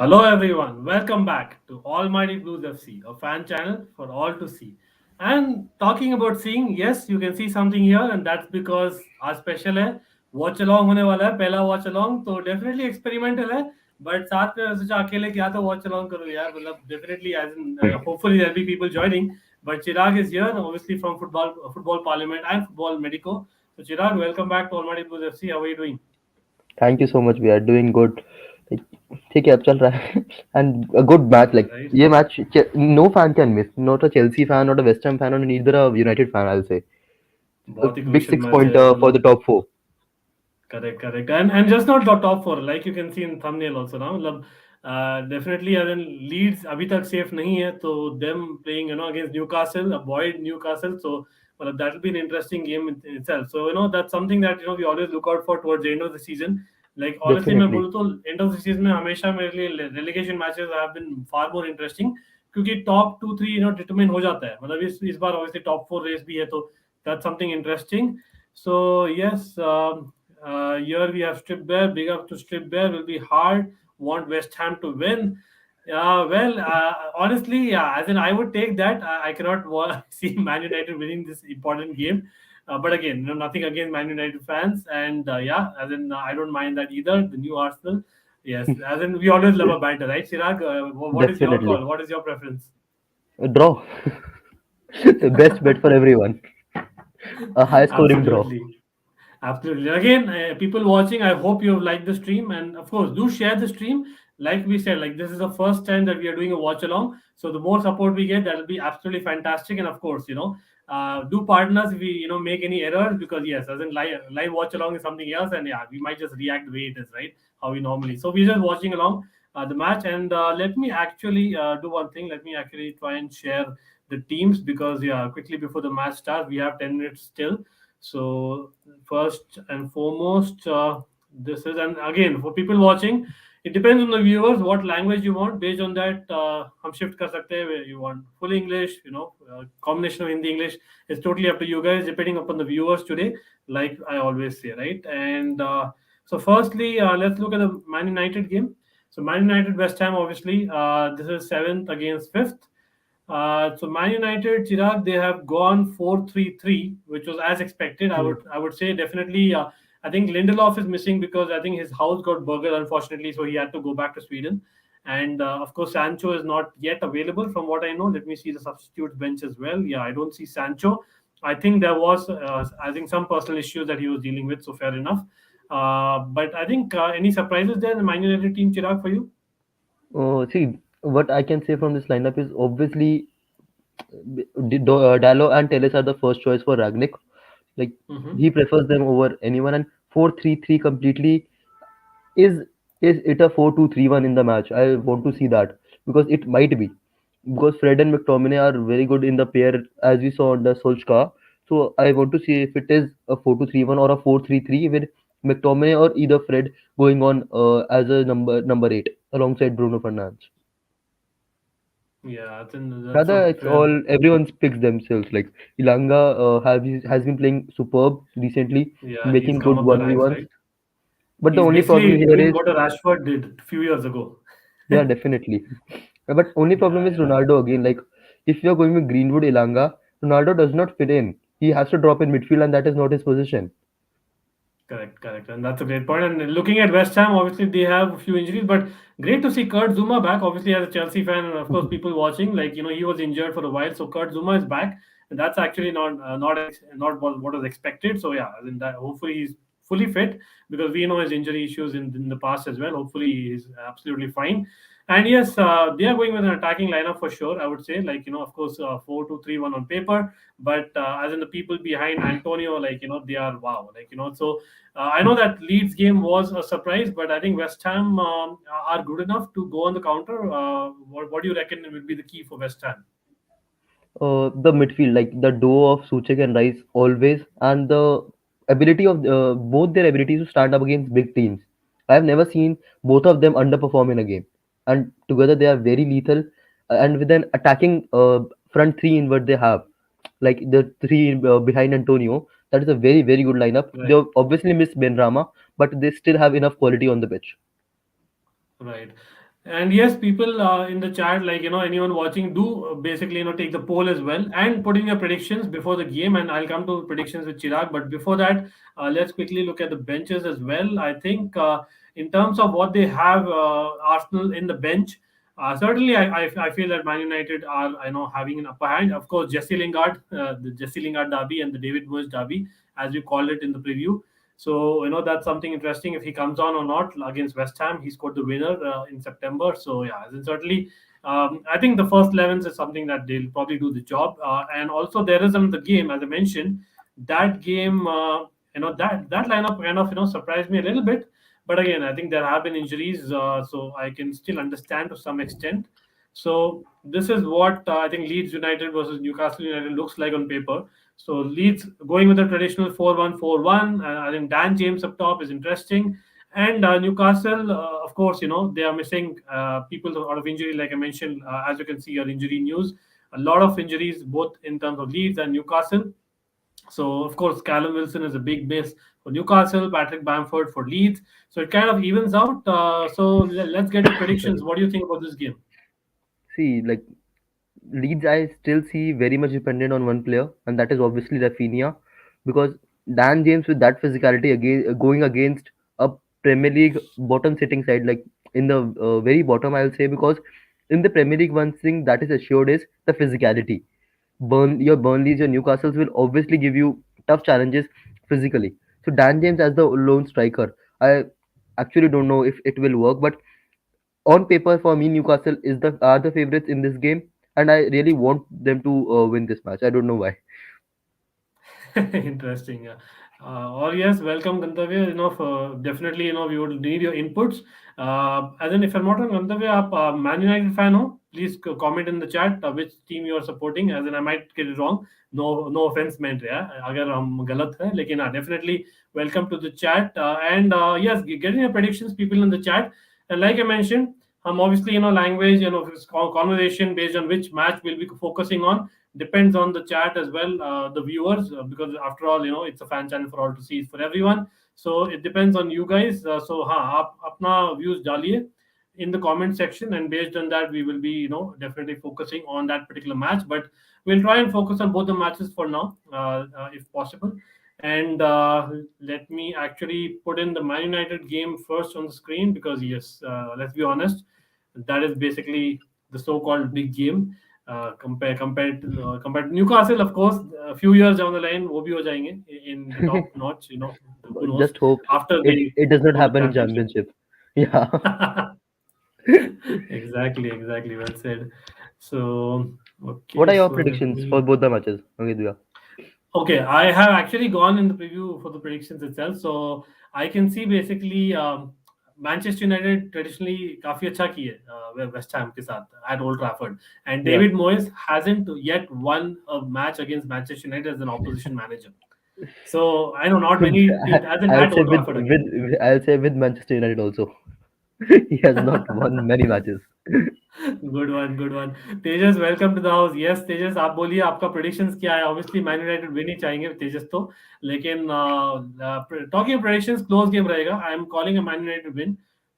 Hello everyone, welcome back to Almighty Blues FC, a fan channel for all to see. And talking about seeing, yes, you can see something here, and that's because our special है watch along होने वाला है पहला watch along तो definitely experimental है but साथ में सोचा अकेले क्या तो watch along करूँ यार मतलब definitely as in hopefully there'll be people joining but Chirag is here obviously from football parliament and football medico. So Chirag, welcome back to Almighty Blues FC. How are you doing? Thank you so much we are doing good ठीक है अब चल रहा है and a good match like Right. ये match no fan can miss not a Chelsea fan not a West Ham fan or neither a United fan I will say बहुत ही big crucial six match है pointer for the मतलब top four correct, correct, and just not the top four, like you can see in thumbnail also now. मतलब definitely, as in Leeds अभी तक safe नहीं है, तो them playing against Newcastle, avoid Newcastle, so मतलब that will be an interesting game in itself. So that's something that we always look out for towards the end of the season. Like honestly, मैं definitely बोलूँ तो end of the season में हमेशा मेरे लिए relegation matches have been far more interesting क्योंकि top two three determine हो जाता है. मतलब इस बार obviously top four race भी है तो that's something interesting. So yes. Here we have Strip Bear. Big up to Strip Bear. Will be hard. Want West Ham to win. Honestly, yeah. As in, I would take that. I cannot see Man United winning this important game. But again, nothing against Man United fans. And yeah, as in, I don't mind that either. The new Arsenal. Yes, as in, we always love a banter, right, Chirag? What is your definitely call? What is your preference? Draw best bet for everyone a high scoring draw Absolutely. Absolutely. Again, people watching, I hope you have liked the stream, and of course, do share the stream. Like we said, like this is the first time that we are doing a watch along. So the more support we get, that will be absolutely fantastic. And of course, do pardon us if we make any errors because yes, as in live watch along is something else, and yeah, we might just react the way it is, right? How we normally. So we're just watching along the match, and let me actually do one thing. Let me actually try and share the teams because yeah, quickly before the match starts, we have 10 minutes still. So first and foremost, this is and again for people watching, it depends on the viewers what language you want. Based on that, हम shift कर सकते हैं. Where you want full English, combination of Hindi English. It's totally up to you guys, depending upon the viewers today. Like I always say, right? And so firstly, let's look at the Man United game. So Man United West Ham, obviously, this is seventh against fifth. So Man United, Chirag, they have gone 4-3-3, which was as expected. I would say definitely. I think Lindelof is missing because I think his house got burgled, unfortunately, so he had to go back to Sweden. And of course, Sancho is not yet available, from what I know. Let me see the substitute bench as well. Yeah, I don't see Sancho. I think there was, I think, some personal issues that he was dealing with. So fair enough. But I think any surprises there in the Man United team, Chirag, for you? see what I can say from this lineup is obviously Dallo and Teles are the first choice for Ragnick. Like Mm-hmm. he prefers them over anyone, and 4-3-3 completely is is it a 4-2-3-1 in the match? I want to see that because it might be because Fred and McTominay are very good in the pair as we saw under Solskjaer. So I want to see if it is a 4-2-3-1 or a 4-3-3 with McTominay or either Fred going on as a number eight alongside Bruno Fernandes. Yeah, I think that's Rather, a it's fair. all everyone picks themselves. Like Ilanga has been playing superb recently, Yeah, he's making come good up the one v ranks, ones. right? But the He's only problem basically here doing is, what a Rashford did a few years ago. yeah, definitely. But only problem Yeah, is yeah. Ronaldo again. Like if you're going with Greenwood, Ilanga, Ronaldo does not fit in. He has to drop in midfield, and that is not his position. Correct, correct. And that's a great point. And looking at West Ham, obviously they have a few injuries, but great to see Kurt Zuma back. Obviously, as a Chelsea fan, and of course, people watching, like he was injured for a while, so Kurt Zuma is back, and that's actually not what was expected. So yeah, I mean that hopefully he's fully fit because we know his injury issues in the past as well. Hopefully, he's absolutely fine. And yes, they are going with an attacking lineup for sure. I would say, like of course, 4-2-3-1 on paper, but as in the people behind Antonio, like they are wow, like so I know that Leeds game was a surprise, but I think West Ham are good enough to go on the counter. What do you reckon will be the key for West Ham? The midfield, like the duo of Suchek and Rice, always, and the ability of both their abilities to stand up against big teams. I have never seen both of them underperform in a game, and together they are very lethal. And with an attacking front three in what they have, like the three behind Antonio, that is a very good lineup. They Right, obviously miss Ben Rama, but they still have enough quality on the pitch. right. And yes, people in the chat, like anyone watching, do basically take the poll as well and put in your predictions before the game. And I'll come to predictions with Chirag. But before that, let's quickly look at the benches as well. I think in terms of what they have, Arsenal in the bench. Certainly, I feel that Man United are having an upper hand. Of course, Jesse Lingard, the Jesse Lingard derby and the David Moyes derby, as we called it in the preview. So that's something interesting if he comes on or not against West Ham. He scored the winner in September. So yeah, and certainly, I think the first 11s is something that they'll probably do the job. And also there is another game, as I mentioned, that game. That lineup kind of surprised me a little bit. But again, I think there have been injuries, so I can still understand to some extent. So this is what I think Leeds United versus Newcastle United looks like on paper. So Leeds going with the traditional 4-1-4-1. I think Dan James up top is interesting. And Newcastle, of course, they are missing people out of injury, like I mentioned, as you can see your injury news. A lot of injuries, both in terms of Leeds and Newcastle. So, of course, Callum Wilson is a big miss for Newcastle, Patrick Bamford for Leeds. So it kind of evens out. So let's get your predictions. What do you think about this game? See, like Leeds, I still see very much dependent on one player, and that is obviously Rafinha, because Dan James with that physicality again going against a Premier League bottom sitting side, like in the very bottom, I will say, because in the Premier League, one thing that is assured is the physicality. Your Burnleys, your Newcastles will obviously give you tough challenges physically. So Dan James as the lone striker, I actually don't know if it will work, but on paper for me Newcastle is the are the favorites in this game, and I really want them to win this match. I don't know why. Interesting. Yeah. Or yes, welcome Gantavya. For definitely, we would need your inputs. As in, if I'm not wrong, Gantavya, आप Man United fan हो? Please comment in the chat which team you are supporting. As in, I might get it wrong. No offense meant. Yeah, अगर हम गलत है, लेकिन definitely welcome to the chat. And yes, getting your predictions, people in the chat. And like I mentioned, obviously language, conversation based on which match we'll be focusing on depends on the chat as well, the viewers, because after all it's a fan channel for all to see, for everyone. So it depends on you guys. So हाँ, आप अपना views डालिए in the comment section, and based on that we will be definitely focusing on that particular match. But we'll try and focus on both the matches for now, if possible. And let me actually put in the Man United game first on the screen, because yes, let's be honest, that is basically the so-called big game. Compared to Newcastle, of course, a few years down the line, वो भी हो जाएंगे in the top notch. Who knows Just hope after it they it does not won the happen in championship. championship. Yeah. Exactly. Well said. So What okay, are your so let predictions for me. both the matches, Angit? Okay, I have actually gone in the preview for the predictions itself. So I can see basically Manchester United traditionally काफी अच्छा की है West Ham के साथ at Old Trafford, and Yeah. David Moyes hasn't yet won a match against Manchester United as an opposition manager. So I know not many teams hasn't I'll at say Old Trafford again. I'll say with Manchester United also. He has not won many matches. Good one Tejas, welcome to the house. Yes Tejas, आप बोलिए आपका predictions क्या है. Obviously Man United win ही चाहेंगे तेजस तो, लेकिन talking predictions close game रहेगा. I am calling a Man United win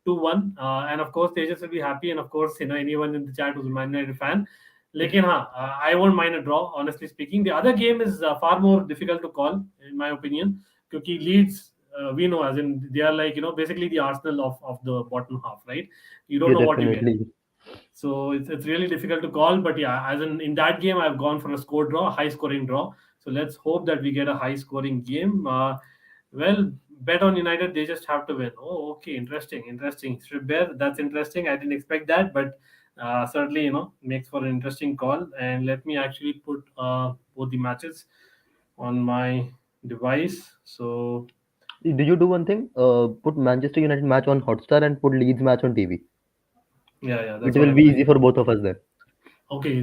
2-1, and of course Tejas will be happy, and of course anyone in the chat who is Man United fan. लेकिन हाँ, I won't mind a draw honestly speaking. The other game is far more difficult to call in my opinion, क्योंकि Leeds we know, as in they are like basically the Arsenal of the bottom half, right? You don't Yeah, know what you get. definitely. So it's really difficult to call. But yeah, as in that game, I've gone for a score draw, high scoring draw. So let's hope that we get a high scoring game. Well, bet on United, they just have to win. Oh, okay, interesting. Shribber, that's interesting. I didn't expect that, but certainly makes for an interesting call. And let me actually put both the matches on my device. So Did you do one thing? Put Manchester United match on Hotstar and put Leeds match on TV. yeah, It that's what will I'm be easy doing. for both of us then. Okay.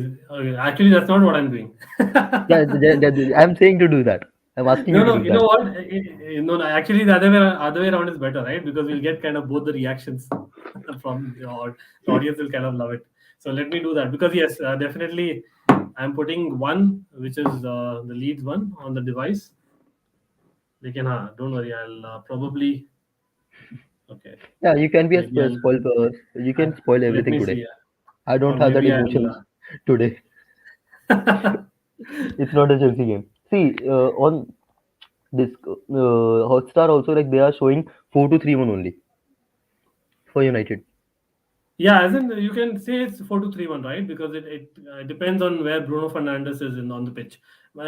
Actually, that's not what I'm doing. Yeah, I'm saying to do that. I'm asking you to No. do You know that. what? No. Actually, the other way around is better, right? Because we'll get kind of both the reactions from the audience will kind of love it. So let me do that, because yes, definitely, I'm putting one, which is the Leeds one, on the device. They can, don't worry. I'll probably Okay, Yeah, you can be a maybe you can spoil let everything me today. see, I don't or have that maybe emotions I'll. today. It's not a Chelsea game. See, on this Hotstar also, like they are showing 4-3-1 only for United. Yeah, as in you can say it's 4-2-3-1, right? Because it depends on where Bruno Fernandes is in on the pitch.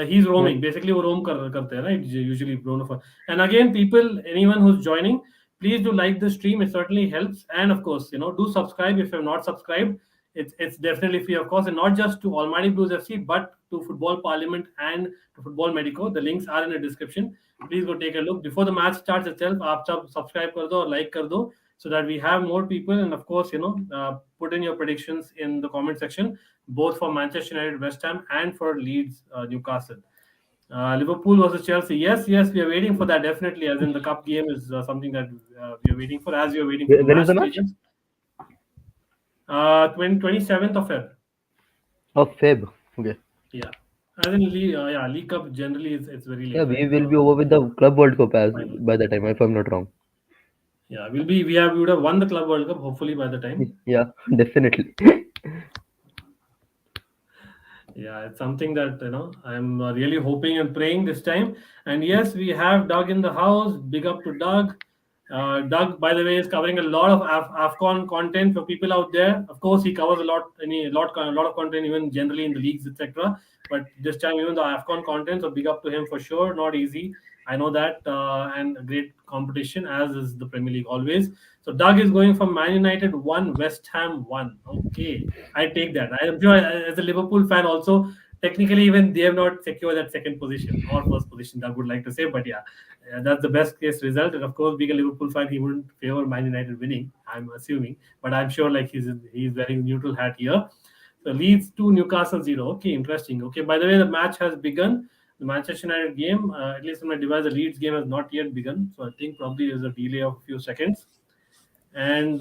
He's Yeah. roaming. Basically, वो roam करते हैं, right? Usually Bruno. And again, people, anyone who's joining, please do like the stream. It certainly helps. And of course, do subscribe if you're not subscribed. It's definitely free, of course, and not just to Almighty Blues FC, but to Football Parliament and to Football Medico. The links are in the description. Please go take a look before the match starts itself. आप सब subscribe कर दो और like कर दो, so that we have more people. And of course, put in your predictions in the comment section, both for Manchester United, West Ham, and for Leeds, Newcastle. Liverpool versus Chelsea. Yes, yes, we are waiting for that definitely. As in the cup game is something that we are waiting for, as we are waiting for the When is match the match? stages. 27th of Feb. Of Feb. Okay. Yeah, as in League Cup generally it's very Yeah, late, we right? will be over with the Club World Cup as Final. by the time, if I'm not wrong. Yeah, we would have won the Club World Cup hopefully by the time. Yeah, definitely. Yeah, it's something that I'm really hoping and praying this time. And yes, we have Doug in the house. Big up to Doug. Doug, by the way, is covering a lot of Afcon content for people out there. Of course, he covers a lot of content, even generally in the leagues, etc. But this time, even the Afcon content, so big up to him for sure. Not easy, I know that, and a great competition, as is the Premier League always. So Doug is going from Man United 1, West Ham 1. Okay, I take that. I am sure, as a Liverpool fan also, technically even they have not secured that second position or first position, I would like to say. But yeah, that's the best case result. And of course, being a Liverpool fan, he wouldn't favor Man United winning, I'm assuming. But I'm sure like he's wearing neutral hat here. So Leeds 2, Newcastle 0. Okay, interesting. Okay, by the way, the match has begun. The Manchester United game, at least on my device, the Leeds game has not yet begun. So I think probably there's a delay of a few seconds. And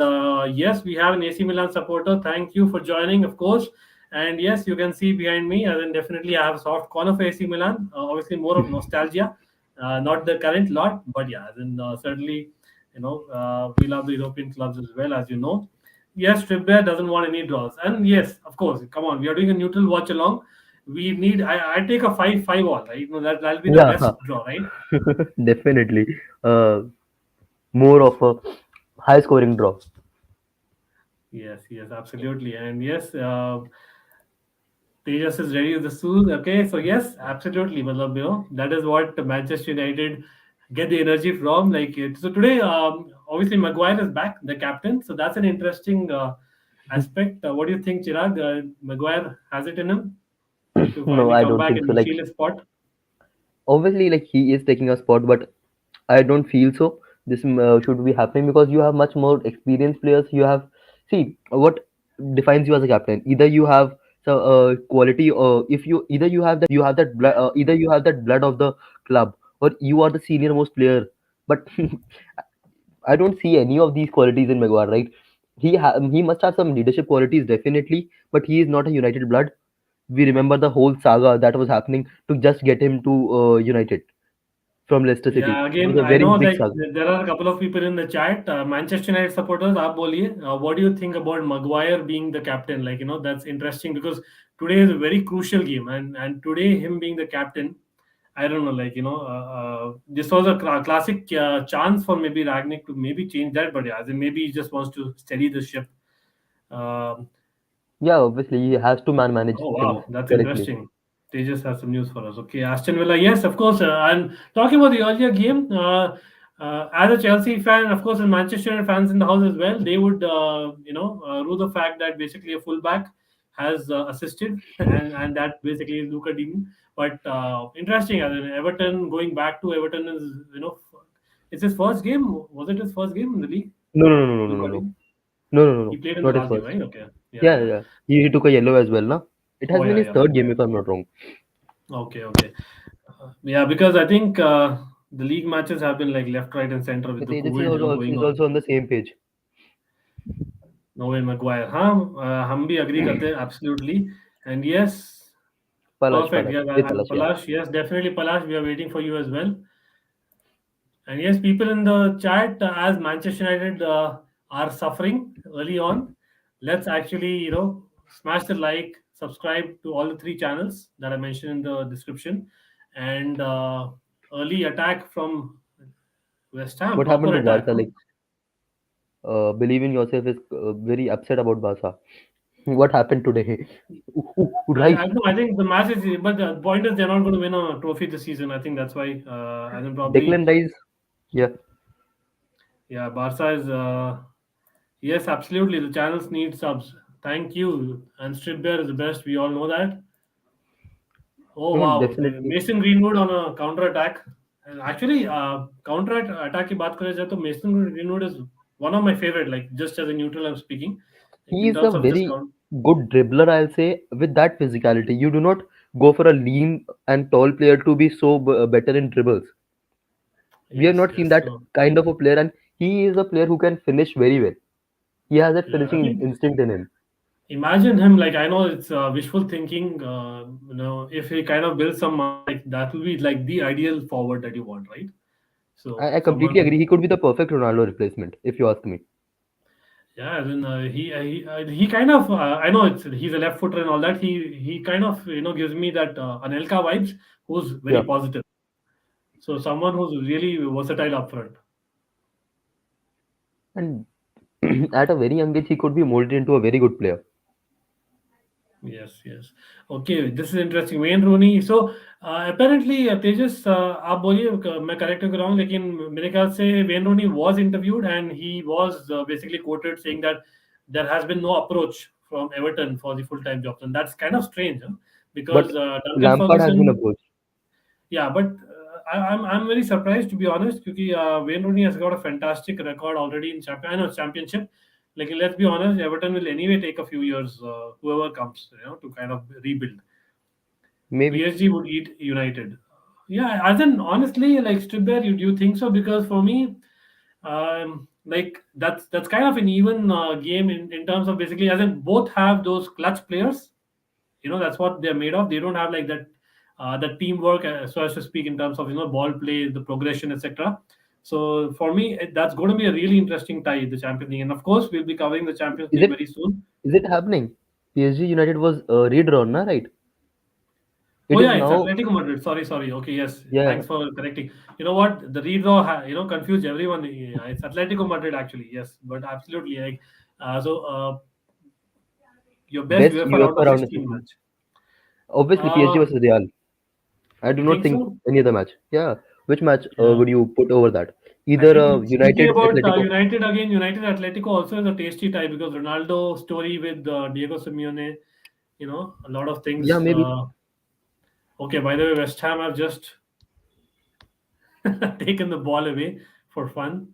yes, we have an AC Milan supporter. Thank you for joining, of course. And yes, you can see behind me, and then definitely I have a soft corner for AC Milan. Obviously, more of nostalgia, not the current lot, but yeah, then certainly, we love the European clubs as well, as you know. Yes, Trippier doesn't want any draws, and yes, of course, come on, we are doing a neutral watch along. We need. I take a 5-5 all, right? That'll be the Yeah, best draw, right? definitely. Uh, More of a high scoring draw. Yes, yes, absolutely, and yes. Tejas is ready with the suit. Okay, so yes, absolutely. Matlab, that is what Manchester United get the energy from. Like it. So today, obviously, Maguire is back, the captain. So that's an interesting aspect. What do you think, Chirag? Maguire has it in him to No, finally I come don't back think so. and Like steal a spot? obviously, like he is taking a spot, but I don't feel so. This should be happening because you have much more experienced players. You have see what defines you as a captain. Either you have quality, or if you have that blood, either you have that blood of the club, or you are the senior most player. But I don't see any of these qualities in Maguire. Right? He must have some leadership qualities definitely, but he is not a United blood. We remember the whole saga that was happening to just get him to United from Leicester City. Yeah, It was again, a I very know big like saga. there are a couple of people in the chat. Manchester United supporters, आप बोलिए. What do you think about Maguire being the captain? Like, that's interesting because today is a very crucial game, and today him being the captain, I don't know, like this was a classic chance for maybe Ragnick to maybe change that, but yeah, then maybe he just wants to steady the ship. Um Yeah, obviously he has to manage Oh things wow, that's correctly. interesting. Tejas has some news for us. Okay, Aston Villa. Yes, of course. And talking about the earlier game, as a Chelsea fan, of course, and Manchester United fans in the house as well, they would, rue the fact that basically a fullback has assisted, and that basically is Luca Dean. But interesting, as in Everton going back to Everton is, it's his first game. Was it his first game in the league? No, no, no, no, no, no, Luca no, Dean. no, no, no, He no. played in the Not his last game, first. right? Okay. Yeah, Yeah, yeah. yeah. He took a yellow as well, no? It has Oh been yeah, his yeah. third game if I'm not wrong. Okay, okay. Yeah, because I think the league matches have been like left, right, and center with The the Tejas is COVID, also going is on. also on the same page. No way, Maguire. हाँ, हम भी agree करते हैं, absolutely. And yes, Palash, perfect. Palash. Yeah, With and Palash, yeah. Palash, yes, definitely Palash. We are waiting for you as well. And yes, people in the chat, as Manchester United are suffering early on, let's actually, smash the like, subscribe to all the three channels that I mentioned in the description, and early attack from West Ham, What happened proper to attack. Barca? Huh? Like, believe in yourself is very upset about Barca. What happened today? I, Right. I know. I think the match is, but the point is they're not going to win a trophy this season. I think that's why. I think probably, Declan Rice. Yeah. yeah, Barca is. Yes, absolutely. The channels need subs. Thank you. And Strip Bear is the best. We all know that. Oh No, wow, the definitely. Mason Greenwood on a counter attack. And actually, counter attack की बात करें जाए तो Mason Greenwood is one of my favorite. Like just as a neutral, I'm speaking. Like He in is a terms of just very count. good dribbler, I'll say, with that physicality. You do not go for a lean and tall player to be so better in dribbles. We have Yes, not seen yes. that So kind of a player, and he is a player who can finish very well. He has that yeah, I finishing think instinct in him. imagine him. Like I know it's wishful thinking. If he kind of builds some, like that will be like the ideal forward that you want, right? So I someone completely who. agree. He could be the perfect Ronaldo replacement, if you ask me. Yeah, then he kind of I know he's a left footer and all that. He kind of gives me that Anelka vibes, who's very Yeah. positive. So someone who's really versatile up front. And at a very young age, he could be molded into a very good player. Yes, yes. Okay, this is interesting. Wayne Rooney. So apparently Tejas, आप बोलिए मैं correct हूँ कि wrong, लेकिन मेरे ख्याल से Wayne Rooney was interviewed and he was basically quoted saying that there has been no approach from Everton for the full-time job, and that's kind of strange, huh? But Because Duncan Lampard has been Ferguson. approached. Yeah, but I'm very surprised to be honest because Wayne Rooney has got a fantastic record already in I know championship. Like let's be honest, Everton will anyway take a few years, whoever comes, to kind of rebuild. Maybe. PSG would eat United. Yeah, as in honestly, like Stribber, you think so? Because for me, like that's kind of an even game in terms of basically, as in both have those clutch players. That's what they're made of. They don't have like that teamwork, so as to speak, in terms of ball play, the progression, etc. So for me, that's going to be a really interesting tie, the Champions League, and of course, we'll be covering the Champions Is League it very soon. is it happening? PSG United was redrawn, na, right? Oh It is yeah, it's now. Atletico Madrid. Sorry, sorry. Okay, yes. Yeah. Thanks for correcting. You know what? The redraw, confused everyone. Yeah, it's Atletico Madrid actually. Yes, but absolutely. Like, your best Best UEFA round UEFA of round of 16 16. match. Obviously, PSG Uh, versus Real. I do you not think think so? any other match. Yeah. Which match Yeah. would you put over that? I Either think speaking United about Atletico. United again, United Atletico also is a tasty tie because Ronaldo story with Diego Simeone, a lot of Yeah, things. maybe. Okay, by the way, West Ham have just taken the ball away for fun.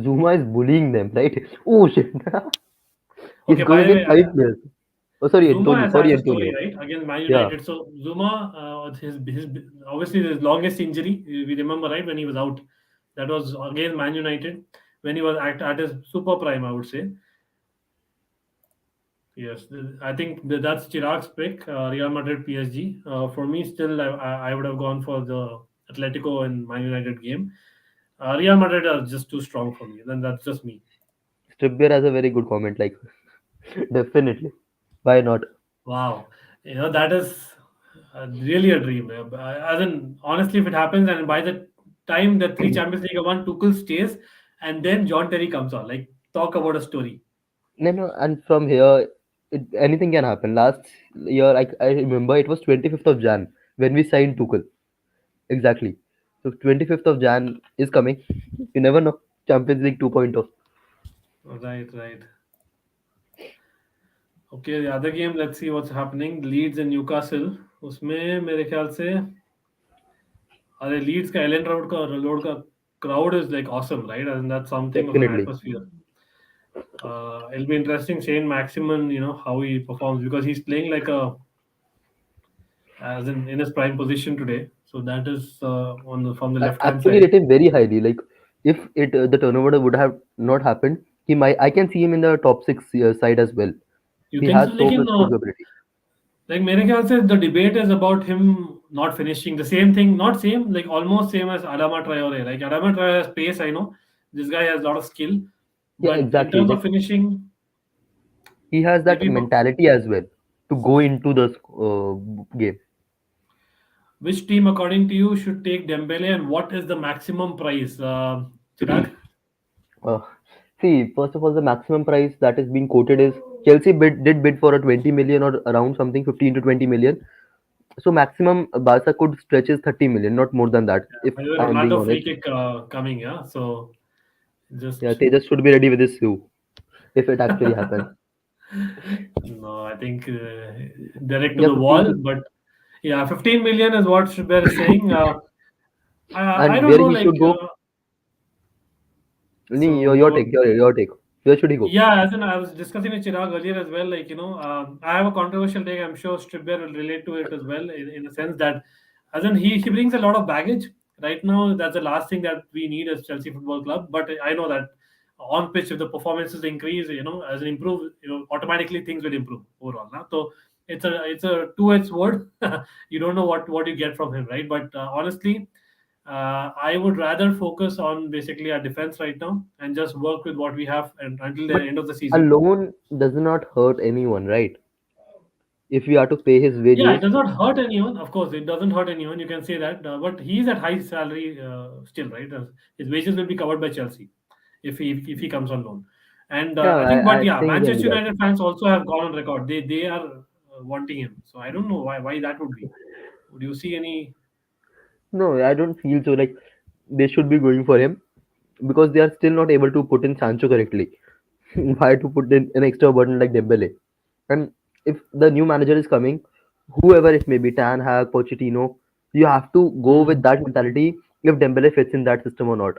Zuma is bullying them, right? Oh shit. He's Okay, by going the way, against five players. Oh, sorry, Zuma Antonio. has had Sorry, a story, Antonio. right, against Man Yeah. United. So Zuma, his obviously his longest injury. We remember, right, when he was out. That was against Man United when he was at his super prime, I would say. Yes, I think that's Chirag's pick, Real Madrid PSG. For me, still, I would have gone for the Atletico and Man United game. Real Madrid are just too strong for me. Then that's just me. Stripbeer has a very good comment. Like, definitely. Why not? Wow, that is really a dream. As in, honestly, if it happens, and by the time the three Champions League are won, Tuchel stays, and then John Terry comes on. Like, talk about a story. No, no, and from here, anything can happen. Last year, I remember it was 25th of Jan when we signed Tuchel. Exactly. So 25th of Jan is coming. You never know. Champions League 2.0. Right, right. Okay, the other game. Let's see what's happening. Leeds and Newcastle. उसमें मेरे ख्याल से अरे Leeds का Elon road का crowd is like awesome, right? And that's something of an Definitely. atmosphere. It'll be interesting seeing Maximin, how he performs because he's playing like a as in his prime position today. So that is on the from the I left hand actually side. rate him very highly. Like, if it the turnover would have not happened, he might. I can see him in the top six side as well. You He think so? has so Lekin, much capability. like मेरे ख्याल से the debate is about him not finishing. The same thing, not same, like almost same as Adama Traore. Like Adama Traore has pace, I know. This guy has a lot of skill. Yeah, But in exactly. terms of Like finishing, he has that maybe mentality as well to go into the game. which team, according to you, should take Dembele and what is the maximum price? Chirag? Uh, See, first of all, the maximum price that is being quoted is Chelsea did bid for a 20 million or around something 15 to 20 million. So maximum Barca could stretch is 30 million, not more than that. Yeah, If by the way, I am being Ronaldo free honest, kick coming, yeah. So yeah, just they just should be ready with this shoe if it actually happens. no, I think direct to Yeah, the 15 wall. to, But yeah, 15 million is what Shubher is saying. I and don't where know, he like should go. so Your take, your take. Where should he go? yeah, as in I was discussing with Chirag earlier as well. Like I have a controversial take. I'm sure Stribber will relate to it as well, in the sense that, as in he brings a lot of baggage right now. That's the last thing that we need as Chelsea Football Club. But I know that on pitch, if the performances increase, as an improve, automatically things will improve overall. Now, so it's a two-edged sword. You don't know what you get from him, right? But honestly, I would rather focus on basically our defense right now and just work with what we have and until the But end of the a season. loan does not hurt anyone, right? If you are to pay his Yeah, it wages, does not hurt anyone. Of course, it doesn't hurt anyone. You can say that, but he's at high salary still, right? His wages will be covered by Chelsea if he comes on loan. And yeah, I think, but I yeah, think again Manchester with that. United fans also have gone on record. They are wanting him. So I don't know why that would be. Would you see any? No, I don't feel so. Like they should be going for him because they are still not able to put in Sancho correctly. Why to put in an extra burden like Dembele? And if the new manager is coming, whoever it may be, Tan Hag, Pochettino, you have to go with Hmm, that mentality if Dembele fits in that system or not.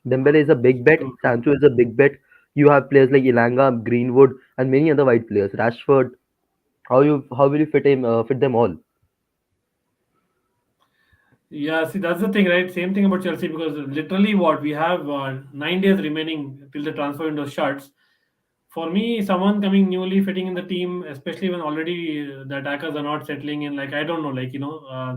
Dembele is a big bet. true, true. Sancho is a big bet. You have players like Ilanga, Greenwood, and many other white players. Rashford. How will you fit them all? Yeah, see, that's the thing, right? Same thing about Chelsea because literally what we have 9 days remaining till the transfer window shuts. For me, someone coming newly fitting in the team, especially when already the attackers are not settling in, like I don't know, like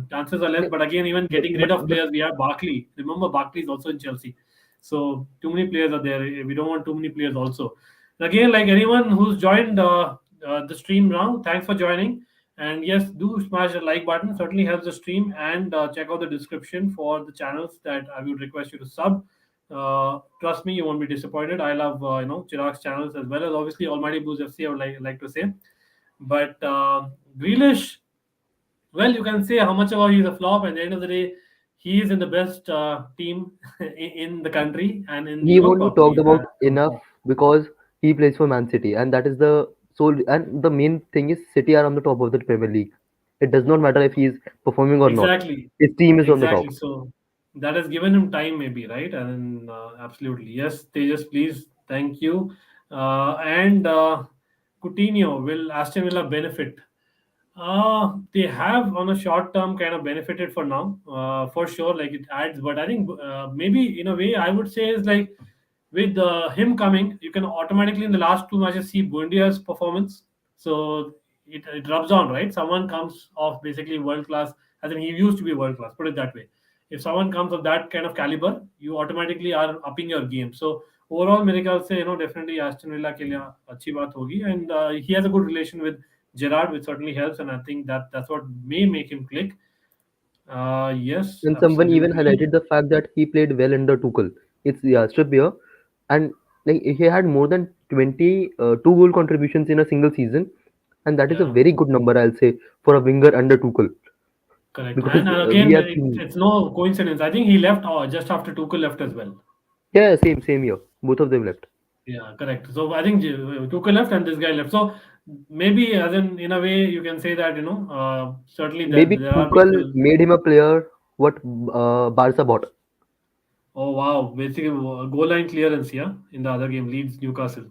chances are less. But again, even But, getting rid but, of but players, we have Barkley. Remember, Barkley is also in Chelsea, so too many players are there. We don't want too many players also. Again, like anyone who's joined the stream now, thanks for joining. And yes, do smash the like button. Certainly helps the stream. And check out the description for the channels that I would request you to sub. Trust me, you won't be disappointed. I love Chirag's channels as well as obviously Almighty Blues FC. I would like to say, but Grealish, well, you can say how much about he's a flop. At the end of the day, he is in the best team in the country and in he won't be Europa. talked He's about at on enough top. because he plays for Man City, and that is the sole. And the main thing is City are on the top of the Premier League. It does not matter if he is performing or not. Exactly, His team is on the top. exactly. So that has given him time, maybe, right? And absolutely, yes. Tejas, please, thank you. And Coutinho, will Aston Villa benefit? They have on a short term kind of benefited for now, for sure. Like it adds, but I think maybe in a way I would say is like with him coming, you can automatically in the last two matches see Buendia's performance. So it rubs on, right? Someone comes off basically world class. I think he used to be world class. Put it that way. If someone comes of that kind of caliber, you automatically are upping your game. So overall, मेरे ख्याल से definitely Aston Villa के लिए अच्छी बात होगी, and he has a good relation with Gerard, which certainly helps, and I think that's what may make him click. Yes, And someone even absolutely. highlighted the fact that he played well under Tuchel. It's yeah, Trippier, and like he had more than 20 two goal contributions in a single season, and that is a Yeah, very good number, I'll say, for a winger under Tuchel correct. because And we again, have it's, seen it's no coincidence. I think he left just after Tuchel left as well. yeah same year both of them left. Yeah, correct. So I think Tuchel left and this guy left. So maybe, as in a way, you can say that certainly that Maybe there are Tuchel people. made him a player what Barca bought. Oh wow, basically goal line clearance, yeah, in the other game, Leeds Newcastle.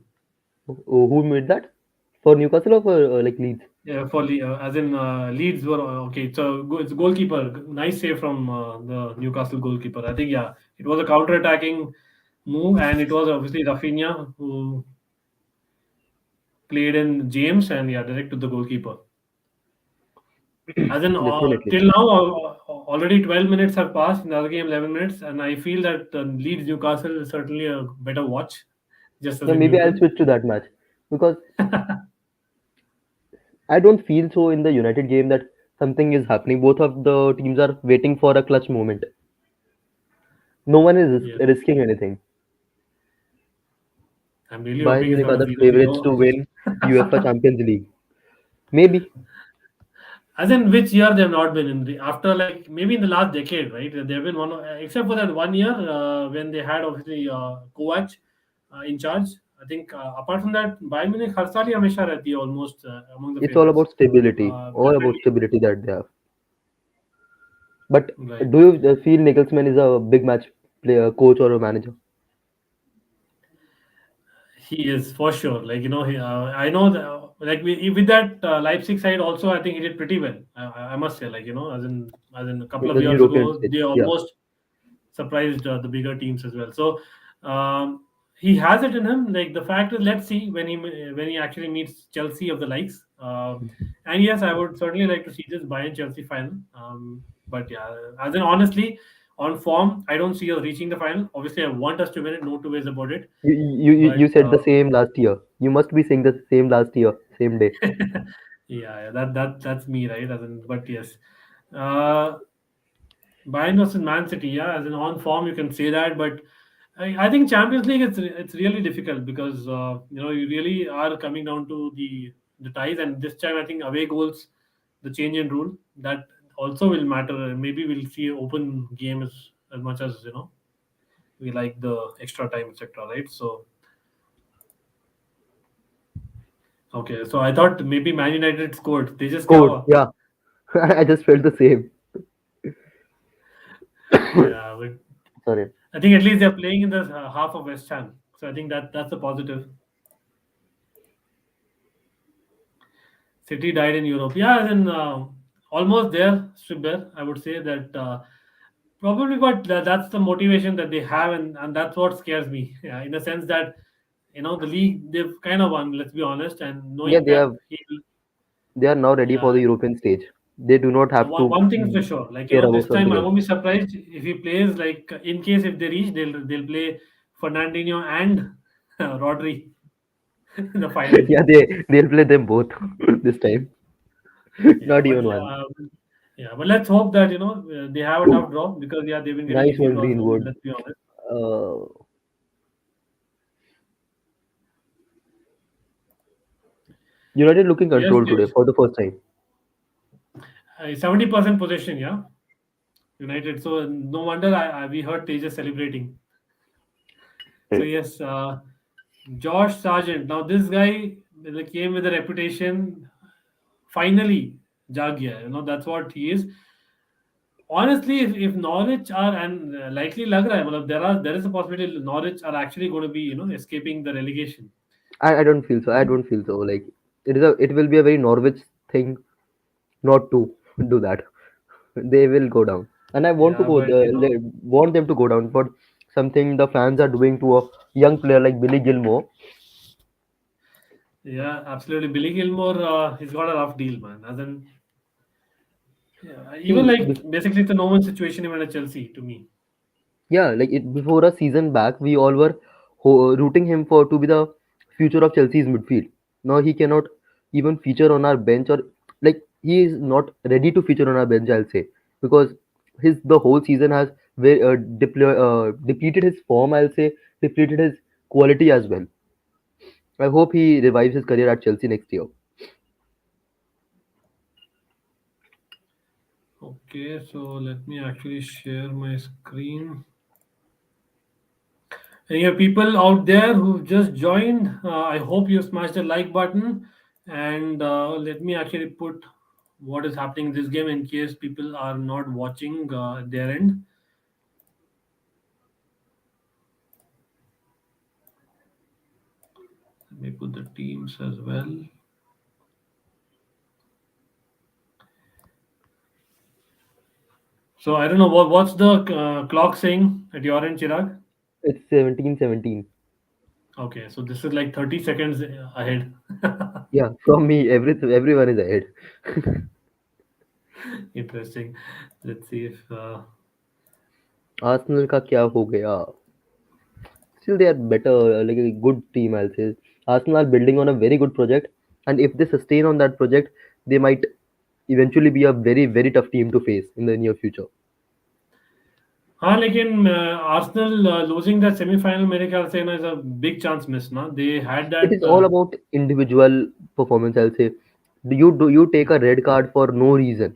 Who made that for Newcastle or for like Leeds? Yeah, for as in Leeds were okay. So it's goalkeeper, nice save from the Newcastle goalkeeper. I think yeah, it was a counter-attacking move, and it was obviously Rafinha who played in James, and yeah, direct to the goalkeeper. As in, Definitely. till now, already 12 minutes have passed. In the other game, 11 minutes, and I feel that Leeds Newcastle is certainly a better watch, just as Yeah, a maybe I'll neutral. switch to that match because I don't feel so in the United game that something is happening. Both of the teams are waiting for a clutch moment. No one is Yeah, risking anything. I'm really Bayern hoping it's Munich not are a the 0 favorites 0. to win UEFA Champions League. Maybe. As in, which year they have not been in the after, like maybe in the last decade, right? They've been except for that one year when they had obviously Kovac in charge. I think apart from that, Bayern Munich har saal hi hamesha rehti hai almost among the It's all favorites. about stability. All about Definitely, stability that they have. But right. do you feel Nagelsmann is a big match player, coach or a manager? He is for sure. Like I know that, like with that Leipzig side also, I think he did pretty well. I must say, like as in a couple In of the years European ago, stage. they Yeah. almost surprised the bigger teams as well. So he has it in him. Like the fact is, let's see when he actually meets Chelsea of the likes. And yes, I would certainly like to see this Bayern Chelsea final. But yeah, as in honestly, on form, I don't see us reaching the final. Obviously, I want us to win it. No two ways about it. You But said the same last year. You must be saying the same last year, same day. yeah, that's me, right? As in, but yes, uh, Bayern versus Man City, yeah, as in on form, you can say that, but I think Champions League it's really difficult because you really are coming down to the ties, and this time I think away goals, the change in rule that also will matter. Maybe we'll see open games as much as we like the extra time, etc. Right? So okay, so I thought maybe Man United scored. They just Code, क्या yeah. I just felt the same. yeah, but Sorry. I think at least they're playing in the half of West Ham, so I think that's a positive. City died in Europe. Yeah, then almost there, Stribber. I would say that probably, but that's the motivation that they have, and that's what scares me. Yeah, in a sense that the league they've kind of won. Let's be honest, and Yeah, knowing Pep, he they are now ready for yeah. the European stage. They do not have to One thing for sure, like care about this time something I else. won't be surprised if he plays like in case if they reach, they'll play Fernandinho and Rodri in the final. Yeah, they'll play them both this time. Yeah, Not but even one. let's hope that they have a tough draw because yeah, they've been getting Nice easy one, draws home. Greenwood. Let's be honest. Uh, United looking Yes, control today yes. for the first time. 70% possession, yeah, United. So no wonder we heard Tejas celebrating. So yes, Josh Sargent. Now this guy came with a reputation. Finally, jag gaya. That's what he is. Honestly, if Norwich are and likely lag raha hai, matlab there is a possibility Norwich are actually going to be escaping the relegation. I don't feel so. I don't feel so. Like it will be a very Norwich thing not to do that. They will go down, and I want to Yeah, go. but Want them to go down, but something the fans are doing to a young player like Billy Gilmore. yeah, absolutely. Billy Gilmore, he's got a rough deal, man. As in, yeah, even See, like basically it's a no-win situation even at Chelsea to me. yeah, like before a season back, we all were rooting him for to be the future of Chelsea's midfield. Now he cannot even feature on our bench, or like he is not ready to feature on our bench. I'll say because the whole season has depleted his form. I'll say depleted his quality as well. I hope he revives his career at Chelsea next year. Okay, so let me actually share my screen. And you have people out there who've just joined. I hope you smashed the like button. And let me actually put what is happening in this game in case people are not watching at their end. Let me put the teams as well. So I don't know what's the clock saying at your end, Chirag. It's 17-17. Okay, so this is like 30 seconds ahead. Yeah, from me, everyone is ahead. Interesting. Let's see if Arsenal का क्या हो गया? Still, they are better, like a good team. I'll say Arsenal are building on a very good project, and if they sustain on that project, they might eventually be a very very tough team to face in the near future. हाँ लेकिन Arsenal losing that semifinal मेरे ख्याल से ना is a big chance miss ना they had It is that all about individual performance. I'll say you take a red card for no reason,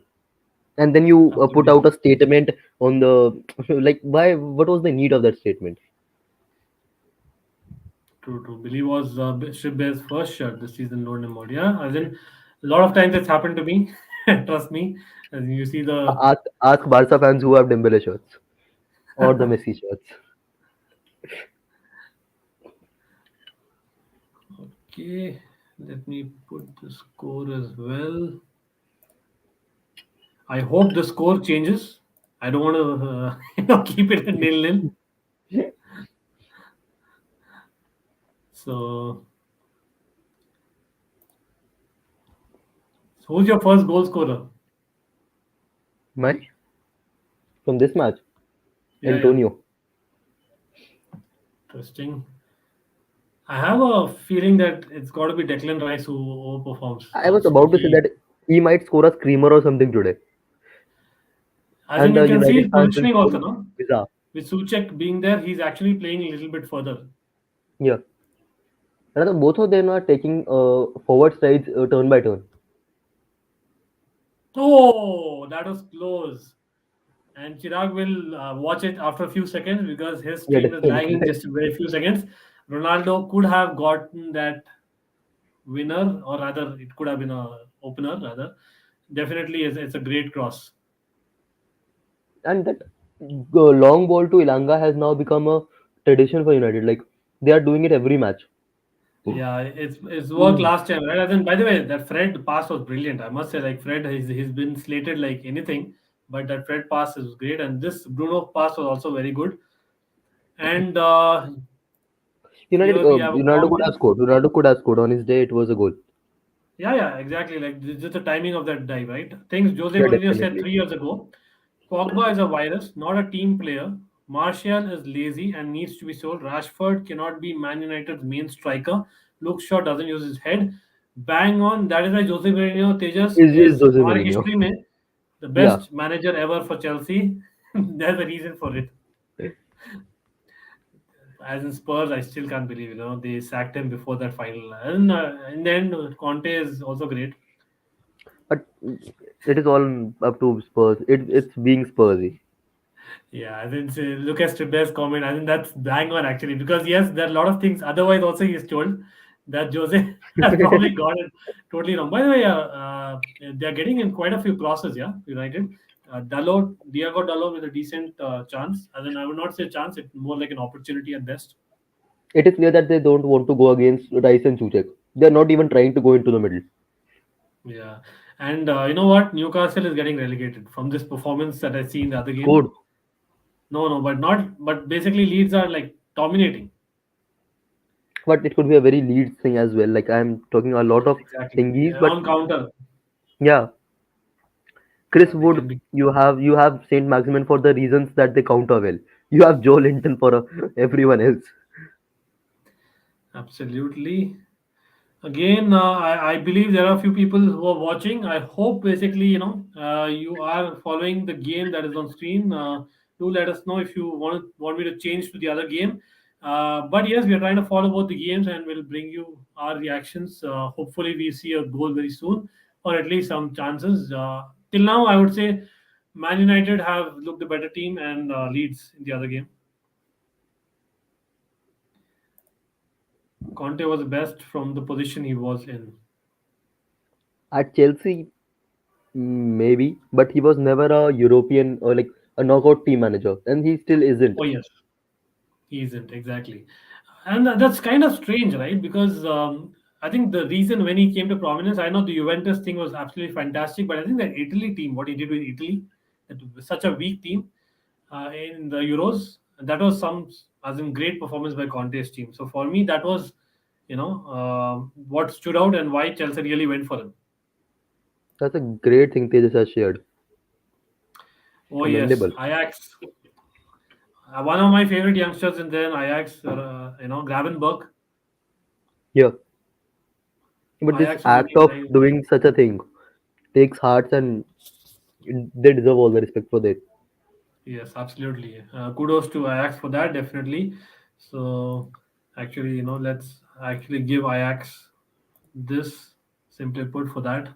and then you put absolutely out a statement on the like why? What was the need of that statement? true. Billy was Shibbear's first shirt this season, Lord and yeah. As in, a lot of times it's happened to me. Trust me. As you see the Ask Barca fans who have Dembele shirts or the Messi shirts. okay, let me put the score as well. I hope the score changes. I don't want to keep it at nil. So, who's your first goal scorer? My from this match, Yeah. Antonio. Interesting. I have a feeling that it's got to be Declan Rice who overperforms. I was about to say He, that he might score a screamer or something today, as in, and you the can see United his fans will positioning feel also, no? bizarre. With Suchek being there, he's actually playing a little bit further. Yeah, rather both of them are taking forward strides turn by turn. Oh, that was close. And Chirag will watch it after a few seconds because his Yeah, stream is lagging definitely. just a very few seconds. Ronaldo could have gotten that winner, or rather, it could have been a opener. Rather, definitely, it's a great cross. And that long ball to Ilanga has now become a tradition for United. Like they are doing it every match. Yeah, it's worked Mm. last time, right? And then, by the way, that Fred pass was brilliant. I must say, like Fred, he's been slated like anything, but that Fred pass is great, and this Bruno pass was also very good. And United, here we have a Ronaldo could comment. have scored. Ronaldo could have scored on his day. It was a goal. Yeah, exactly. Like just the timing of that dive, right? Things Jose Yeah, Mourinho said definitely. 3 years ago. Pogba is a virus, not a team player. Martial is lazy and needs to be sold. Rashford cannot be Man United's main striker. Luke Shaw doesn't use his head. Bang on. That is why Jose Mourinho Tejas Is is Jose our Mourinho? history mein the Yeah. best manager ever for Chelsea. There's a reason for it. As in Spurs, I still can't believe they sacked him before that final. And in the end, Conte is also great. But it is all up to Spurs. It's being Spursy. Yeah, I think look at Stribbe's comment. I think that's bang on actually because yes, there are a lot of things. Otherwise, also he's told that Jose has probably got it totally wrong. By the way, they are getting in quite a few crosses. Yeah, United. Diego Dallo with a decent chance. As in, I would not say chance. It's more like an opportunity at best. It is clear that they don't want to go against Rice and Suchek. They are not even trying to go into the middle. Yeah, and you know what? Newcastle is getting relegated from this performance that I see in the other Good. game. No, but not. But basically, Leeds are like dominating. But it could be a very Leeds thing as well. Like I'm talking a lot of Exactly. thingies, Yeah, but on counter, yeah, Chris they Wood, can be. you have Saint Maximin for the reasons that they counter well. You have Joe Linton for everyone else. Absolutely. Again, I believe there are a few people who are watching. I hope basically, you are following the game that is on screen. Do let us know if you want me to change to the other game. But yes, we are trying to follow both the games and we'll bring you our reactions. Hopefully, we see a goal very soon, or at least some chances. Till now, I would say Man United have looked the better team and Leeds in the other game. Conte was the best from the position he was in. At Chelsea, maybe, but he was never a European or like a knockout team manager, and he still isn't. Oh yes, he isn't exactly, and that's kind of strange, right? Because I think the reason when he came to prominence, I know the Juventus thing was absolutely fantastic, but I think that Italy team, what he did with Italy, that was such a weak team in the Euros, that was some as in great performance by Conte's team. So for me, that was what stood out and why Chelsea really went for him. That's a great thing Tejas has shared. Oh yes, Commendable. Ajax. One of my favorite youngsters in there, Ajax. Gravenberg. Yeah, but this Ajax was act looking of nice. doing such a thing takes hearts, and they deserve all the respect for that. Yes, absolutely. Kudos to Ajax for that, definitely. So, actually, let's actually give Ajax this, simply put, for that.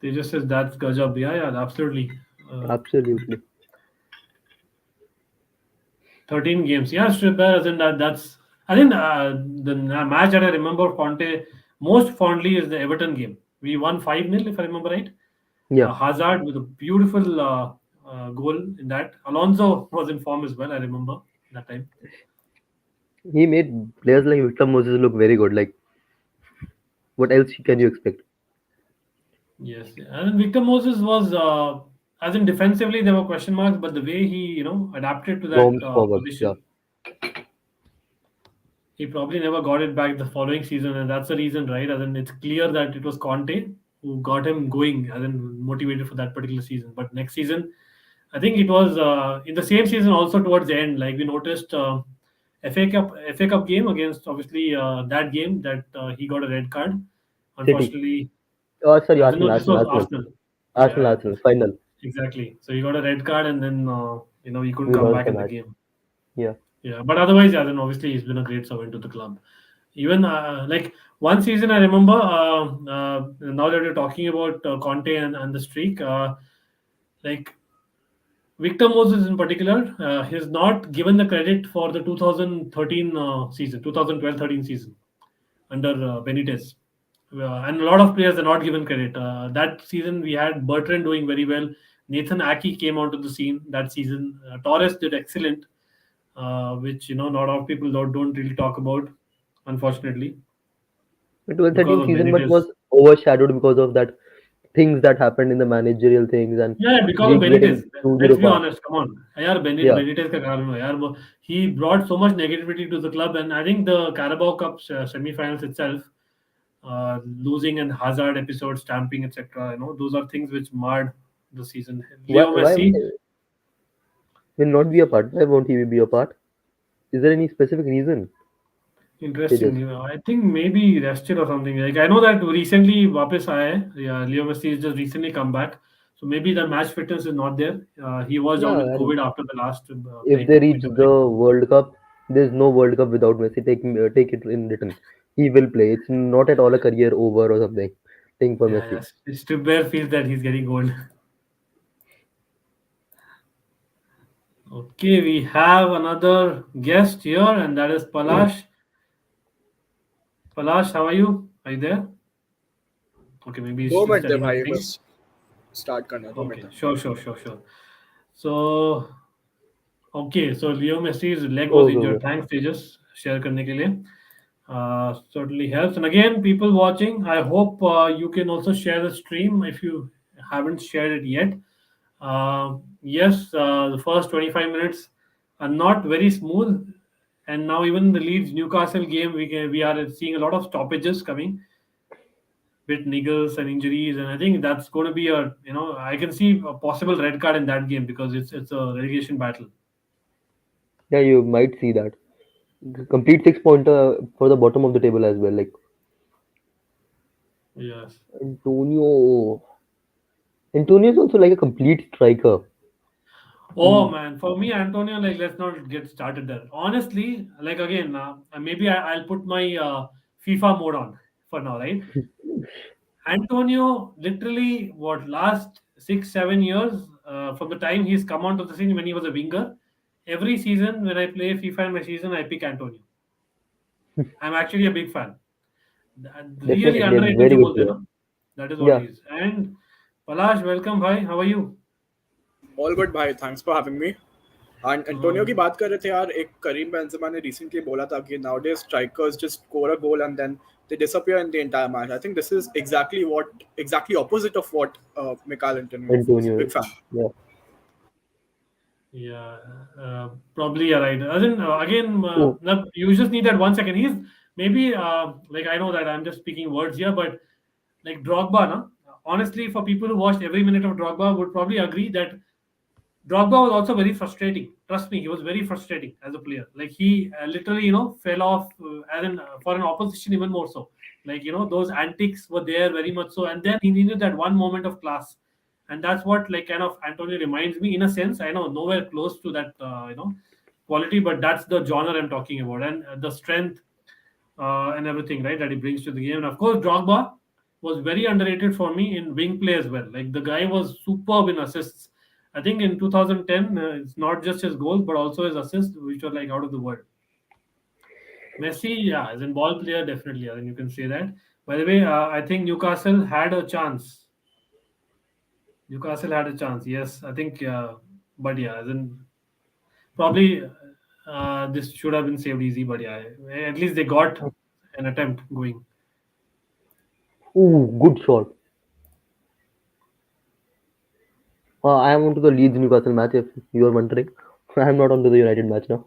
They just says that's Gajab. Yeah, yeah, absolutely. Uh, Absolutely. 13 games. Yeah, Stripper, as in that. That's. I think the match that I remember Conte most fondly is the Everton game. We won 5-0, if I remember right. Yeah, Hazard with a beautiful goal in that. Alonso was in form as well, I remember that time. he made players like Victor Moses look very good. Like, what else can you expect? Yes, yeah. And Victor Moses was, as in defensively, there were question marks, but the way he, adapted to that Storms forward. Yeah, position, he probably never got it back the following season, and that's the reason, right? As in, it's clear that it was Conte who got him going, as in motivated for that particular season. But next season, I think it was in the same season also towards the end. Like we noticed, FA Cup game against obviously that game that he got a red card. City. Unfortunately, Oh, sorry, no, Arsenal, this Arsenal, was Arsenal, Arsenal. Yeah, Arsenal, yeah, Arsenal. Final. exactly. So he got a red card, and then he couldn't We come lost back the in the match. game. Yeah. Yeah, but otherwise, yeah, then obviously he's been a great servant to the club. Even like one season, I remember. Now that you're talking about Conte and the streak, like Victor Moses in particular, he's not given the credit for the 2013 season, 2012-13 season under Benitez. And a lot of players are not given credit. That season, we had Bertrand doing very well. Nathan Aki came onto the scene that season. Torres did excellent, which not a lot of people don't really talk about, unfortunately, It was because 13th of season, but Benitez. was overshadowed because of that things that happened in the managerial things and Yeah, because of we getting Benitez. to Let's be Europa. honest. Come on, यार Yeah, Benitez का कारण हो यार वो he brought so much negativity to the club, and I think the Carabao Cup semi-finals itself, losing and Hazard episode, stamping, etc. Those are things which marred the season. why Leo why Messi, will not be a part? Why won't he be a part? Is there any specific reason? interesting. Tejas? I think maybe rested or something. Like I know that recently वापस आया है. Yeah, Leo Messi has just recently come back. So maybe the match fitness is not there. He was down Yeah, with and COVID after the last if break, they reach winter break. the World Cup, there's no World Cup without Messi. Take it in written. He will play. It's not at all a career over or something. Thing for Yeah, Messi. yes. Stripbear feels that he's getting old. Okay, we have another guest here, and that is Palash. Palash, how are you? Are you there? Okay, maybe he's दो still minute दे studying भाई something. बस start करना है 2 minute Okay, sure, sure, sure, sure. So, okay, so Leo Messi's leg was Okay, injured. okay. Thanks, Tejas, share करने के लिए. Certainly helps. And again, people watching, I hope you can also share the stream if you haven't shared it yet. Yes, the first 25 minutes are not very smooth, and now even the Leeds Newcastle game, we are seeing a lot of stoppages coming with niggles and injuries, and I think that's going to be I can see a possible red card in that game because it's a relegation battle. Yeah, you might see that. Complete 6 pointer for the bottom of the table as well. Like Yes. Antonio. Antonio is also like a complete striker. Oh Mm. man, for me, Antonio, like let's not get started there. Honestly, like again, maybe I'll put my FIFA mode on for now, right? Antonio, literally, what last 6 7 years from the time he's come onto the scene when he was a winger, every season when I play FIFA in my season, I pick Antonio. I'm actually a big fan. Really Definitely a underrated very जो good बोलते हैं player. ना, that is what Yeah, he is. And Palash, welcome, bhai. How are you? All good भाई thanks for having me and Antonio की Um, बात कर रहे थे यार एक करीम बेंजेमा ने रिसेंटली बोला था कि nowadays strikers just score a goal and then they disappear in the entire match. I think this is exactly opposite of what Mikel Antonio offers. Antonio. Big fan. Yeah, Yeah, probably you're right. As in, again, Oh, you just need that 1 second. He's maybe like I know that I'm just speaking words here, but like Drogba, na? Honestly, for people who watched every minute of Drogba, would probably agree that Drogba was also very frustrating. Trust me, he was very frustrating as a player. Like he literally, fell off as in for an opposition even more so. Like those antics were there very much so, and then he needed that one moment of class, and that's what like kind of Antonio reminds me in a sense. I know nowhere close to that quality, but that's the genre I'm talking about, and the strength and everything, right, that he brings to the game. And of course, Drogba was very underrated for me in wing play as well. Like the guy was superb in assists. I think in 2010, it's not just his goals but also his assists, which were like out of the world. Messi, yeah, as in ball player, definitely. I think you can say that. By the way, I think Newcastle had a chance. Newcastle had a chance. Yes, I think. But yeah, as in probably this should have been saved easy. But yeah, at least they got an attempt going. ooh, good shot. I am onto the Leeds Newcastle match. If you are wondering, I am not onto the United match now.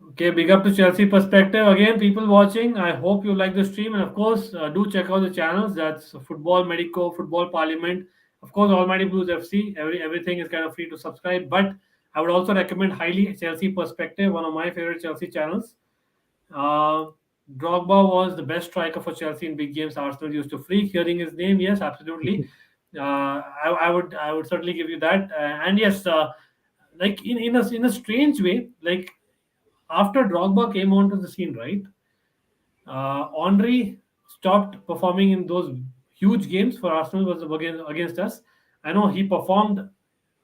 Okay, big up to Chelsea perspective. Again, people watching, I hope you like the stream. And of course, do check out the channels. That's Football Medico, Football Parliament. Of course, Almighty Blues FC. Everything is kind of free to subscribe. But I would also recommend highly Chelsea Perspective, one of my favorite Chelsea channels. Uh, Drogba was the best striker for Chelsea in big games. Arsenal used to freak hearing his name. Yes, absolutely. I would certainly give you that. And yes, like in a strange way, like after Drogba came onto the scene, right? Henry stopped performing in those huge games for Arsenal was against us. I know he performed.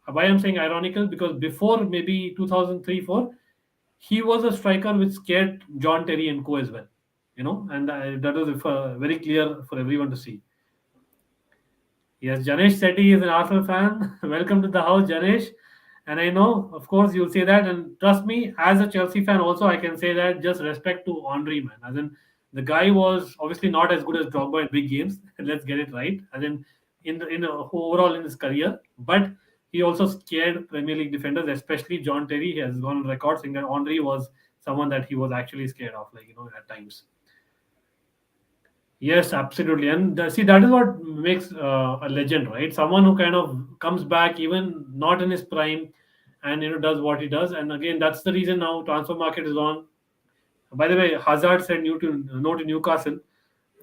Why I'm saying ironical because before maybe 2003-4, he was a striker which scared John Terry and co as well. And that was very clear for everyone to see. Yes, Janesh Sethi is an Arsenal fan. Welcome to the house, Janesh. And I know, of course, you'll say that. And trust me, as a Chelsea fan, also, I can say that just respect to Henry, man. As in, the guy was obviously not as good as Drogba in big games. Let's get it right. As in overall in his career, but he also scared Premier League defenders, especially John Terry. He has gone on record saying that Henry was someone that he was actually scared of, like at times. Yes, absolutely. And see, that is what makes a legend, right? Someone who kind of comes back even not in his prime and does what he does. And again, that's the reason now transfer market is on. By the way, Hazard said no to Newcastle.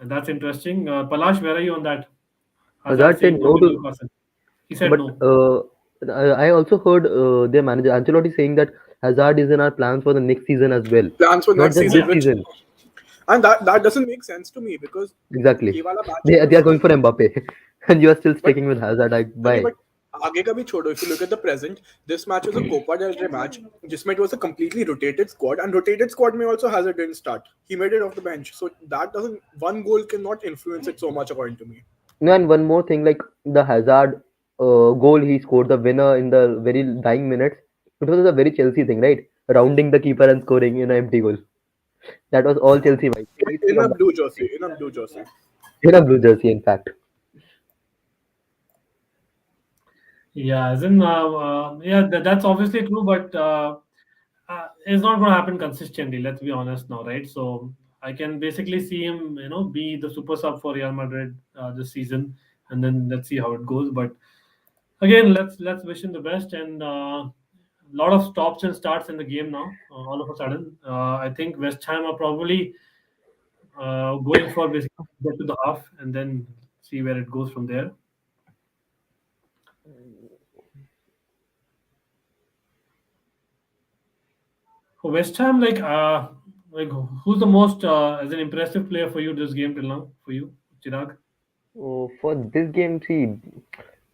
And that's interesting. Palash, where are you on that? Hazard Hazard saying said no no to to, Newcastle. He said but no. I also heard their manager Ancelotti saying that Hazard is in our plans for the next season as well, Plans for not next just season, this Yeah. which season. and that doesn't make sense to me because Exactly. ये वाला match They are was going for Mbappe, and you are still but sticking with Hazard. Like, नहीं why? but आगे का भी छोड़ो. If you look at the present, this match was a Copa del Rey match जिसमें it was a completely rotated squad, and rotated squad में also Hazard didn't start. He made it off the bench, so that doesn't one goal cannot influence it so much according to me. No, and one more thing, like the Hazard goal he scored, the winner in the very dying minutes. It was a very Chelsea thing, right? Rounding the keeper and scoring in an empty goal. That was all Chelsea vibes. Right? In a blue jersey, in a blue jersey. In a blue jersey, in fact. Yeah, as in, yeah, that's obviously true, but it's not going to happen consistently. Let's be honest now, right? So I can basically see him, be the super sub for Real Madrid this season, and then let's see how it goes. But again, let's wish him the best, and a lot of stops and starts in the game now. All of a sudden, I think West Ham are probably going for basically get to the half and then see where it goes from there. For West Ham, like who's the most as an impressive player for you this game till now? For you, Chirag? Oh, for this game, see,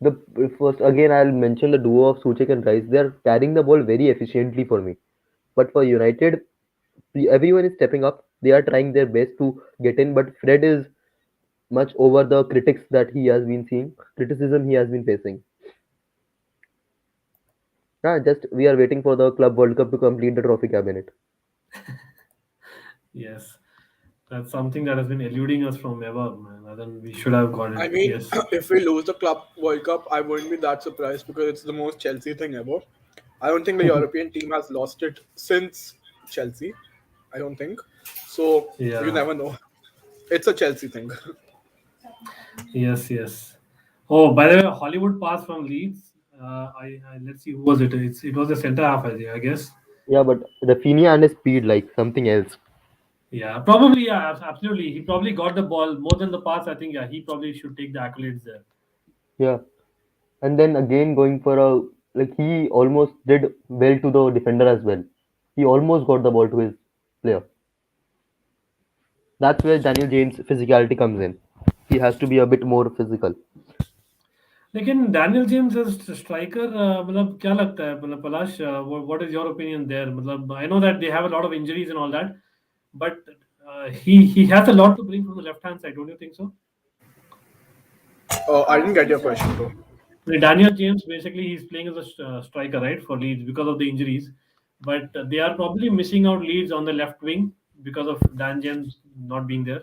the first again I'll mention the duo of Suchek and Rice. They're carrying the ball very efficiently for me. But for United, everyone is stepping up. They are trying their best to get in, but Fred is much over the critics that he has been seeing, criticism he has been facing. Just we are waiting for the Club World Cup to complete the trophy cabinet. Yes, that's something that has been eluding us from ever, man. I think we should have got it. I mean, Yes. if we lose the Club World Cup, I wouldn't be that surprised because it's the most Chelsea thing ever. I don't think the European team has lost it since Chelsea. I don't think. So you Yeah. never know. It's a Chelsea thing. Yes, yes. Oh, by the way, Hollywood pass from Leeds. Let's see who was it. It was the center half, I guess. Yeah, but Rafinha and his speed, like something else. Yeah, probably. Yeah, absolutely. He probably got the ball more than the pass. I think. Yeah, he probably should take the accolades there. Yeah, and then again going for a like he almost did well to the defender as well. He almost got the ball to his player. That's where Daniel James' physicality comes in. He has to be a bit more physical. लेकिन Daniel James as striker मतलब क्या लगता है मतलब Palash what is your opinion there मतलब I know that they have a lot of injuries and all that but he has a lot to bring from the left hand side, don't you think so? I didn't get your question, bro. Daniel James, basically, he's playing as a striker, right, for Leeds because of the injuries. But they are probably missing out Leeds on the left wing because of Dan James not being there.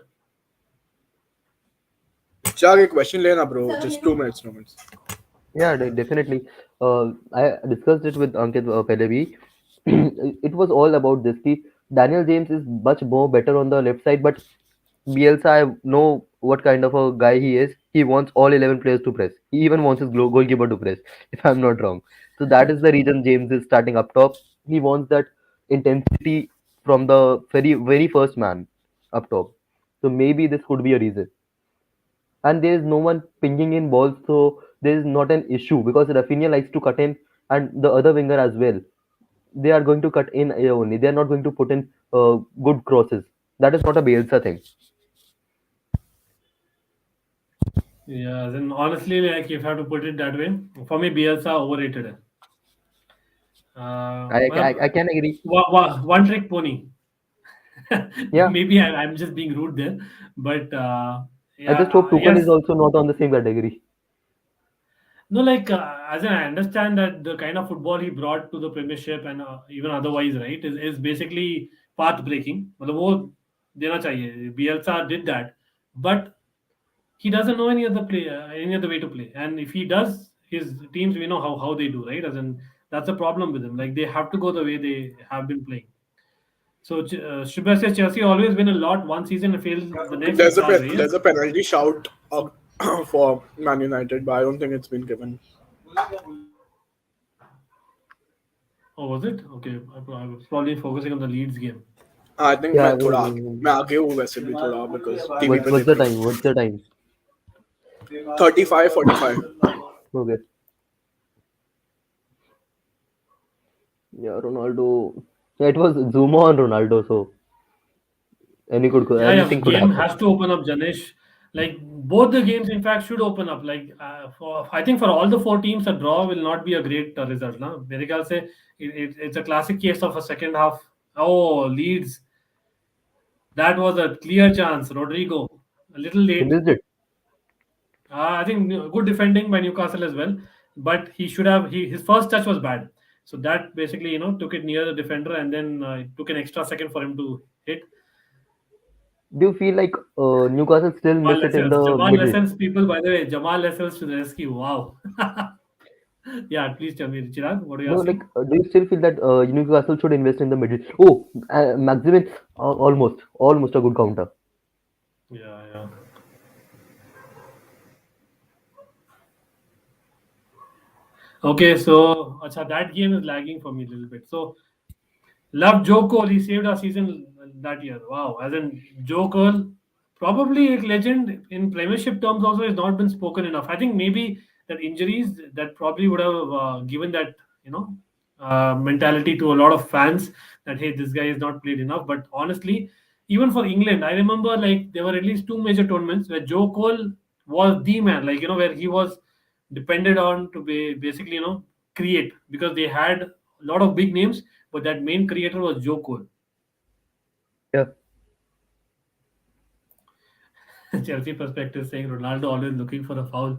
Chirag, a question lena, bro. Just 2 minutes, 2 minutes. Yeah, definitely. I discussed it with Ankit Pelevi. It was all about this. Ki Daniel James is much more better on the left side, but Bielsa, I know what kind of a guy he is. He wants all 11 players to press. He even wants his goalkeeper to press, if I'm not wrong. So that is the reason James is starting up top. He wants that intensity from the very first man up top. So maybe this could be a reason. And there is no one pinging in balls, so there is not an issue because Rafinha likes to cut in, and the other winger as well. They are going to cut in only. They are not going to put in good crosses. That is not a Bielsa thing. Yeah, then honestly, like if I have to put it that way, for me, Bielsa overrated. I can agree. One trick pony. Yeah, Maybe I'm just being rude there, but I yeah, just hope Tuchel is yes. also not on the same category. No, like as in I understand that the kind of football he brought to the Premiership and even otherwise, right, is basically path breaking. मतलब वो देना चाहिए. Bielsa did that, but he doesn't know any other way to play. And if he does, his teams we know how they do, right? As in that's a problem with him. Like they have to go the way they have been playing. So Shubha says Chelsea always win a lot one season and fail the next in sad way. There's a penalty shout for Man United, but I don't think it's been given. Oh, was it? Okay, I was probably focusing on the Leeds game. I think Yeah, मैं आगे हूँ वैसे भी थोड़ा because TV पे what's the देख रहा time? What's the time? हूँ. 35-45. Okay. Yeah, Ronaldo. Yeah, it was Zuma on Ronaldo, so Yeah, anything could game happen. has to open up, Janesh. Like both the games, in fact, should open up. Like for I think for all the four teams, a draw will not be a great result. Na? मेरे ख्याल से it's a classic case of a second half. Oh, Leeds, that was a clear chance. Rodrigo, a little He late. missed it. I think good defending by Newcastle as well, but he should have. His first touch was bad, so that basically took it near the defender, and then it took an extra second for him to hit. Do you feel like Newcastle still Jamal miss it in Lascelles. the Jamal middle? Lascelles, people, by the way, Jamal Lascelles to the rescue. Wow. Yeah, please tell me, Chirag, what are you No, like, asking? do you still feel that Newcastle should invest in the middle? Oh, Maximin, almost a good counter. Yeah, yeah. Okay, so acha, that game is lagging for me a little bit. So, love Joe Cole. He saved our season that year. Wow. As in, Joe Cole, probably a legend in Premiership terms, also has not been spoken enough. I think maybe that injuries that probably would have given that, you know, mentality to a lot of fans that, hey, this guy has not played enough. But honestly, even for England, I remember like there were at least two major tournaments where Joe Cole was the man, like, where he was depended on to be basically, create because they had a lot of big names, but that main creator was Joe Cole. Yeah, Chelsea perspective saying Ronaldo always looking for a foul.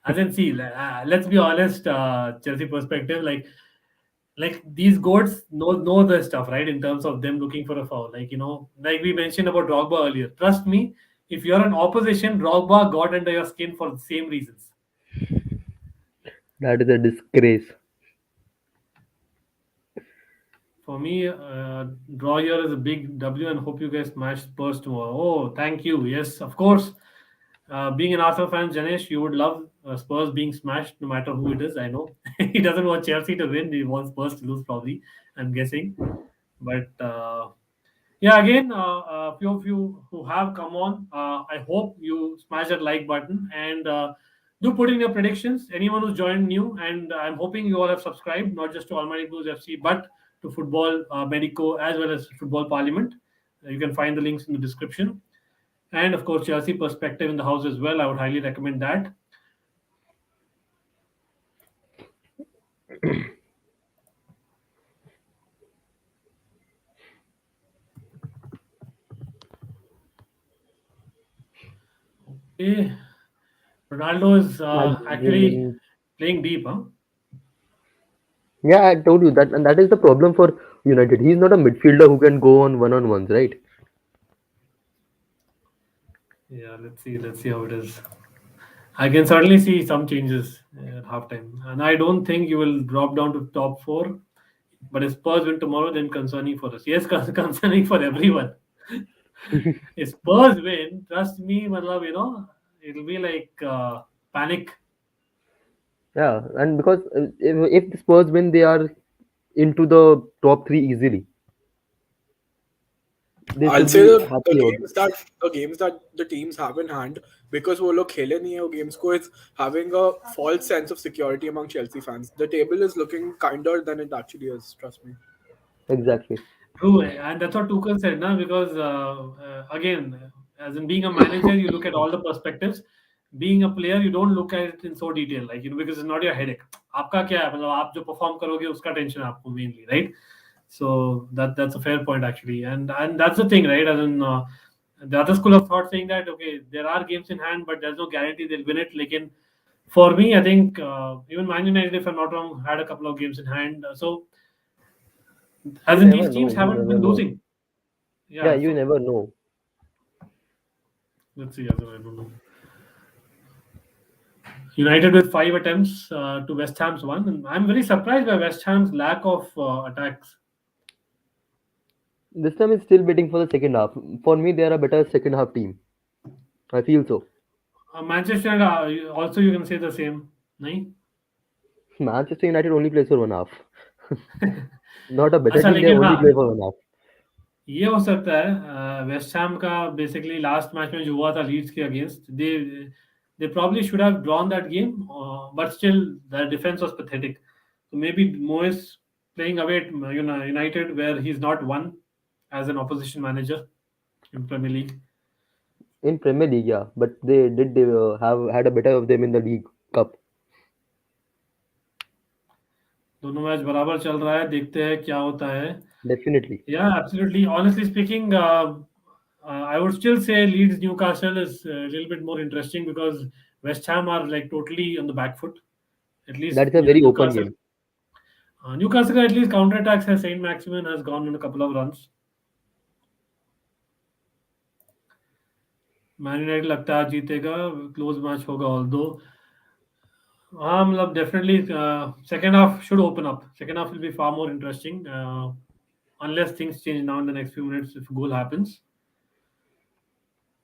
As in, see, let's be honest, Chelsea perspective, like these goats know the stuff, right? In terms of them looking for a foul, like like we mentioned about Drogba earlier. Trust me, if you're an opposition, Drogba got under your skin for the same reasons. that is a disgrace. For me, draw here is a big W, and hope you guys smash Spurs tomorrow. Oh, thank you. Yes, of course. Being an Arsenal fan, Janesh, you would love Spurs being smashed no matter who it is. I know he doesn't want Chelsea to win. He wants Spurs to lose, probably. I'm guessing. But yeah, again, a few of you who have come on, I hope you smash that like button and do put in your predictions. Anyone who's joined new, and I'm hoping you all have subscribed, not just to Almighty Blues FC, but to Football Medico as well as Football Parliament. You can find the links in the description. And of course, Chelsea Perspective in the house as well. I would highly recommend that. Okay. Ronaldo is actually Again, playing deep, huh? yeah, I told you that, and that is the problem for United. He's not a midfielder who can go on one-on-ones, right? Yeah, let's see. Let's see how it is. I can certainly see some changes at halftime, and I don't think you will drop down to top four. But if Spurs win tomorrow, then concerning for us. Yes, concerning for everyone. If Spurs win, trust me, matlab, it'll be like panic. Yeah, and because if the Spurs win, they are into the top three easily. They I'll should say be the happy about it. games that the teams have in hand, because वो लोग खेले नहीं है वो games को, is having a false sense of security among Chelsea fans. The table is looking kinder than it actually is. Trust me. Exactly. True, and that's what Tuchel said, na? Because again, as in being a manager, you look at all the perspectives. Being a player, you don't look at it in so detail, like because it's not your headache. आपका क्या है मतलब आप जो perform करोगे उसका tension है आपको mainly, right? So that's a fair point actually, and that's the thing, right? As in the other school of thought saying that okay, there are games in hand, but there's no guarantee they'll win it. Like for me, I think even Man United, if I'm not wrong, had a couple of games in hand. So You as in never these know. teams You haven't never been know. losing. Yeah, Yeah, you so never know. let's see. I don't know. United with 5 attempts to West Ham's one, and I'm very surprised by West Ham's lack of attacks. This time is still waiting for the second half. For me, they are a better second half team. I feel so. Manchester United, also you can say the same, nahi? Manchester United only plays for one half. Not a better अच्छा team. They लेकिन only हाँ play for one half. ये हो सकता है West Ham का basically last match में जो हुआ था लीड्स के against they probably should have drawn that game but still the defense was pathetic, so maybe Moyes playing away at United where he's not won as an opposition manager in Premier League. In Premier League, yeah, but they did have had a better of them in the League Cup. दोनों match बराबर चल रहा है, देखते हैं क्या होता है. Definitely. Yeah, absolutely. Honestly speaking, I would still say Leeds Newcastle is a little bit more interesting because West Ham are like totally on the back foot. At least That is a very open Newcastle. game. Newcastle at least counterattacks has Saint Maximin has gone on a couple of runs. Man United लगता है जीतेगा, close match होगा although. हाँ मतलब definitely second half should open up. Second half will be far more interesting unless things change now in the next few minutes if a goal happens.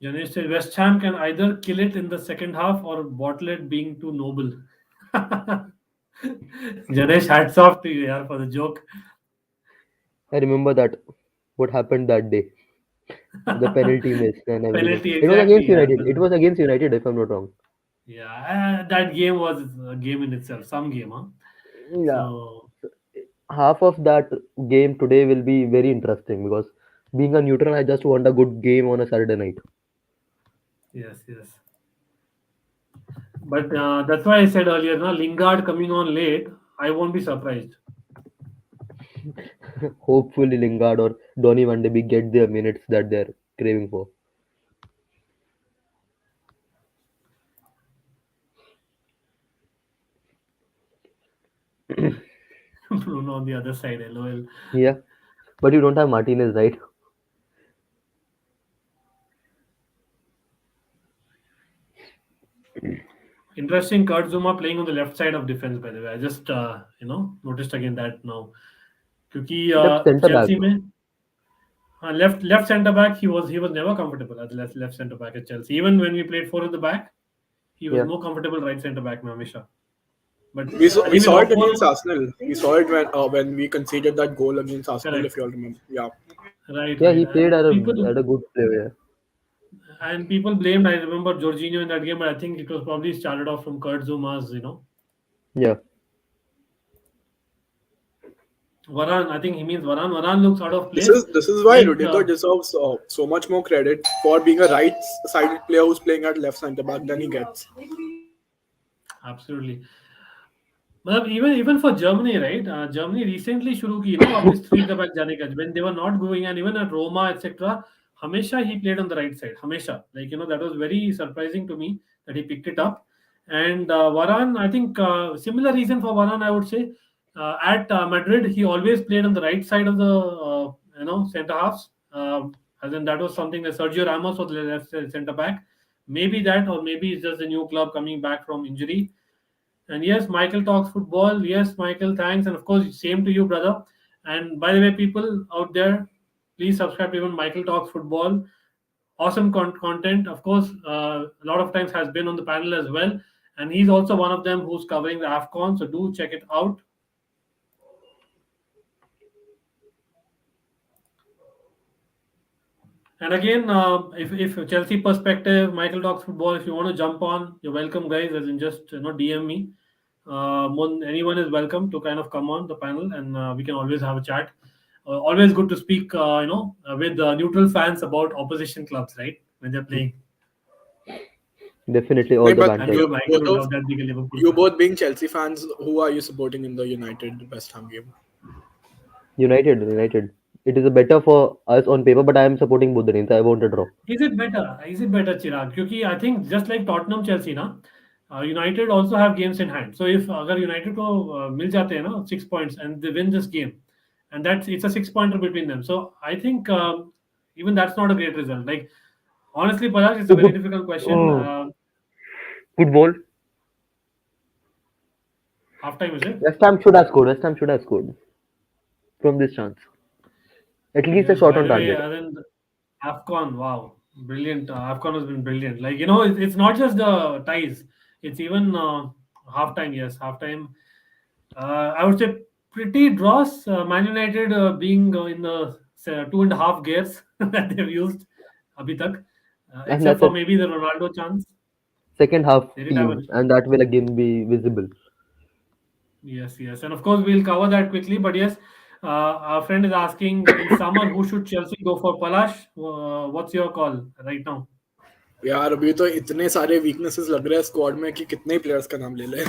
Janesh said West Ham can either kill it in the second half or bottle it being too noble. Janesh, hats off to you yaar, for the joke. I remember that. What happened that day? The penalty miss and everything. Penalty, It was exactly. against Yeah, United. It was against United, if I'm not wrong. yeah, that game was a game in itself. Some game, huh? Yeah. So, Half of that game today will be very interesting because being a neutral, I just want a good game on a Saturday night. yes, yes. But that's why I said earlier, na, Lingard coming on late, I won't be surprised. Hopefully, Lingard or Donny Van de Beek get their minutes that they're craving for. Bruno on the other side, LOL. Yeah, but you don't have Martinez, right? Interesting, Kurt Zuma playing on the left side of defense, by the way. I just, noticed again that now. क्योंकि Left centre back. Chelsea में left centre back he was never comfortable as left centre back at Chelsea. Even when we played 4 at the back, he was Yeah. more comfortable right centre back में हमेशा. But We saw anyway, it against Arsenal. We saw it when we conceded that goal against Arsenal, Correct. if you all remember. Yeah. Right. Yeah, he played And at a good player. and people blamed. I remember Jorginho in that game, but I think it was probably started off from Kurt Zuma's, Yeah. Varane. I think he means Varane. Varane looks out of place. This is why And, Rudiger deserves so much more credit for being a right-sided player who's playing at left centre back than he gets. Absolutely. मतलब even for Germany, right? Germany recently शुरू की वापस 3 the back जाने का, when they were not going, and even at Roma etc. हमेशा he played on the right side, हमेशा, like that was very surprising to me that he picked it up. And Varane, I think similar reason for Varane, I would say, at Madrid he always played on the right side of the centre halves, as in that was something that Sergio Ramos was the left centre back, maybe that, or maybe it's just a new club coming back from injury. And yes, Michael talks football. Yes, Michael, thanks. And of course, same to you, brother. And by the way, people out there, please subscribe to even Michael talks football. Awesome content. Of course, a lot of times has been on the panel as well. And he's also one of them who's covering the AFCON. So do check it out. And again, if Chelsea perspective, Michael talks football, if you want to jump on, you're welcome, guys. As in just DM me. Anyone is welcome to kind of come on the panel, and we can always have a chat. Always good to speak, with neutral fans about opposition clubs, right? When they're playing. Definitely all the banter. You both being Chelsea fans, who are you supporting in the United West Ham game? United. It is better for us on paper, but I am supporting both the teams. I want a draw. Is it better, Chirag? Because I think just like Tottenham, Chelsea, United also have games in hand. So if agar United ko mil jate hai 6 points and they win this game, and it's a 6-pointer between them. So I think even that's not a great result. Like honestly, Palash, it's a very difficult question. Football. Half time, is it? West Ham should have scored from this chance. At least a shot on target. AFCON, wow, brilliant. AFCON has been brilliant. Like it's not just the ties; it's even half time. Yes, half time. I would say pretty draws. Man United being in the 2.5 gears that they've used abhi tak, except for maybe the Ronaldo chance. Second half team, and that will again be visible. Yes, and of course we'll cover that quickly. But yes, our friend is asking in summer who should Chelsea go for. Palash, what's your call right now? यार अभी तो इतने सारे weaknesses लग रहे हैं squad में कि कितने players का नाम ले ले.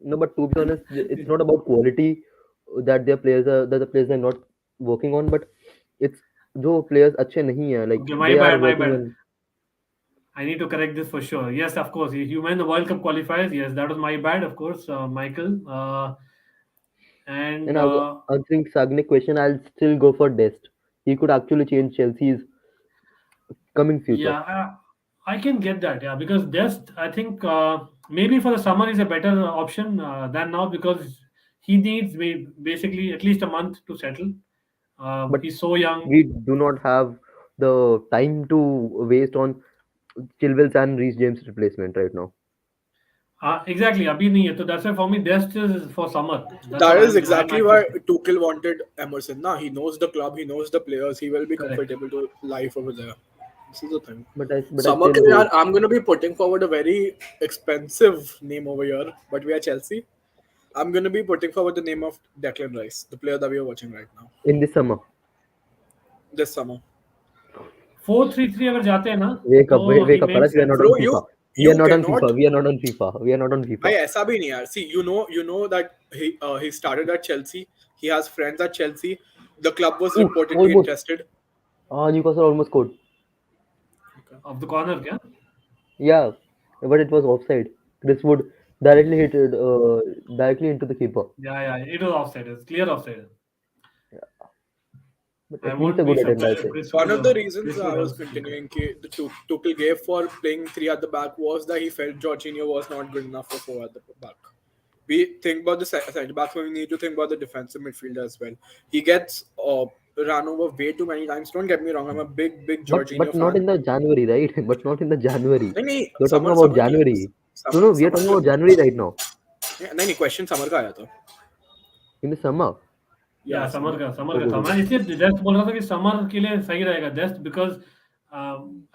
No, but to be honest, it's not about quality that the players are not working on, but it's जो players अच्छे नहीं हैं, like okay, my bad. I need to correct this for sure. Yes, of course. You meant the World Cup qualifiers. Yes, that was my bad, of course, Michael. And answering Sagnik's question, I'll still go for Dest. He could actually change Chelsea's coming future. Yeah, I can get that. Yeah, because Dest, I think maybe for the summer is a better option than now, because he needs basically at least a month to settle. But he's so young. We do not have the time to waste on Chilwell's and Reece James' replacement right now. Exactly. Abhi nahi hai. So that's why for me, Dest is for summer. That is exactly why Tuchel wanted Emerson. He knows the club, he knows the players, he will be comfortable to life over there. This is the thing. Summer, I'm going to be putting forward a very expensive name over here, but we are Chelsea. I'm going to be putting forward the name of Declan Rice, the player that we are watching right now. In this summer. 4-3-3 अगर जाते हैं ना, wake up, Palash, we are not on FIFA. We are not on FIFA. भाई ऐसा भी नहीं यार. See, you know that he started at Chelsea. He has friends at Chelsea. The club was reportedly interested. Newcastle almost scored. Of the corner, kya? Yeah, but it was offside. Chris Wood directly hit it directly into the keeper. Yeah, it was offside. It's clear offside. But at least a good attempt. One of the reasons I was continuing the Tuchel gave for playing 3 at the back was that he felt Jorginho was not good enough for 4 at the back. We think about the centre backs, but we need to think about the defensive midfielder as well. He gets run over way too many times. Don't get me wrong, I'm a big Jorginho But not fan. in the January, right? But not in the January. नहीं नहीं You're talking summer about summer की January. No, we are summer talking के about January right now. नहीं नहीं question summer का आया था In the summer. या या समर समर का समर का Okay, था okay. मैं इसलिए जस्ट बोल रहा था कि समर के लिए सही रहेगा just because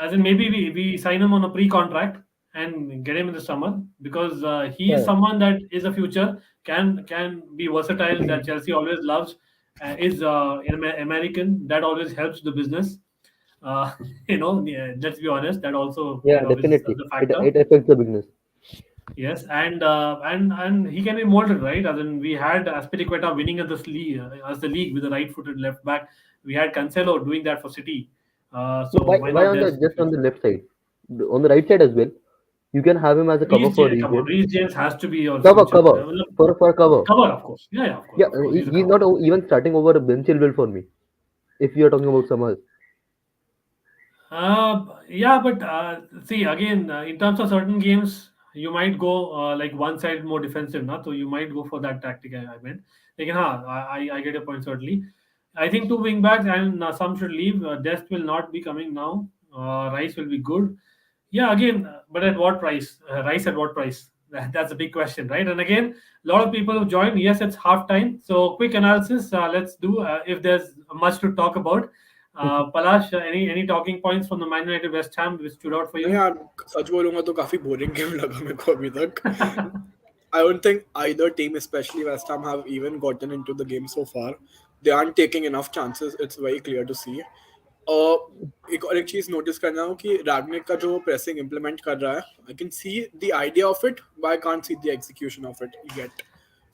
as in maybe we sign him on a pre-contract and get him in the summer because he is Yeah. someone that is a future can be versatile that Chelsea always loves is an American that always helps the business yeah, let's be honest that also Yeah, is definitely. the It factor. it affects the business. Yes, and he can be molded, right? As in, we had Aspilicueta winning at this league as the league with the right-footed left back. We had Cancelo doing that for City. So So why why not on the Dest in just on future? the left side? On the right side as well. You can have him as a cover Reece for James, come on, region. Reece James has to be your Cover, future. cover. For cover. Cover, of course. Yeah, Yeah, of course. He's a he's cover. not even starting over Ben Chilwell for me. If you are talking about Summers. Yeah, but see again in terms of certain games, you might go like one side more defensive, na? So you might go for that tactic. I meant, like, I get your point certainly. I think two wing backs and some should leave. Dest will not be coming now. Rice will be good. Yeah, again, but at what price? Rice at what price? That's a big question, right? And again, a lot of people have joined. Yes, it's half time. So quick analysis. Let's do if there's much to talk about. Palash, any talking points from the Man United West Ham which stood out for नहीं you? यार सच बोलूंगा तो काफी boring game लगा मेरे को अभी तक I don't think either team, especially West Ham, have even gotten into the game so far. They aren't taking enough chances. It's very clear to see. एक और एक चीज नोटिस करना हो कि रैगनिक का जो प्रेसिंग इम्प्लीमेंट कर रहा है I can see the idea of it but I can't see the execution of it yet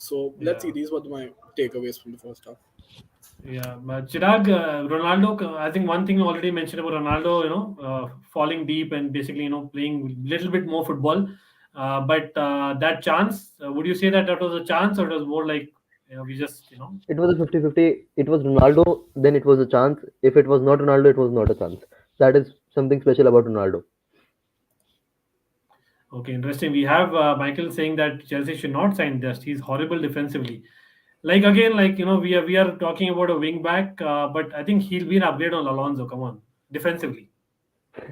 so let's see Yeah. These were my takeaways from the first half Yeah, but Chirag, Ronaldo, I think one thing you already mentioned about Ronaldo, falling deep and basically, playing a little bit more football. But that chance, would you say that that was a chance or it was more like, we just, It was a 50-50. It was Ronaldo, then it was a chance. If it was not Ronaldo, it was not a chance. That is something special about Ronaldo. okay, interesting. We have Michael saying that Chelsea should not sign Dest. He's horrible defensively. Like again, like we are talking about a wing back, but I think he'll be an upgrade on Alonso. Come on, defensively.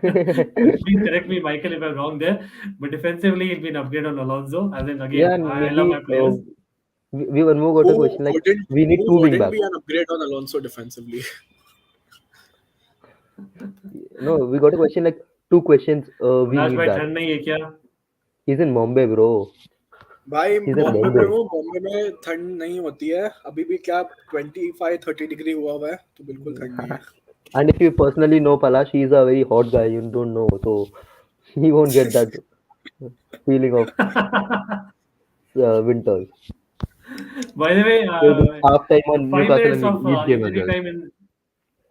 Please correct me, Michael, if I'm wrong there. But defensively, he'll be an upgrade on Alonso. As in, Yeah, again, and I love maybe my players. we one more got a question like we need who two wing wouldn't backs. be an upgrade on Alonso defensively No, we got a question like two questions. We Palash need भाई that. ठंड नहीं है क्या? He's in Bombay, bro. भाई He's in Bombay में Bombay. हूँ बॉम्बे में ठंड नहीं होती है अभी भी क्या 25-30 डिग्री हुआ है तो बिल्कुल ठंड नहीं है And if you personally know Palash, he's a very hot guy. You don't know, so he won't get that feeling of winters. By the way, There's this half time on 5 Newcastle minutes and of Leeds game as injury well. time in.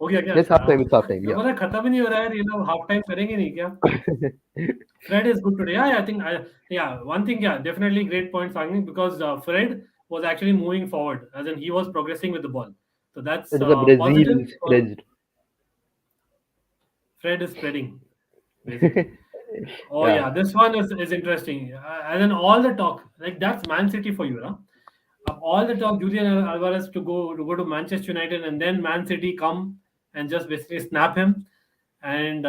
हो गया क्या? Yes, half time. It's half time. मेरे Yeah. को लगा खत्म ही नहीं हो रहा है ये लोग हाफ टाइम करेंगे नहीं क्या? Fred is good today. Yeah, I think one thing, definitely great point, Sagni, because Fred was actually moving forward, as in he was progressing with the ball. So that's It is a Brazil positive. spread. Fred is spreading, basically. Oh Yeah. yeah, this one is interesting. And then all the talk, like that's Man City for you, huh? Of all the talk, Julian Alvarez to go to Manchester United and then Man City come and just basically snap him. And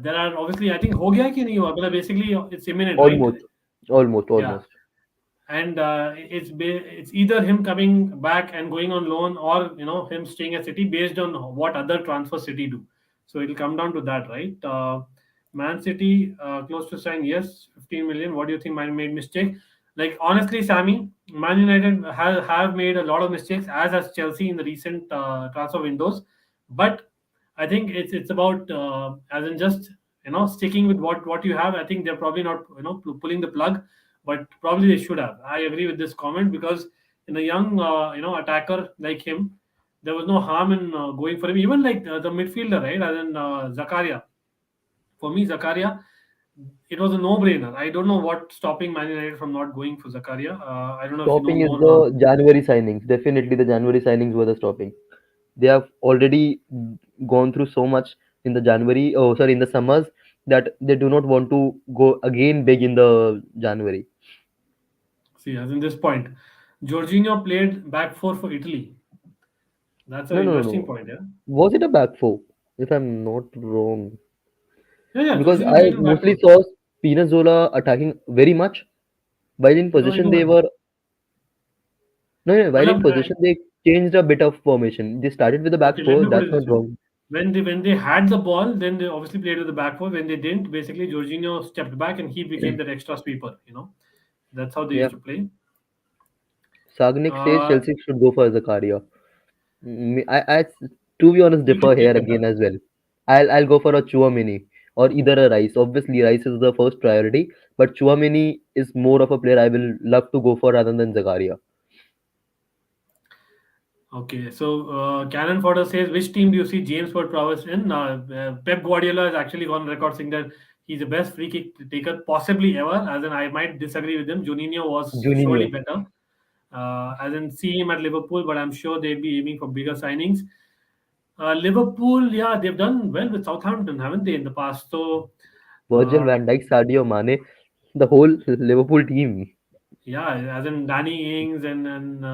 there are obviously, I think, हो गया कि नहीं हुआ? मतलब basically it's imminent, right? Almost. Yeah. And it's either him coming back and going on loan or him staying at City based on what other transfer City do. So it'll come down to that, right? Man City close to sign, yes, 15 million. What do you think? Man made mistake. Like honestly, Sammy, Man United have made a lot of mistakes, as has Chelsea in the recent transfer windows. But I think it's about as in just sticking with what you have. I think they're probably not pulling the plug, but probably they should have. I agree with this comment because in a young attacker like him, there was no harm in going for him. Even like the midfielder, right? As in Zakaria. For me, Zakaria, it was a no-brainer. I don't know what's stopping Man United from not going for Zakaria. I don't know if you know Stopping is more. the January signings. Definitely, the January signings were the stopping. They have already gone through so much in the January. Oh, sorry, in the summers that they do not want to go again big in the January. See, as in this point, Jorginho played back four for Italy. That's an No, no, no, interesting no. point, yeah. Was it a back four? If I'm not wrong, Yeah, yeah, because Jorginho I played in back mostly four. saw Spinazzola attacking very much, while in No, I possession they know. were no, no, while in Matlab, possession they changed a bit of formation. They started with the back okay, let four. me put it That's this not way. wrong. When they had the ball, then they obviously played with the back four. When they didn't, basically Jorginho stepped back and he became that extra sweeper. That's how they Yeah, used to play. Sagnik says Uh, Chelsea should go for Zakaria. I, to be honest, he differ did here play better. again as well. I'll go for a Chouameni or either a Rice. Obviously, Rice is the first priority, but Chouameni is more of a player I will love to go for rather than Zakaria. Okay, so Cannon Fodder says, which team do you see James Ward prowess in? Pep Guardiola has actually gone on record saying that he's the best free kick taker possibly ever. As in, I might disagree with him. Juninho was surely Juninho. better. As in, see him at Liverpool, but I'm sure they'll be aiming for bigger signings. Liverpool, yeah, they've done well with Southampton, haven't they, in the past? So, Virgil uh, van Dijk, Sadio Mane, the whole Liverpool team. yeah, as in Danny Ings and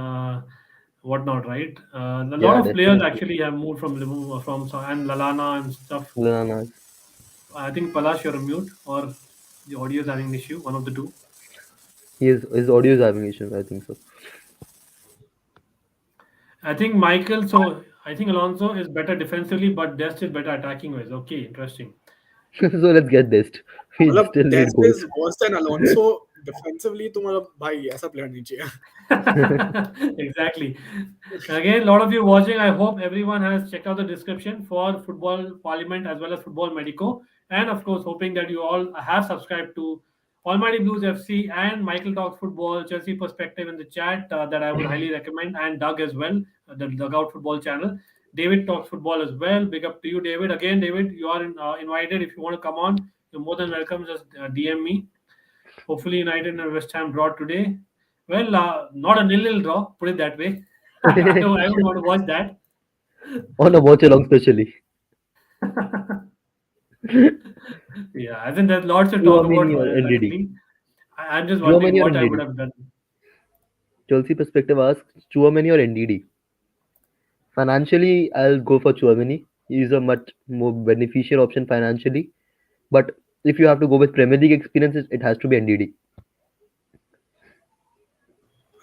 whatnot, right? A lot Yeah, of players definitely. actually have moved from Liverpool, and Lalana and stuff. Lallana. I think Palash, you're on mute, or the audio is having an issue. One of the two. His audio is having issues, I think so. I think Michael. So I think Alonso is better defensively, but Dest is better attacking wise. Okay, interesting. So let's get this. We मतलब still need Dest goals. is worse than Alonso defensively. तो मतलब भाई ऐसा player नहीं चाहिए. Exactly. Again, a lot of you watching. I hope everyone has checked out the description for Football Parliament as well as Football Medico, and of course, hoping that you all have subscribed to Almighty Blues FC and Michael Talks Football, Chelsea Perspective in the chat. That I would highly recommend, and Doug as well, the Dugout Football channel. David Talks Football as well. Big up to you, David. Again, David, you are invited. If you want to come on, you're more than welcome. Just DM me. Hopefully, United and West Ham draw today. Well, not a nil-nil draw. Put it that way. I would want to watch that. On a watch along, especially. Yeah, I think there's lots to talk about. Chouameni or NDD. Luckily, I'm just wondering Chouameni or what I would NDD. have done. Chelsea perspective asks Chouameni or NDD. Financially, I'll go for Chouameni. He's a much more beneficial option financially. But if you have to go with Premier League experiences, it has to be NDD.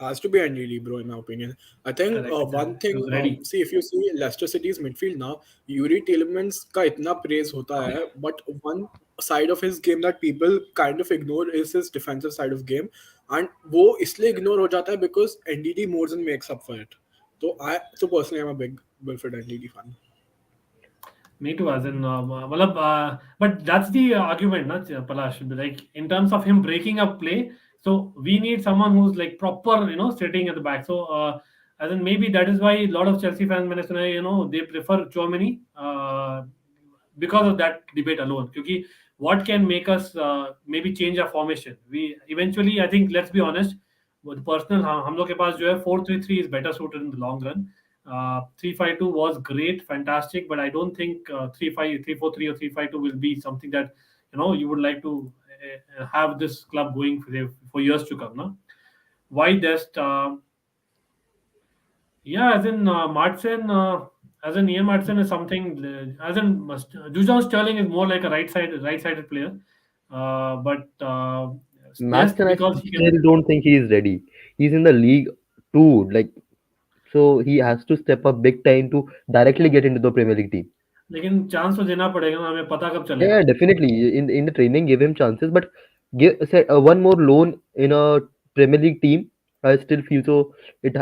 Has to be NDD, bro, in my opinion. I think Correct. one He thing, was ready. see, if you see Leicester City's midfield now, Yuri Tielemans का इतना praise होता है, but one side of his game that people kind of ignore is his defensive side of game, and वो इसलिए ignore हो जाता है because NDD more than makes up for it. So personally, I'm a big Wilfred NDD fan. Me too, as in, but that's the argument, not Palash. Like in terms of him breaking up play, so we need someone who's like proper, sitting at the back. So, as in maybe that is why a lot of Chelsea fans, they prefer Chouameni, because of that debate alone. Because what can make us maybe change our formation? We eventually, I think, let's be honest, with personal, हम लोग के पास जो है 4-3-3 is better suited in the long run. 3-5-2 was great, fantastic, but I don't think 3-5-3-4-3 or 3-5-2 will be something that you would like to have this club going for years to come. No? Why just yeah, as in Martin, as in Ian Martin is something as in Dujon Sterling is more like a right-sided player, but just Max and I because he still can. don't think he is ready. He's in the league too, like so he has to step up big time to directly get into the Premier League team. लेकिन chance तो देना पड़ेगा ना हमें पता कब Yeah, चलेगा. definitely. In the training, give him chances, but give say one more loan in a Premier League team. I still feel so. It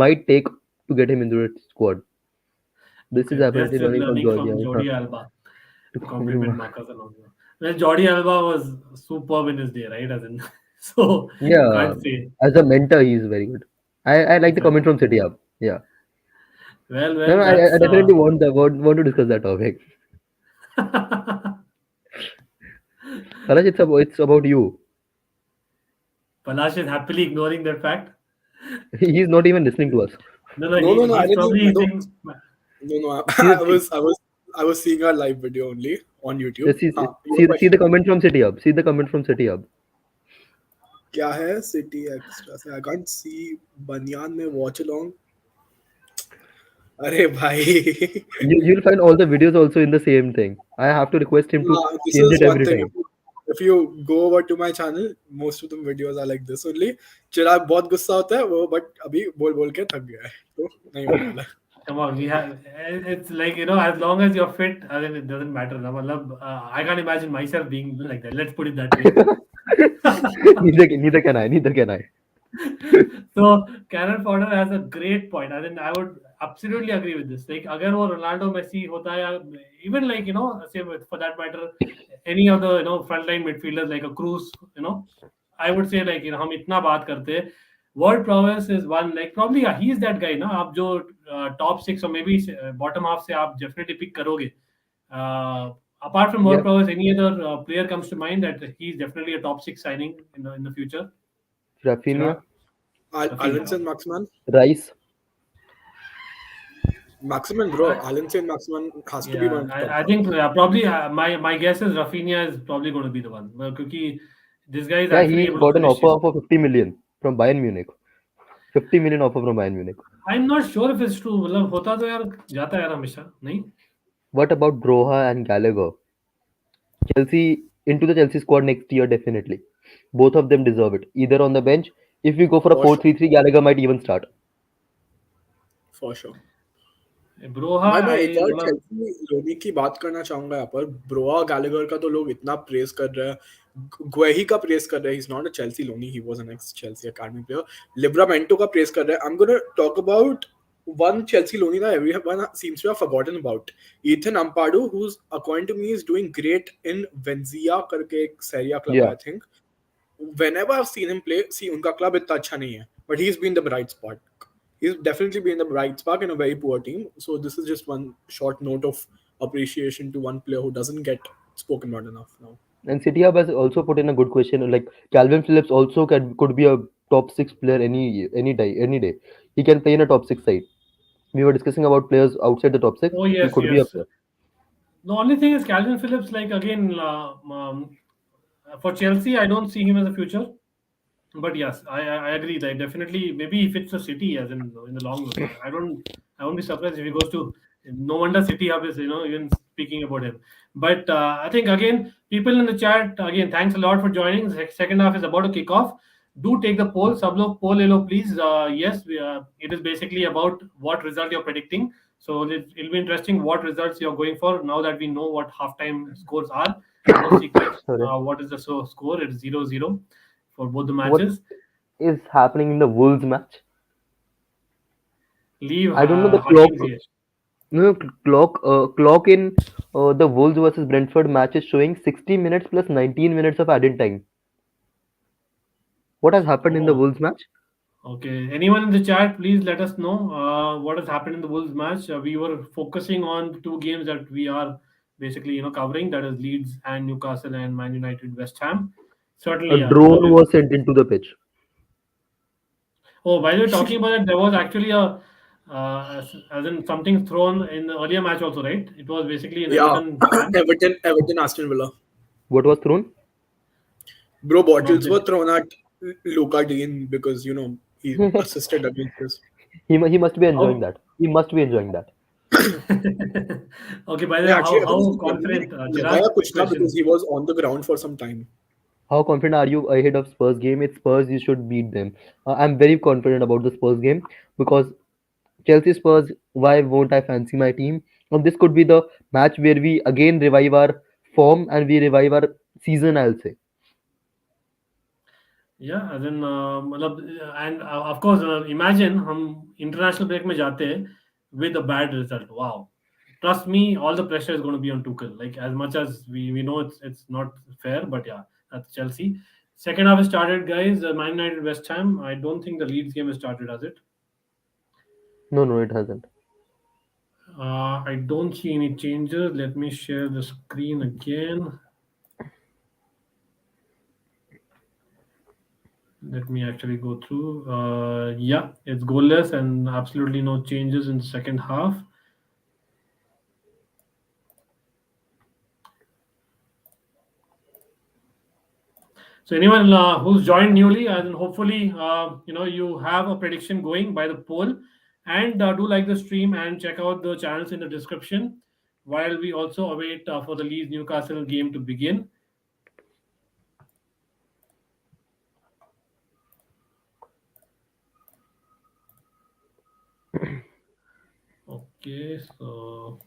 might take to get him into the squad. This is Okay, they're apparently still learning from learning Georgia. from Jordi Alba to compliment Marcus Alonso. Well, Jordi Alba was superb in his day, right? As in, so you Yeah, can't say. as a mentor, he is very good. I like the comment Exactly. from City Hub. Yeah, no, Well, no, I that's definitely want to discuss that topic. Kalash, it's about you. Palash is happily ignoring that fact. He's not even listening to us. No, no, No, no, no. I he's didn't. probably No, saying. no. I See, was, I was, I was seeing our live video only on YouTube. see, हाँ, you were see the questioning. comment from City Hub. See the comment from City Hub. क्या है city extra से? I can't see बनियान में watch along. अरे भाई. You'll find all the videos also in the same thing. I have to request him to This change is it one every thing. time. If you go over to my channel, most of the videos are like this only. चिराग बहुत गुस्सा होता है वो, but अभी बोल बोल के थक गया है, तो नहीं होने वाला. Come on, we have. It's like, as long as you're fit, I think it doesn't matter. Na, matlab, I can't imagine myself being like that. Let's put it that way. Neither can I. Neither can I. So Karen Fodder has a great point. I think I would absolutely agree with this. Like, अगर वो Ronaldo, Messi होता है, या even like, say for that matter, any of the frontline midfielders like a Cruz, I would say like हम इतना बात करते हैं. World prowess is one, like probably yeah, he's that guy ना. आप जो top six or maybe bottom half से आप definitely pick करोगे. Apart from world Yeah, prowess, any other player comes to mind that he's definitely a top six signing in the future? Rafinha, Chirag? Rafinha. Alinson Maximan. Rice. Maximan, bro. I, Alinson Maximan has to be yeah, one of the top I ones. think probably my guess is Rafinha is probably going to be the one. Because this guy is Yeah, actually he able to got an finish. offer for 50 million from Bayern Munich. 50 million offer from Bayern Munich. I'm not sure if it's true. मतलब होता तो यार जाता है यार हमेशा नहीं. What about Broha and Gallagher? Chelsea into the Chelsea squad next year definitely. Both of them deserve it. Either on the bench. If we go for a For sure. 4-3-3, Gallagher might even start. For sure. Broha, मैं एक I और मतलब Chelsea Loni की बात करना चाहूंगा यहाँ पर. ब्रोआ गैलेगर का तो लोग इतना प्रेस कर रहे हैं, गुएही का प्रेस कर रहे हैं. He is not a Chelsea loanee, he was an ex Chelsea academy player. Livramento का प्रेस कर रहे हैं. I am gonna talk about one Chelsea loanee that everyone seems to have forgotten about. Ethan Ampadu, who's according to me is doing great in Venezia करके एक Serie A club है, Yeah. I think. Whenever I've seen him play, see उनका club इतना अच्छा नहीं है, but he's been the bright spot. He's definitely been the bright spark in a very poor team. So this is just one short note of appreciation to one player who doesn't get spoken about enough now. And City Hub has also put in a good question. Like Calvin Phillips also could be a top six player any day. He can play in a top six side. We were discussing about players outside the top six. oh He yes, could be up yes. there. The only thing is Calvin Phillips, like again, for Chelsea, I don't see him as a future. But yes, I agree that definitely maybe if it's a City as in the long run, I won't be surprised if he goes to. No wonder City Hub is even speaking about him. But I think again, people in the chat again, thanks a lot for joining. The second half is about to kick off. Do take the poll. Sab log poll le lo, please. Yes, it is basically about what result you're predicting. So it'll be interesting what results you're going for now that we know what halftime scores are. No secrets. Sorry. What is the score? It's 0-0 for both the What matches. is happening in the Wolves match? Leave I don't know the clock. Hakim's here. No clock in the Wolves versus Brentford match is showing 60 minutes plus 19 minutes of added time. What has happened in the Oh, Wolves match? okay. Anyone in the chat, please let us know what has happened in the Wolves match. We were focusing on the two games that we are basically covering. That is Leeds and Newcastle and Man United West Ham. A Certainly, yeah. drone was sent into the pitch. Oh, by the way, talking about it, there was actually as in something thrown in the earlier match also, right? It was basically an Yeah, Everton fan. Everton, Aston Villa. What was thrown? Bro, An bottles were object. thrown at Luka Dean because he assisted against this. He must be enjoying How? that. He must be enjoying that. Okay, by the way, Yeah, actually, how अगर confident, लगाया Chirag? कुछ Quick था because question. he was on the ground for some time. How confident are you ahead of Spurs game? It's Spurs, you should beat them. I'm very confident about the Spurs game because Chelsea Spurs, why won't I fancy my team? And this could be the match where we again revive our form and we revive our season, I'll say. Yeah, as in मतलब and of course imagine हम international break में जाते हैं with a bad result. Wow, trust me, all the pressure is going to be on Tuchel. Like as much as we know it's not fair, but yeah, that's Chelsea. Second half has started, guys. Man United West Ham. I don't think the Leeds game has started, has it? No, it hasn't. I don't see any changes. Let me share the screen again. Let me actually go through. Yeah, it's goalless and absolutely no changes in the second half. So anyone who's joined newly, and hopefully you have a prediction going by the poll, and do like the stream and check out the channels in the description. While we also await for the Leeds Newcastle game to begin. Okay, so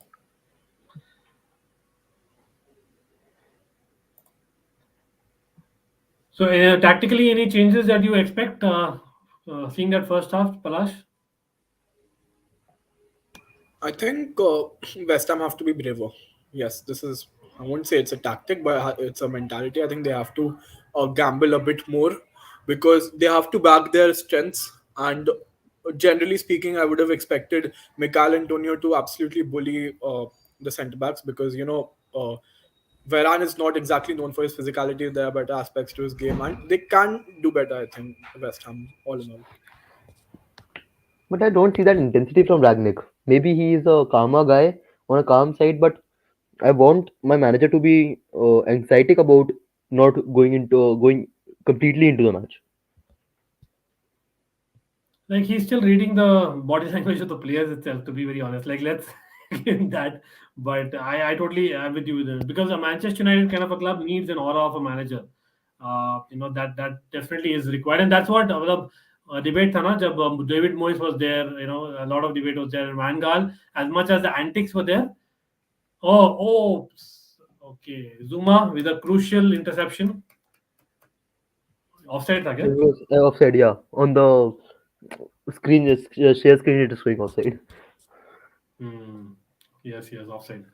tactically, any changes that you expect seeing that first half, Palash? I think West Ham have to be braver. Yes, this is. I won't say it's a tactic, but it's a mentality. I think they have to gamble a bit more because they have to back their strengths. And generally speaking, I would have expected Mikel Antonio to absolutely bully the centre backs because Varane is not exactly known for his physicality. There are better aspects to his game, and they can do better. I think West Ham, all in all. But I don't see that intensity from Ragnick. Maybe he is a calmer guy on a calm side, but I want my manager to be anxietic about not going completely into the match. Like he's still reading the body language of the players itself. To be very honest, like let's give him that. But I totally am with you with it because a Manchester United kind of a club needs an aura of a manager. That definitely is required, and that's what debate था ना जब David Moyes was there. A lot of debate was there. And Van Gaal, as much as the antics were there. Oh, okay. Zuma with a crucial interception. Offside था क्या? It was offside, yeah. On the screen, share screen, it is showing offside. Yes, offside.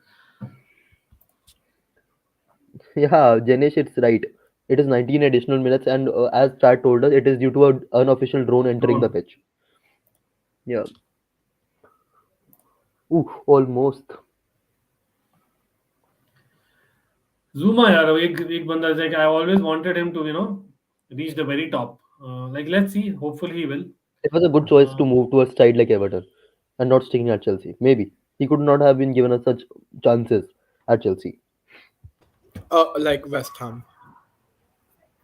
Yeah, Janesh, it's right. It is 19 additional minutes, and as Chad told us, it is due to an unofficial drone entering the Drone. pitch. Yeah. Ooh, almost. Zuma, यार एक बंदा is like I always wanted him to reach the very top. Like let's see. Hopefully he will. It was a good choice to move to a side like Everton and not sticking at Chelsea. Maybe he could not have been given us such chances at Chelsea. Like West Ham.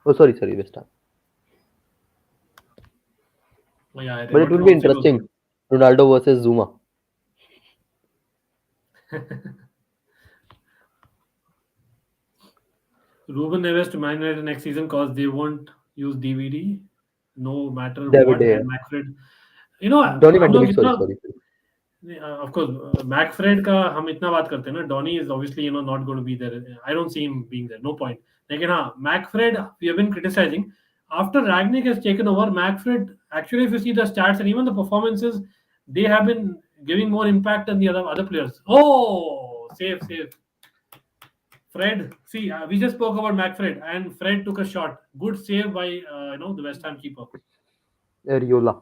Oh, sorry, West Ham. Yeah, But it will be interesting. Ronaldo versus Zuma. Ruben Neves to Man United next season because they won't use DVD, no matter David what. De And McFred, Donny हम Van de लोग Beek, sorry, इतना sorry. of course McFred का हम इतना बात करते हैं ना. Donny is obviously not going to be there. I don't see him being there. No point. लेकिन हाँ, McFred we have been criticizing. After Ragnick has taken over, McFred actually, if you see the stats and even the performances, they have been giving more impact than the other players. Oh, save. Fred, see, we just spoke about McFred, and Fred took a shot. Good save by the West Ham keeper. Ariola.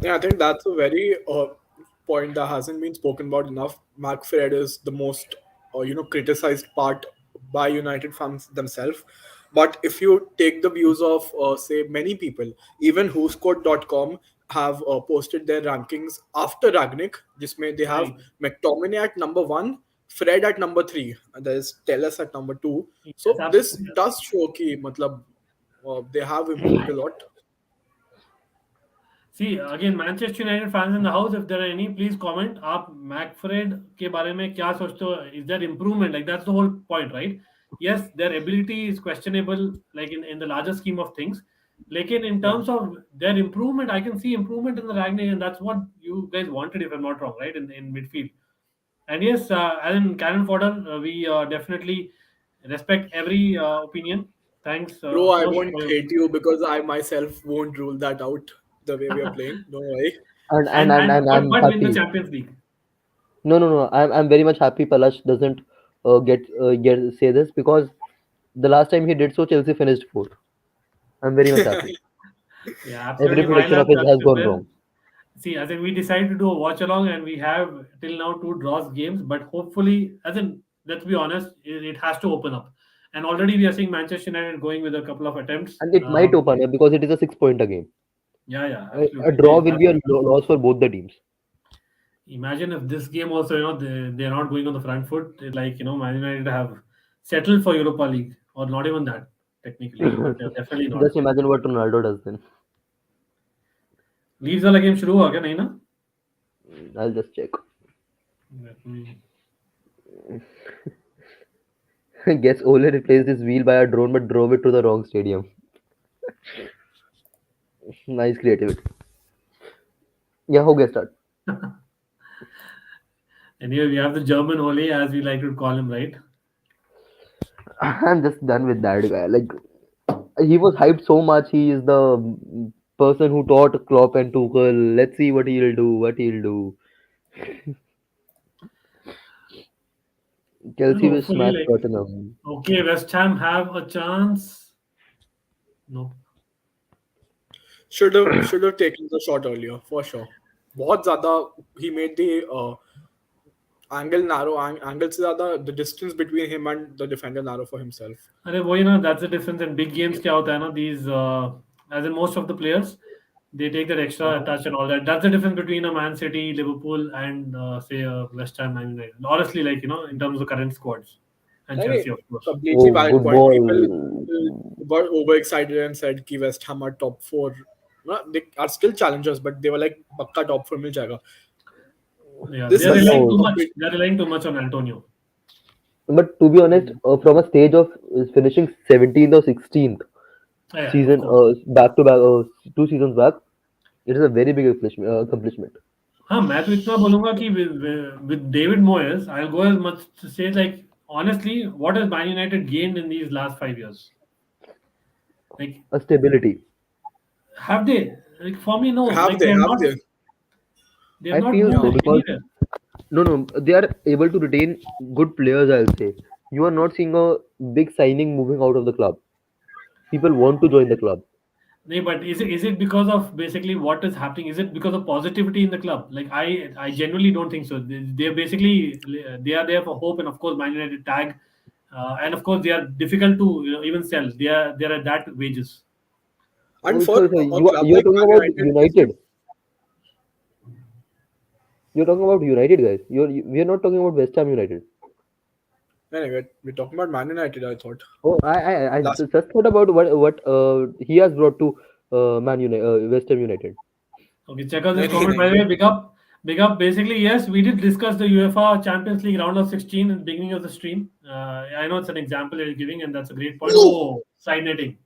Yeah, I think that's a very point that hasn't been spoken about enough. McFred is the most criticized part by United fans themselves. But if you take the views of say many people, even whoscored.com have posted their rankings after Ragnick. जिसमें they have Right. McTominay at number 1, Fred at number 3, and there's Telles at number 2. Yes, So this absolutely. does show कि मतलब they have improved a lot. See, again, Manchester United fans in the house, if there are any, please comment. आप McFred के बारे में क्या सोचते हो? Is there improvement? Like that's the whole point, right? Yes, their ability is questionable, like in the larger scheme of things. Lekin in Yeah. terms of their improvement, I can see improvement in the Ragnick, and that's what you guys wanted, if I'm not wrong, right? In midfield. And yes, as in cannon fodder, we definitely respect every opinion. Thanks, Bro, of I course, won't for your, hate you because I myself won't rule that out the way we are playing. Don't worry. And but I'm win the happy. Champions League. No. I'm very much happy Palash doesn't get say this because the last time he did so, Chelsea finished fourth. I'm very much happy. Yeah, Every absolutely. prediction Mine of his as has gone well. wrong. See, as in we decided to do a watch along, and we have till now 2 draws games, but hopefully, as in let's be honest, it has to open up. And already we are seeing Manchester United going with a couple of attempts. And it might open up because it is a 6 pointer game. Yeah, A absolutely. draw will be a loss for both the teams. Imagine if this game also, they're not going on the front foot. Like, Man United have settled for Europa League or not even that technically, but definitely not. Just imagine what Ronaldo does then. Leeds वाला game शुरू हुआ क्या नहीं ना? I'll just check. Let me- Guess Ole replaced his wheel by a drone but drove it to the wrong stadium. Nice creativity. Yeah, हो गया start. Anyway, we have the German Ole, as we like to call him, right? I'm just done with that guy. Like he was hyped so much. He is the person who taught Klopp and Tuchel. Let's see what he'll do. What he'll do. Well, Chelsea will hopefully, smash like, Tottenham. okay, West Ham have a chance. No. should have taken the shot earlier for sure. बहुत ज़्यादा he made the angle narrow. Angle से ज़्यादा the distance between him and the defender narrow for himself. अरे वही ना, that's the difference in big games. क्या होता है ना, these as in most of the players, they take that extra touch and all that. That's the difference between a Man City, Liverpool, and say West Ham, Man United. Honestly, like, you know, in terms of the current squads, and Like, Chelsea, of course. completely Oh, valid good point. ball. People got overexcited and said कि West Ham are top 4. No, they are still challengers, but they were like पक्का top 4 मिल जाएगा. Yeah, This they're is relying no. too much. They're relying too much on Antonio. But to be honest, from a stage of finishing 17th or 16th Yeah, of season, course. back to back, 2 seasons back, it is a very big accomplishment. हाँ, मैं तो इतना बोलूंगा कि with David Moyes, I'll go as much to say, like, honestly, what has Man United gained in these last 5 years? Like, A stability. have they? Like, for me, no. have Like, they they're have not. they? They've I not feel moved so because anywhere. no, they are able to retain good players. I'll say you are not seeing a big signing moving out of the club. People want to join the club. No, but is it because of basically what is happening? Is it because of positivity in the club? Like, I genuinely don't think so. They're basically, they are there for hope, and of course Man United tag, and of course they are difficult to, you know, even sell. They are at that wages. And Oh, for sorry, a you are, club you are like talking Man about United, United. You're talking about United, guys. We are not talking about West Ham United. anyway, we're talking about Man United. I thought Oh, I last. just thought about what he has brought to Man United, West Ham United. Okay, check out this नहीं नहीं comment, by नहीं the way. Big up, big up. Basically, yes, we did discuss the UEFA Champions League round of 16 at the beginning of the stream. I know it's an example you're giving, and that's a great point. Oh, side netting.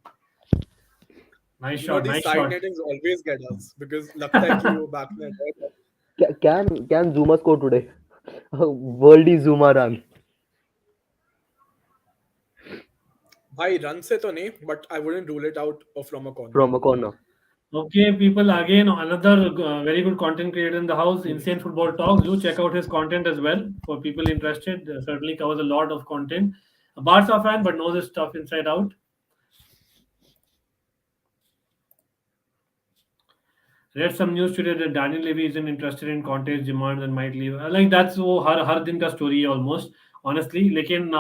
Nice You know shot, these nice side shot. nettings always get us because लगता है कि वो back net है. Can Zuma score today? Worldy Zuma run भाई run से तो नहीं, but I wouldn't rule it out from a corner. from a corner. Okay, people, again, another very good content creator in the house, Insane Football Talks. Do check out his content as well for people interested. Certainly covers a lot of content. A Barca fan, but knows his stuff inside out. Read some news today that Daniel Levy isn't interested in Conte's demands and might leave. Like, that's वो हर दिन का story है almost, honestly. लेकिन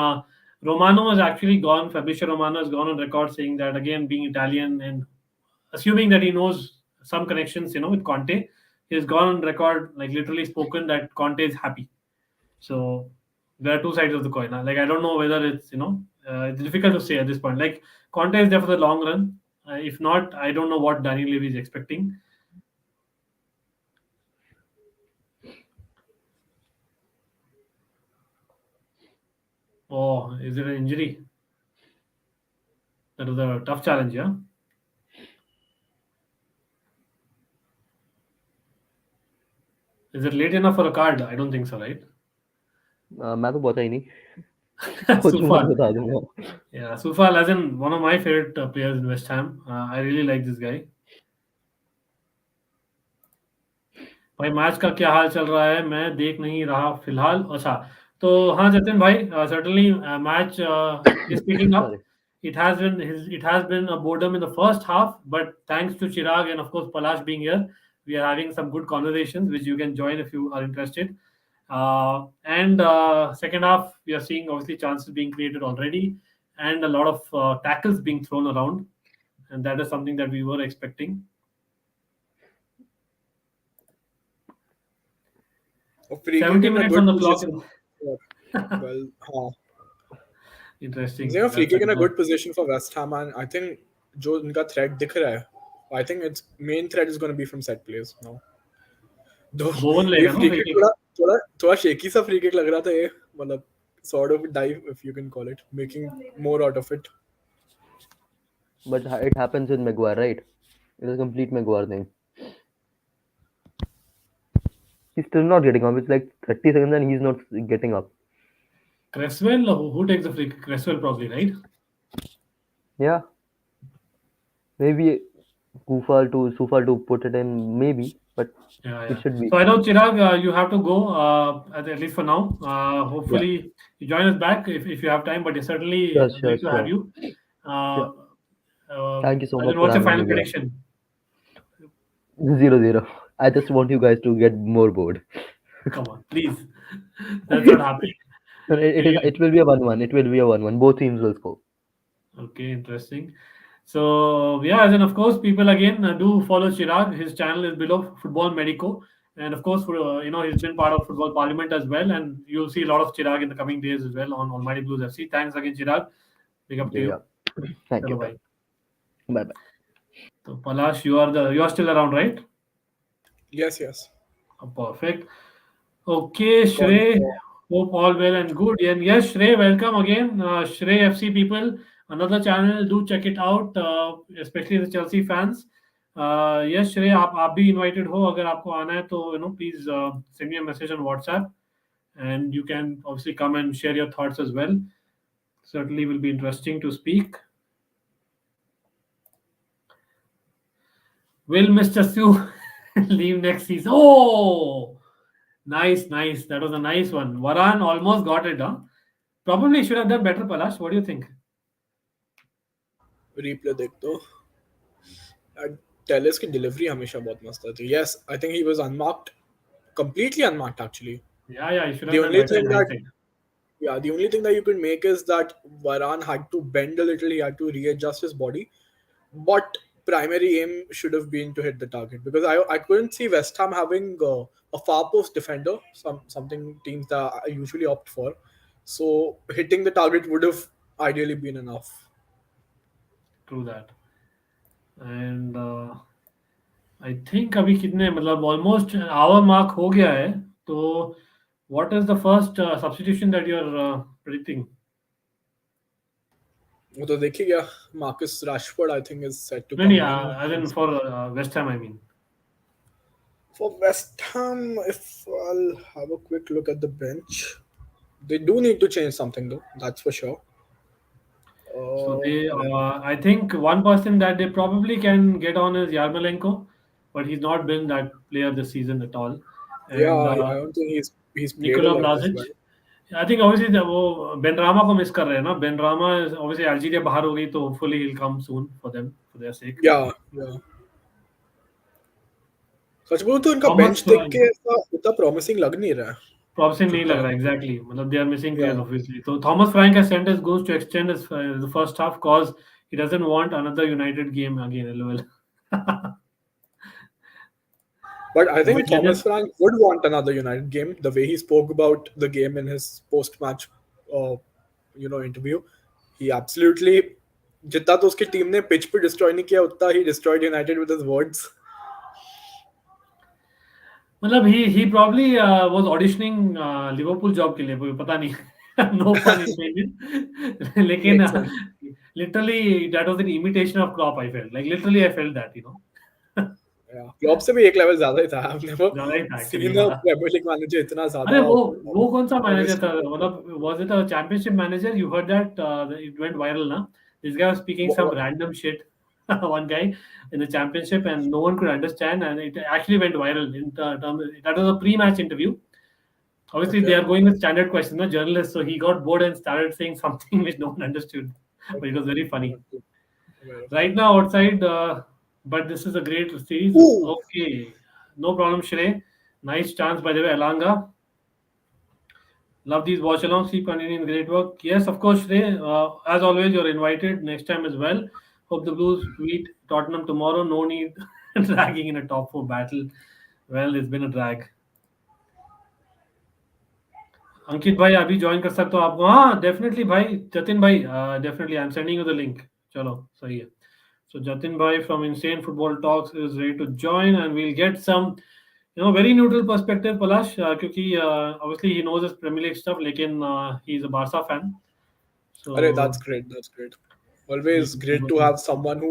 Romano has actually gone. Fabrizio Romano has gone on record saying that, again, being Italian and assuming that he knows some connections, you know, with Conte, he's gone on record, like literally spoken that Conte is happy. So there are two sides of the coin. Like, I don't know whether it's, you know, it's difficult to say at this point. Like, Conte is there for the long run. If not, I don't know what Daniel Levy is expecting. Oh, is it an injury? That was a tough challenge, yeah. Is it late enough for a card? I don't think so, right? मैं तो पहुंचा ही नहीं. सोचूंगा तो Sufal. बता दूंगा. Yeah, Sufal, as in one of my favorite players in West Ham. I really like this guy. भाई match का क्या हाल चल रहा है, मैं देख नहीं रहा फिलहाल. अच्छा, तो हाँ जतिन भाई, certainly match is picking up. Sorry. It has been a boredom in the first half, but thanks to Chirag and of course Palash being here, we are having some good conversations which you can join if you are interested. And second half, we are seeing obviously chances being created already and a lot of tackles being thrown around, and that is something that we were expecting. और free 70 kick in a minutes good on the clock. position. Well, हाँ. Interesting. They're free That's kick in a another. good position for West Ham, and I think जो उनका threat दिख रहा है, I think its main threat is going to be from set plays now. Though बोवन ये लेगा ना free free kick kick. थोड़ा shaky सा free kick लग रहा था ये, मतलब sort of dive if you can call it, making more out of it. But it happens with Maguire, right? It is a complete Maguire thing. He's still not getting up. It's like 30 seconds and he's not getting up. Cresswell, who takes the free kick? Cresswell probably, right? Yeah. Maybe Sufal to put it in, maybe, but Yeah, it yeah. should be. So I know Chirag, you have to go at least for now. Yeah. Hopefully you join us back if you have time. But it's certainly Sure, great to have sure. you. Yeah. Thank you so And much then for what's your having final me here. prediction? 0-0. I just want you guys to get more bored. Come on, please. That's not happening. It will be a 1-1. It will be a 1-1. Both teams will score. Okay, interesting. So yeah, and then of course, people again do follow Chirag. His channel is below Football Medico, and of course, he's been part of Football Parliament as well. And you'll see a lot of Chirag in the coming days as well on Almighty Blues FC. Thanks again, Chirag. Big up to Yeah. you. Thank Chalo, you. bye. Bye-bye. So Palash, you are still around, right? Yes. Perfect. Okay, Shrey. Hope all well and good. And yes, Shrey, welcome again. Shrey FC people, another channel. Do check it out, especially the Chelsea fans. Yes, Shrey, आप भी invited हो. अगर आपको आना है तो please send me a message on WhatsApp, and you can obviously come and share your thoughts as well. Certainly will be interesting to speak. Will Mr. Sue leave next season? Oh, nice. That was a nice one. Varan almost got it, huh? Probably should have done better, Palash. What do you think? Replay देख तो Telles की delivery हमेशा बहुत मस्त थी. Yes, I think he was unmarked, completely unmarked actually. Yeah, he should have The done only better in thing that hindsight. the only thing that you could make is that Varane had to bend a little, he had to readjust his body. But primary aim should have been to hit the target, because I couldn't see West Ham having a far post defender, something teams that I usually opt for. So hitting the target would have ideally been enough. True that. And I think अभी कितने मतलब almost an hour mark हो गया है. तो what is the first substitution that you're predicting? वो तो देखिए क्या, Marcus Rashford I think is set to No, come as in for West Ham, I mean. For West Ham, if I'll have a quick look at the bench, they do need to change something though, that's for sure. So they, I think one person that they probably can get on is Yarmolenko, but he's not been that player this season at all. And Yeah, I don't think he's played a Nikola lot as Vlasic. well. I think obviously वो Ben Rama को miss कर रहे हैं ना. Ben Rama is obviously Algeria बाहर हो गई, तो hopefully he'll come soon for them, for their sake. Yeah. सच बोलूं तो उनका How बेंच much देख के ऐसा उतना promising लग नहीं रहा है. promising नहीं लग रहा exactly. मतलब they are missing players obviously. So Thomas Frank has sent his goals to extend his the first half cause he doesn't want another United game again. LOL. But I think But Thomas Frank would want another United game. The way he spoke about the game in his post-match, interview, he absolutely जितना तो उसकी team ने pitch पे destroy नहीं किया, उतना ही destroyed united with his words. मतलब he probably was auditioning Liverpool job के लिए, पता नहीं. No pun intended. लेकिन literally that was an imitation of Klopp. I felt literally I felt that club से भी एक लेवल ज्यादा ही था. I've never ज़्यादा ही था actually. seen a Premier League manager इतना ज्यादा. अरे वो कौन सा मैनेजर था? मतलब was it a championship manager? You heard that it went viral, na? This guy was speaking some random shit. One guy in the championship, and no one could understand, and it actually went viral. That was a pre-match interview. Obviously, they are going with standard questions, no journalists. So he got bored and started saying something which no one understood, but it was very funny. Right now outside, but this is a great series. Okay, no problem, Shrey. Nice chance by the way, Alanga. Love these watch alongs. Keep continuing great work. Yes, of course, Shrey. As always, you're invited next time as well. Hope the Blues beat Tottenham tomorrow. No need dragging in a top 4 battle. Well, it's been a drag. अंकित भाई अभी join कर सकते हो आपको, हाँ definitely भाई, जतिन भाई definitely I am sending you the link. चलो सही है। So Jatin bhai from Insane Football Talks is ready to join, and we'll get some, very neutral perspective, Palash, क्योंकि obviously he knows his Premier League stuff, लेकिन he's a Barca fan, so Arey, that's great. That's great. Always great to हाँ have someone who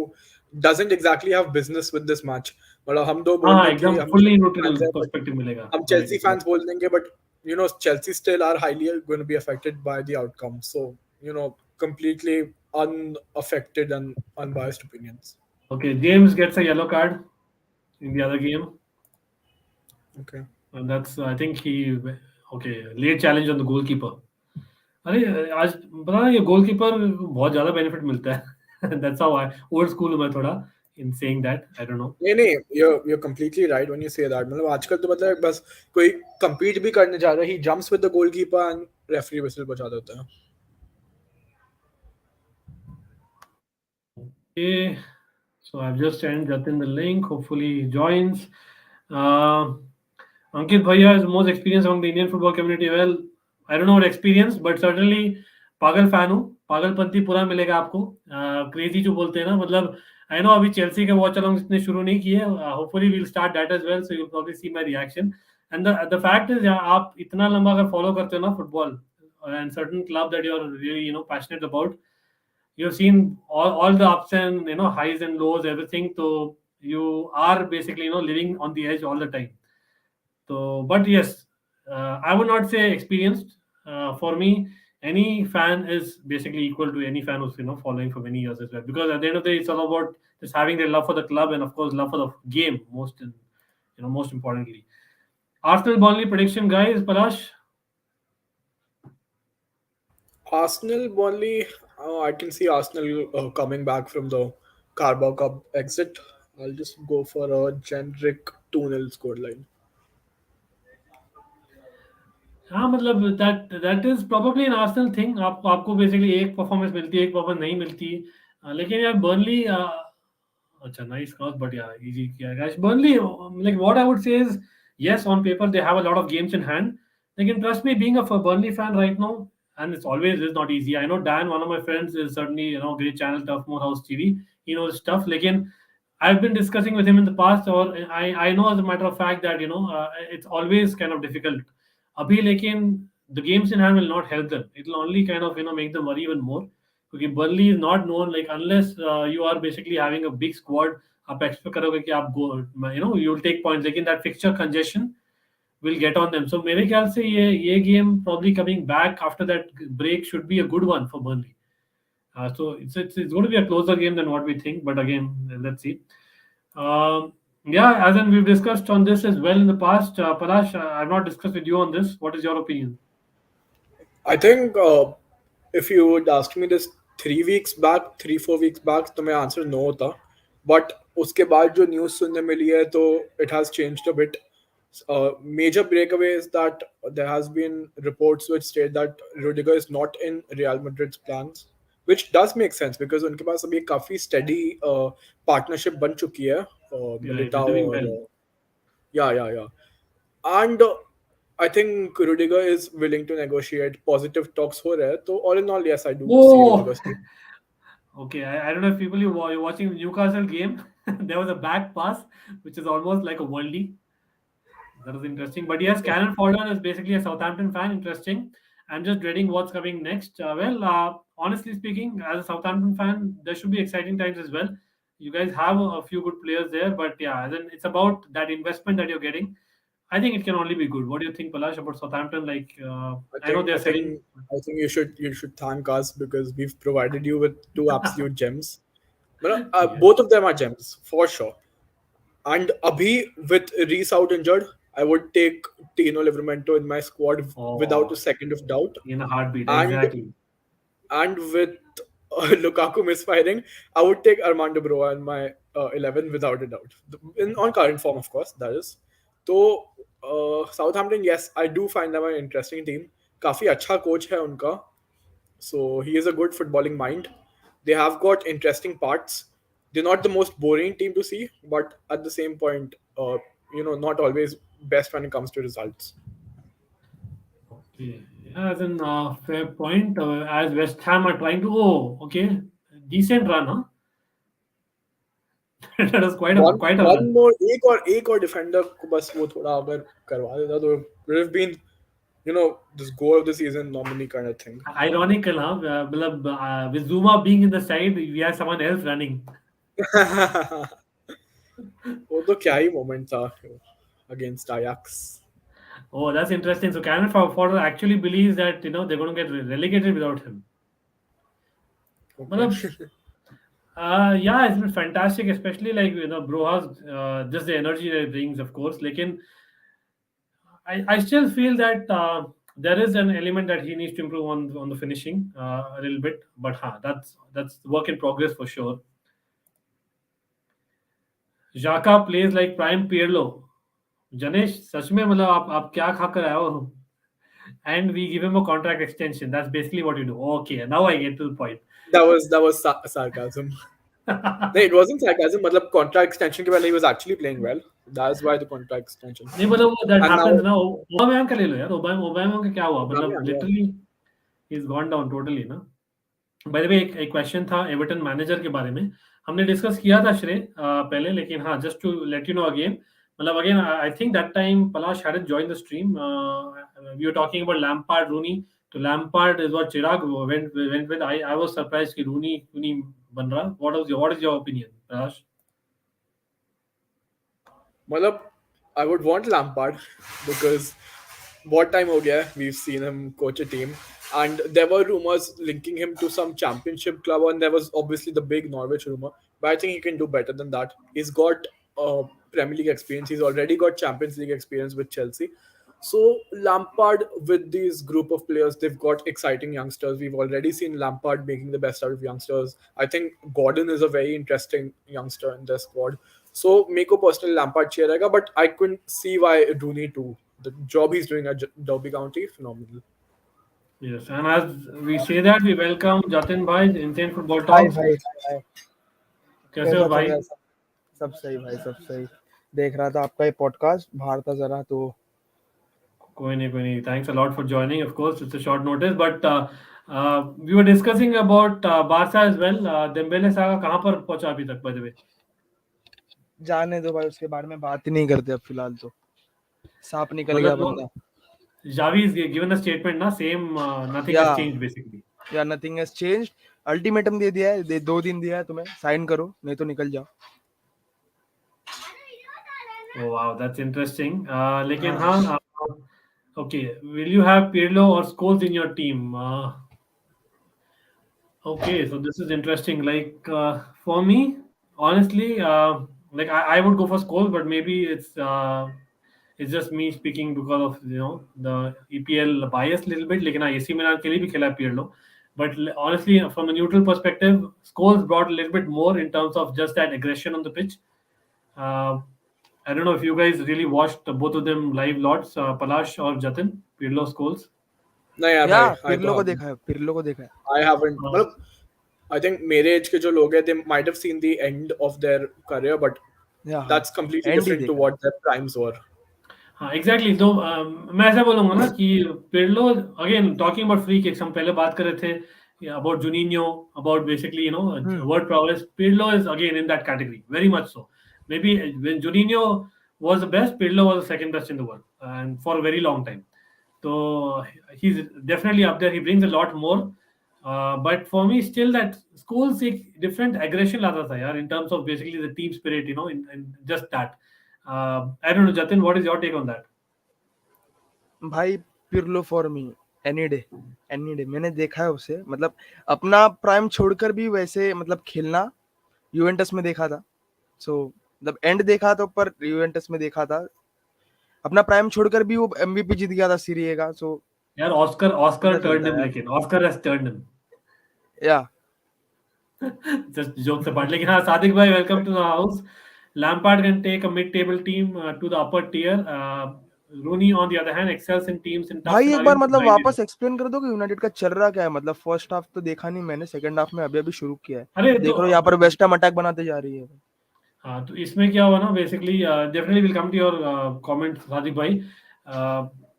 doesn't exactly have business with this match. मतलब हम दो बोल हाँ, दें कि एकदम हम fully Chelsea neutral fans हैं, but perspective मिलेगा, हम right? Chelsea fans बोल देंगे, but Chelsea still are highly going to be affected by the outcome. So completely unaffected and unbiased opinions. Okay, James gets a yellow card in the other game, Okay. and that's I think he okay late challenge on the goalkeeper. अरे आज पता है ये goalkeeper बहुत ज्यादा benefit मिलता है that's how I old school मैं थोड़ा in saying that I don't know नहीं, you're completely right when you say that. मतलब आजकल तो मतलब बस कोई compete भी करने जा रहा है, he jumps with the goalkeeper and referee whistle बजा देता है. Okay, so I've just sent Jatin the link. Hopefully he joins. Uh, Ankit Bhaiya is the most experienced among the Indian football community. Well, I don't know what experience, but certainly पागल fan हूँ. पागलपंती पूरा मिलेगा आपको. Crazy जो बोलते हैं ना, मतलब आई नो अभी चेल्सी के वॉच अलोंग इतने शुरू नहीं किए. Hopefully will start that as well, so you will probably see my reaction. And the fact is आप इतना लंबा अगर फॉलो करते हो ना football and certain club that you are really passionate about, you've seen all the ups and highs and lows, everything. So you are basically living on the edge all the time. So but yes, I would not say experienced. For me, any fan is basically equal to any fan who's following for many years as well, because at the end of the day it's all about just having their love for the club and of course love for the game most importantly. Arsenal Burnley prediction, guys. Palash. Arsenal, Burnley, I can see Arsenal coming back from the Carabao Cup exit. I'll just go for a generic 2-0 scoreline. हाँ मतलब that is probably an Arsenal thing. आपको basically एक performance मिलती है, एक performance नहीं मिलती. लेकिन यार बर्नली अच्छा नाइस क्रॉस, बट यार इजी किया guys. Burnley like what I would say is yes, on paper they have a lot of games in hand. Again, trust me, being a Burnley fan right now, and it's always is not easy. I know Dan, one of my friends, is certainly great channel Tough More House TV. He knows stuff. Again, I've been discussing with him in the past, or I know as a matter of fact that it's always kind of difficult. Abhi, lekin the games in hand will not help them. It will only kind of make them worry even more. Because Burnley is not known, like unless you are basically having a big squad, आप expect करोगे कि आप go, you will take points. लेकिन that fixture congestion will get on them. So मेरे ख्याल से ये game probably coming back after that break should be a good one for Burnley. So it's going to be a closer game than what we think. But again, let's see. Yeah, as in we've discussed on this as well in the past. Palash, I've not discussed with you on this. What is your opinion? I think if you would ask me this 3 weeks back, 3-4 weeks back, तो मैं answer no होता. But उसके बाद जो news सुनने मिली है तो it has changed a bit. Major breakaway is that there has been reports which state that Rudiger is not in Real Madrid's plans, which does make sense because उनके पास अभी एक काफी steady partnership बन चुकी है Yeah, it is Militao doing और well. yeah. And I think Rudiger is willing to negotiate. Positive talks हो रहे हैं. So all in all, yes, I do see Oh, Rudiger staying. okay. I don't know if people you're watching the Newcastle game. There was a back pass, which is almost like a worldie. That was interesting. But yes, Cannon Fodder is basically a Southampton fan. Interesting. I'm just dreading what's coming next. Honestly speaking, as a Southampton fan, there should be exciting times as well. You guys have a few good players there, but yeah, then it's about that investment that you're getting. I think it can only be good. What do you think, Palash, about Southampton? Like, I I know think they're I selling. think I think you should thank us because we've provided you with two absolute gems. Well, Yeah. both of them are gems for sure. And Abhi with Reese out injured, I would take Tino Livramento in my squad without a Oh, second of doubt. in a heartbeat. And Exactly. and with Lukaku misfiring, I would take Armando Broa in my 11 without a doubt. On current form, of course, that is. So, Southampton, yes, I do find them an interesting team. काफी अच्छा coach है उनका. So he is a good footballing mind. They have got interesting parts. They're not the most boring team to see, but at the same point, not always best when it comes to results. Yeah, as in fair point. As West Ham are trying to, okay, decent run, huh? That was quite a one run. मोर एक और defender को बस वो थोड़ा अगर करवा देता तो would have been this goal of the season nominee kind of thing. Ironical, huh? मतलब, with Zuma being in the side, we have someone else running. वो तो क्या ही मोमेंट था against Ajax. Oh, that's interesting. So Cameron Ford actually believes that they're going to get relegated without him. Okay. मतलब, yeah, it's been fantastic, especially like Broha's just the energy that it brings, of course. Lekin I still feel that there is an element that he needs to improve on the finishing a little bit, but that's work in progress for sure. Xhaka plays like prime Pirlo. Janesh, सच में मतलब आप क्या खा कर आए हो? And we give him a contract extension. That's basically what you do. Okay, now I get to the point. That was sarcasm. No, it wasn't sarcasm. मतलब contract extension के पहले he was actually playing well. That's why the contract extension. नहीं मतलब that And now happens ना. Aubameyang का ले लो यार. Aubameyang का क्या हुआ? मतलब Aubameyang, yeah. literally he's gone down totally ना. By the way, एक क्वेश्चन था एवर्टन मैनेजर के बारे में. हमने डिस्कस किया था श्रेय पहले, लेकिन हाँ, just to let you know again, मतलब again I think that time Palash hadn't joined the stream. We were talking about Lampard, Rooney. So Lampard is what Chirag went with. I was surprised कि Rooney बन रहा. What is your opinion, Palash? मतलब I would want Lampard because what time हो गया है, we've seen him coach a team and there were rumors linking him to some championship club and there was obviously the big Norwich rumor, but I think he can do better than that. He's got Premier League experience, he's already got Champions League experience with Chelsea. So Lampard with these group of players, they've got exciting youngsters. We've already seen Lampard making the best out of youngsters. I think Gordon is a very interesting youngster in their squad. So मेरे को personally Lampard चाहिए रहेगा, but I couldn't see why Rooney too. The job he's doing at Derby County, phenomenal. Yes, and as we say that, we welcome Jatin bhai, Indian Football hi Talks. भाई हाय कैसे हो कैसा चल भाई? रहा है सब सही भाई सब सही देख रहा था आपका ये पॉडकास्ट बाहर था जरा तो कोई नहीं. Thanks a lot for joining. Of course, it's a short notice, but we were discussing about Barca as well. Dembele saga कहाँ पर पहुंचा अभी तक, by the way? जाने दो भाई उसके बारे में बात ही नहीं करते अब फिलहाल तो सांप निकल गया मतलब बंदा Xavi is given a statement ना, same nothing has Yeah. changed basically. या नथिंग हैज चेंज्ड अल्टीमेटम दे दिया है 2 दिन दिया है तुम्हें साइन करो नहीं तो निकल जाओ Oh wow, that's interesting. लेकिन हाँ, okay, will you have Pirlo or Scholes in your team? Okay, so this is interesting. Like for me, honestly, like I would go for Scholes, but maybe it's just me speaking because of the EPL bias little bit. लेकिन हाँ, AC Milan के लिए भी खेला है Pirlo. But honestly, from a neutral perspective, Scholes brought a little bit more in terms of just that aggression on the pitch. I don't know if you guys really watched both of them live lots, Palash or Jatin, Pirlo, Scholes. नहीं यार या भाई, Pirlo को देखा है I haven't. मतलब I think मेरे age के जो लोग हैं, they might have seen the end of their career, but या that's completely End ही different to देखा what their primes were. हाँ एग्जैक्टली. तो मैं ऐसा बोलूंगा ना कि Pirlo, again talking about free kicks, हम पहले बात कर रहे थे about Juninho, about basically word progress. Pirlo is again in that category, very much so. Maybe when Juninho was the best, Pirlo was the second best in the world, and for a very long time. So he's definitely up there. He brings a lot more. But for me, still that Scholes एक different aggression लाता था यार, in terms of basically the team spirit, and just that. I don't know, Jatin, what is your take on that? भाई Pirlo for me any day मैंने देखा है उसे मतलब अपना प्राइम छोड़कर भी वैसे मतलब खेलना यूवेंटस में देखा था सो मतलब एंड देखा था पर यूवेंटस में देखा था अपना प्राइम छोड़कर भी वो एमवीपी जीत गया था सीरी ए का सो यार Oscar पता turned चलता him, है लेकिन Oscar has turned him. या Just jokes apart. लेकिन हाँ, सादिक भाई, welcome to the house. Lampard can take a mid-table team to the upper tier. Rooney, on the other hand, excels in teams in tough भाई एक बार scenarios. मतलब वापस explain कर दो कि यूनाइटेड का चल रहा क्या है मतलब फर्स्ट हाफ तो देखा नहीं मैंने सेकंड हाफ में अभी शुरू किया है अरे देख लो यहाँ पर वेस्ट हैम अटैक बनाते जा रही है हाँ, तो इसमें क्या हुआ ना, basically definitely will come to your comment Sadiq भाई.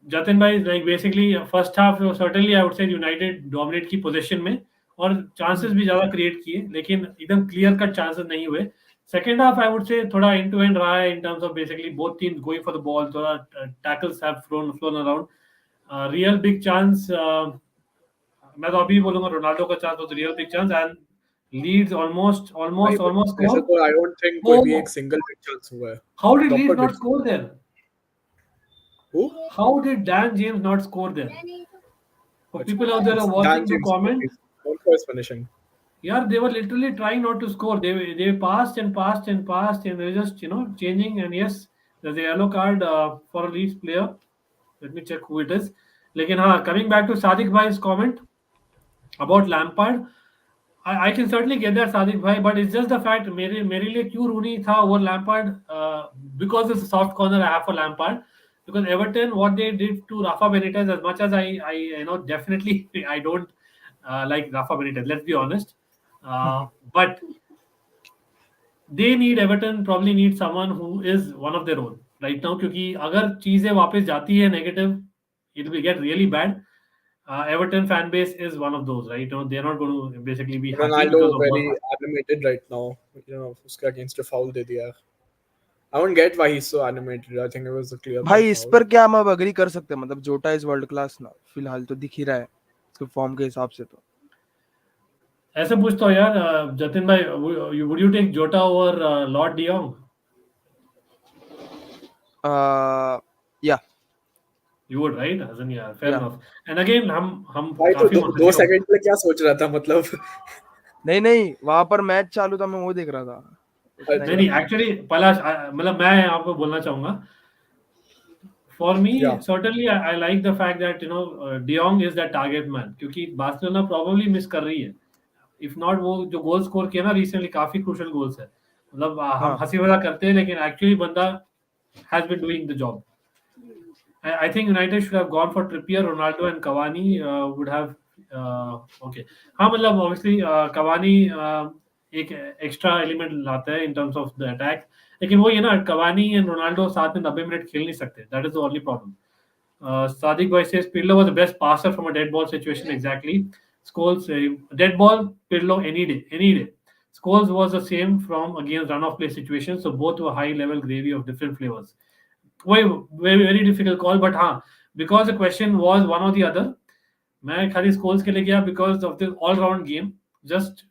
Jatin bhai, like basically first half certainly I would say United dominate की possession में और chances भी ज़्यादा create किए, लेकिन एकदम clear cut chances नहीं हुए. Second half I would say थोड़ा end to end रहा है in terms of basically both teams going for the ball, थोड़ा tackles have flown around. Real big chance, मैं तो अभी बोलूँगा रोनाल्डो का chance was a real big chance and Leeds almost भाई वैसे scored. तो I don't think कोई भी Oh, एक single big chance हुआ है. how did Leeds Proper not big. score there? Who? How did Dan James not score there? For people out there are Dan watching to James. comment, He's known for his finishing. yeah, they were literally trying not to score. They passed and passed and passed, and they were just changing. And yes, there's a yellow card for a Leeds player. Let me check who it is. Lekin coming back to Sadiq Bhai's comment about Lampard, I can certainly get that Sadiq Bhai, but it's just the fact मेरे लिए क्यों रूनी था over Lampard, because it's a soft corner I have for Lampard, because Everton what they did to Rafa Benitez, as much as I definitely I don't like Rafa Benitez, let's be honest, but they need Everton probably need someone who is one of their own right now, क्योंकि अगर चीजें वापस जाती है negative, it will get really bad. Everton fan base is one of those, right? They're not going to basically be happy Ronaldo because of very what. animated right now. उसके against a foul दे दिया. I don't get why he's so animated. I think it was a clear. भाई इस पर क्या हम अब agree कर सकते हैं, मतलब जोटा इज वर्ल्ड क्लास ना, फिलहाल तो दिख ही रहा है उसके फॉर्म के हिसाब से. तो ऐसे पूछता हूँ यार, जतिन भाई, would you take Jota over Lord De Jong? या You would, right? As in, yeah, fair Yeah. enough. And again, हम भाई तो काफी दो सेकंड के लिए क्या सोच रहा था मतलब. नहीं वहां पर मैच चालू था, मैं वो देख रहा था. नहीं एक्चुअली पलाश, मतलब मैं आपको बोलना चाहूंगा, for me Yeah. certainly I like the fact that De Jong is that target man, क्योंकि बार्सिलोना probably मिस कर रही है. If not, वो जो गोल स्कोर किया ना रिसेंटली, काफी क्रूशियल गोल्स है. मतलब हम हंसी मजाक करते हैं, लेकिन एक्चुअली बंदा has been doing the job. I think United should have gone for Trippier, Ronaldo and Cavani would have okay. हाँ मतलब obviously Cavani एक एक्स्ट्रा एलिमेंट लाता है in terms of the attack, लेकिन वो ये ना Cavani and Ronaldo साथ में 90 मिनट खेल नहीं सकते. That is the only problem. Sadiq Bhai says Pirlo was the best passer from a dead ball situation. Exactly. Scholes, dead ball, Pirlo any day. Scholes was the same from against run-off play situations, so both were high-level gravy of different flavors. Very, very difficult call, but because the question was one or the other, मैं खाली Scholes के लिए गया because of the all-round game, just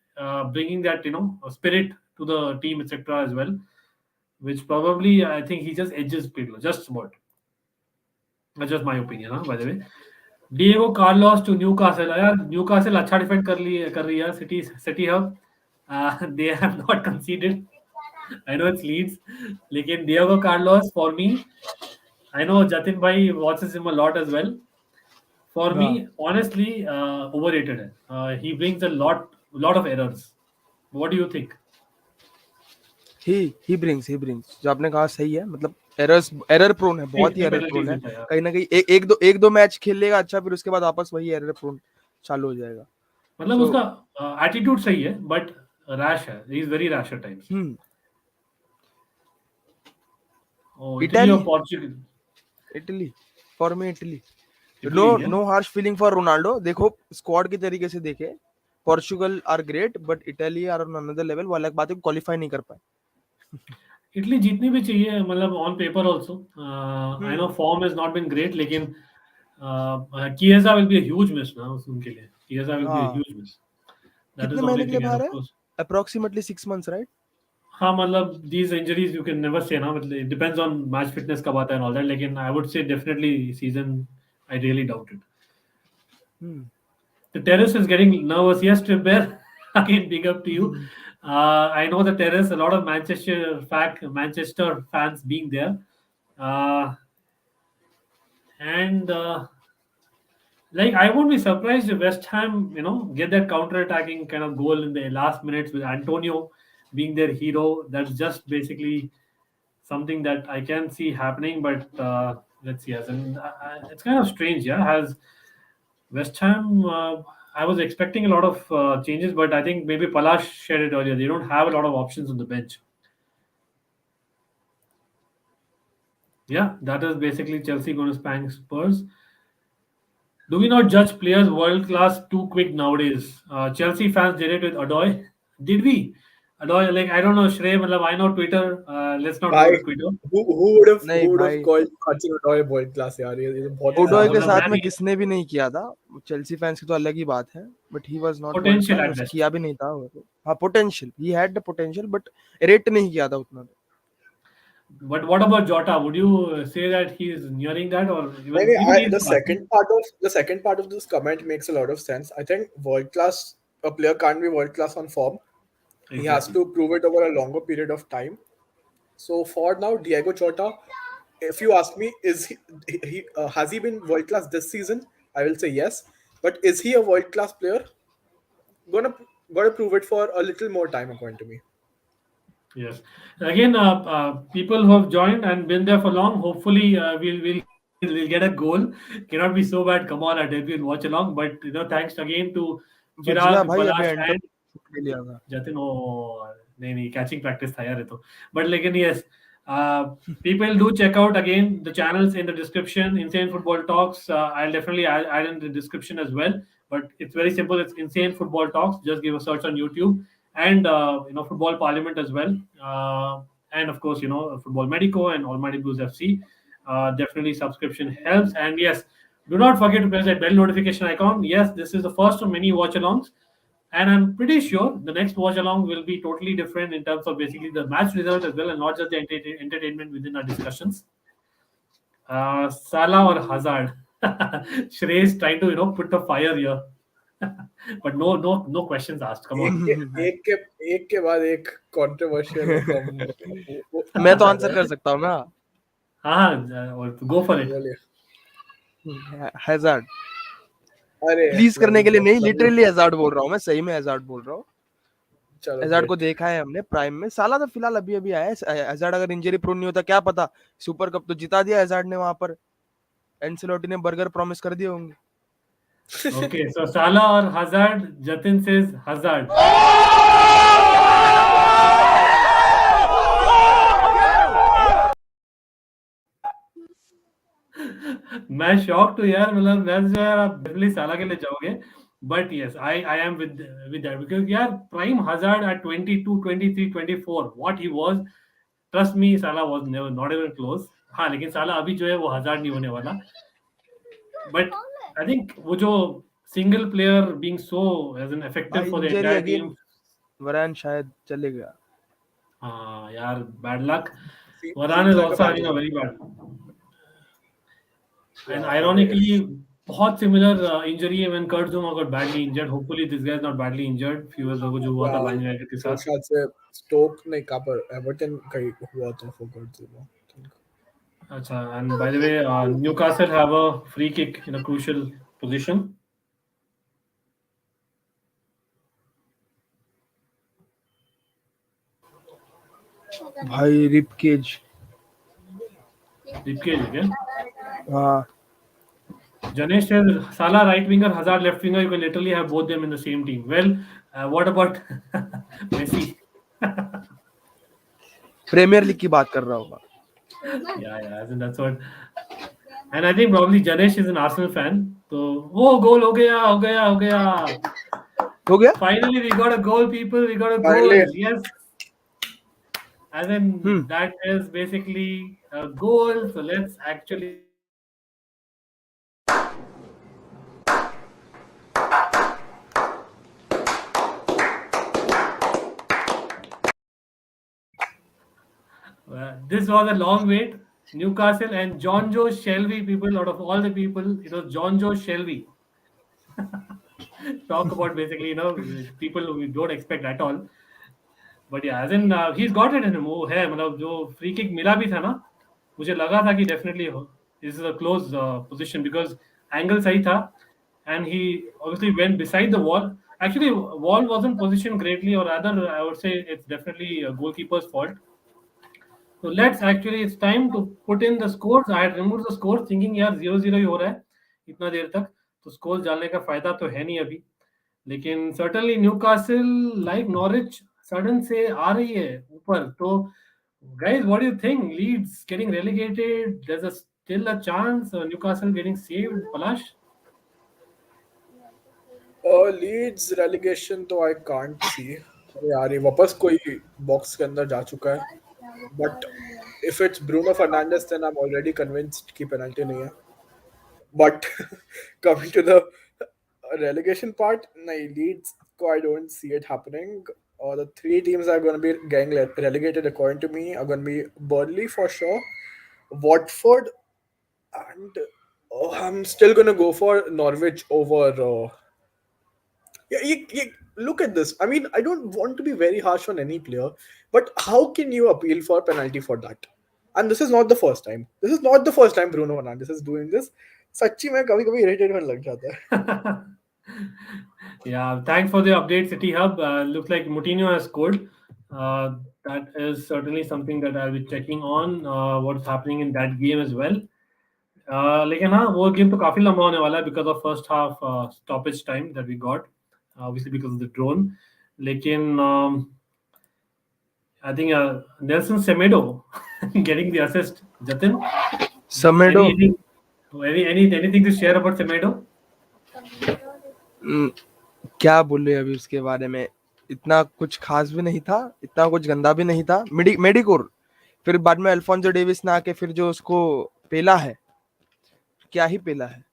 bringing that spirit to the team, etc. as well, which probably I think he just edges Pirlo just about. That's just my opinion, by the way. Diego Carlos to Newcastle. यार Newcastle अच्छा defend कर रही है. City Hub. They have not conceded. I know it's Leeds, लेकिन Diego Carlos for me, I know Jatin bhai watches him a lot as well. For me, honestly, overrated है. He brings a lot of errors. What do you think? he brings जो आपने कहा सही है, मतलब error prone है, बहुत ही error prone है. कहीं ना कहीं एक दो मैच खेल लेगा अच्छा, फिर उसके बाद आपस वही एरर प्रोन चालू हो जाएगा. मतलब उसका एटीट्यूड सही है, बट रैश है. He is very rash at times. Italy or Portugal? Italy for me. No harsh feeling for Ronaldo. देखो स्क्वाड की तरीके से देखे, Portugal are great, but Italy are on another level. वो अलग बात है, क्वालिफाई नहीं कर पाए. इटली जीतनी भी चाहिए, मतलब on paper also. I know form has not been great, लेकिन Chiesa will be a huge miss ना उनके लिए. Chiesa will be a huge miss. कितने महीने के लिए बाहर है? Approximately 6 months, right? हाँ मतलब these injuries you can never say ना, मतलब it depends on match fitness कब आता है and all that, लेकिन I would say definitely season I really doubt it. The terrace is getting nervous. Yes, Trippier, again big up to you. I know the terrace, a lot of Manchester fans being there, and like I won't be surprised if West Ham get that counter-attacking kind of goal in the last minutes with Antonio being their hero. That's just basically something that I can see happening, but let's see. It's kind of strange, yeah. Has West Ham, I was expecting a lot of changes, but I think maybe Palash shared it earlier. They don't have a lot of options on the bench. Yeah, that is basically Chelsea going to spank Spurs. Do we not judge players world class too quick nowadays? Chelsea fans did it with Adoy. Did we? Adoy, like I don't know, Shrey, matlab, I know Twitter. Let's not go भाई to Twitter. नहीं who would have भाई, called Hudson Odoi world class यार ये बहुत ही ओडोय खराब के मतलब साथ है में मैं किसने भी नहीं किया था, चेल्सी फैंस की तो अलग ही बात है, but he was not world potential at class, best. किया भी नहीं था वो तो। हाँ, potential, he had the potential, but rate नहीं किया था उतना। But what about Jota? Would you say that he is nearing that, or even नहीं, even I, he's passing? the second part of this comment makes a lot of sense. I think world class a player can't be world class on form. He has Exactly. to prove it over a longer period of time. So for now, Diego Jota, if you ask me, is he has he been world class this season? I will say yes. But is he a world class player? Gonna gotta prove it for a little more time, according to me. Yes. Again, people who have joined and been there for long, hopefully we'll get a goal. Cannot be so bad. Come on, our debut and watch along. But thanks again to बच गया Chirag, भाई, अभी Palash, एंटो and ले लिया था। Jatin. Oh, नहीं catching practice था यार ये तो. But लेकिन yes, people do check out again the channels in the description. Insane Football Talks. I'll definitely add in the description as well. But it's very simple. It's Insane Football Talks. Just give a search on YouTube, and Football Parliament as well. And of course, Football Medico and Almighty Blues FC. Definitely subscription helps. And yes, do not forget to press that bell notification icon. Yes, this is the first of many watch alongs. And I'm pretty sure the next watch along will be totally different in terms of basically the match result as well, and not just the entertainment within our discussions. Salah or Hazard? Shrey is trying to put the fire here, but no questions asked. Come on. एक के बाद एक controversial मैं तो answer कर सकता हूँ ना, Go for it. बोलिए। हैजार्ड। अरे प्लीज करने के लिए नहीं, मतलब- लिटरली हैजार्ड बोल रहा हूँ मैं, सही में हैजार्ड बोल रहा हूँ। चलो हैजार्ड great. को देखा है हमने प्राइम में, साला तो फिलहाल अभी अभी आया है। हैजार्ड अगर इंजरी प्रोन नहीं होता क्या पता, सुपर कप तो जिता दिया हैजार्ड ने वहां पर, एंसेलोटी ने बर्गर प्रॉमिस कर दिए होंगे। Okay, so Salah or Hazard? Jatin says Hazard. मैं शॉक टू यार, मतलब मैं जो यार आप डेफिनेटली साला के लिए जाओगे, but yes I am with that because यार prime Hazard at 22 23 24 what he was, trust me साला was never not even close. हाँ, लेकिन साला अभी जो है वो हजार्ड नहीं होने वाला, बट आई थिंक वो जो single player being so as an effective for the injury entire again, team. Varane शायद चले गया। हाँ यार, bad luck. Seems Varane is like a also bad having a luck. very bad. And Yeah, ironically, बहुत similar injury है when Kurt Zouma got badly injured. Hopefully this guy is not badly injured. Few years ago जो हुआ था Man United के तो साथ. शायद से स्टोक नहीं कहाँ पर एवर्टन कहीं हुआ था for God's sake. अच्छा, and by the way, Newcastle have a free kick in a crucial position. भाई रिपकेज, Ribcage again. हाँ Janesh says Salah right winger, Hazard left winger. You can literally have both them in the same team. Well, what about Messi? Premier League की बात कर रहा होगा। Yeah, I think that's what. And I think probably Janesh is an Arsenal fan. So, oh, goal हो गया. हो गया। Finally, we got a goal, people. We got a goal. Finally. Yes. And then that is basically a goal. So let's actually. This was a long wait. Newcastle and John Joe Shelby, people, out of all the people, it was John Joe Shelby. Talk about basically, people who we don't expect at all. But yeah, as in he's got it in him. वो है, मतलब जो free kick मिला भी था ना, मुझे लगा था कि definitely this is a close position because angle सही था, and he obviously went beside the wall. Actually, wall wasn't positioned greatly, or rather, I would say it's definitely a goalkeeper's fault. So it's time to put in the scores. I had removed the scores thinking यार 0-0 ही हो रहा है इतना देर तक, तो scores डालने का फायदा तो है नहीं अभी, लेकिन certainly Newcastle like Norwich sudden से आ रही है ऊपर, तो Guys, what do you think? Leeds getting relegated. Still a chance. Newcastle getting saved. Palash. Leeds relegation तो आई कांट सी। यार ये वापस कोई बॉक्स के अंदर जा चुका है, but if it's Bruno Fernandes then I am already convinced कि पेनल्टी नहीं है। But coming to the relegation part, nahi, Leeds ko I don't see it happening. The three teams are going to be getting relegated according to me are going to be Burnley for sure, Watford, and I'm still going to go for Norwich over. Look at this. I mean, I don't want to be very harsh on any player, but how can you appeal for penalty for that? And this is not the first time. This is not the first time Bruno Fernandes is doing this. सच्ची में कभी कभी irritate होने लग जाता है। Yeah, thanks for the update, City Hub. Looks like Moutinho has scored. That is certainly something that I'll be checking on. What's happening in that game as well. लेकिन हाँ, वो गेम तो काफी लंबा होने वाला है because of first half stoppage time that we got, obviously because of the drone. लेकिन I think Nelson Semedo getting the assist. Jatin, Semedo, anything to share about Semedo? क्या बोले अभी उसके बारे में? इतना कुछ खास भी नहीं था, इतना कुछ गंदा भी नहीं था। मेडिकोर, फिर बाद में अल्फोंसो डेविस ने आके फिर जो उसको पेला है, क्या ही पेला है।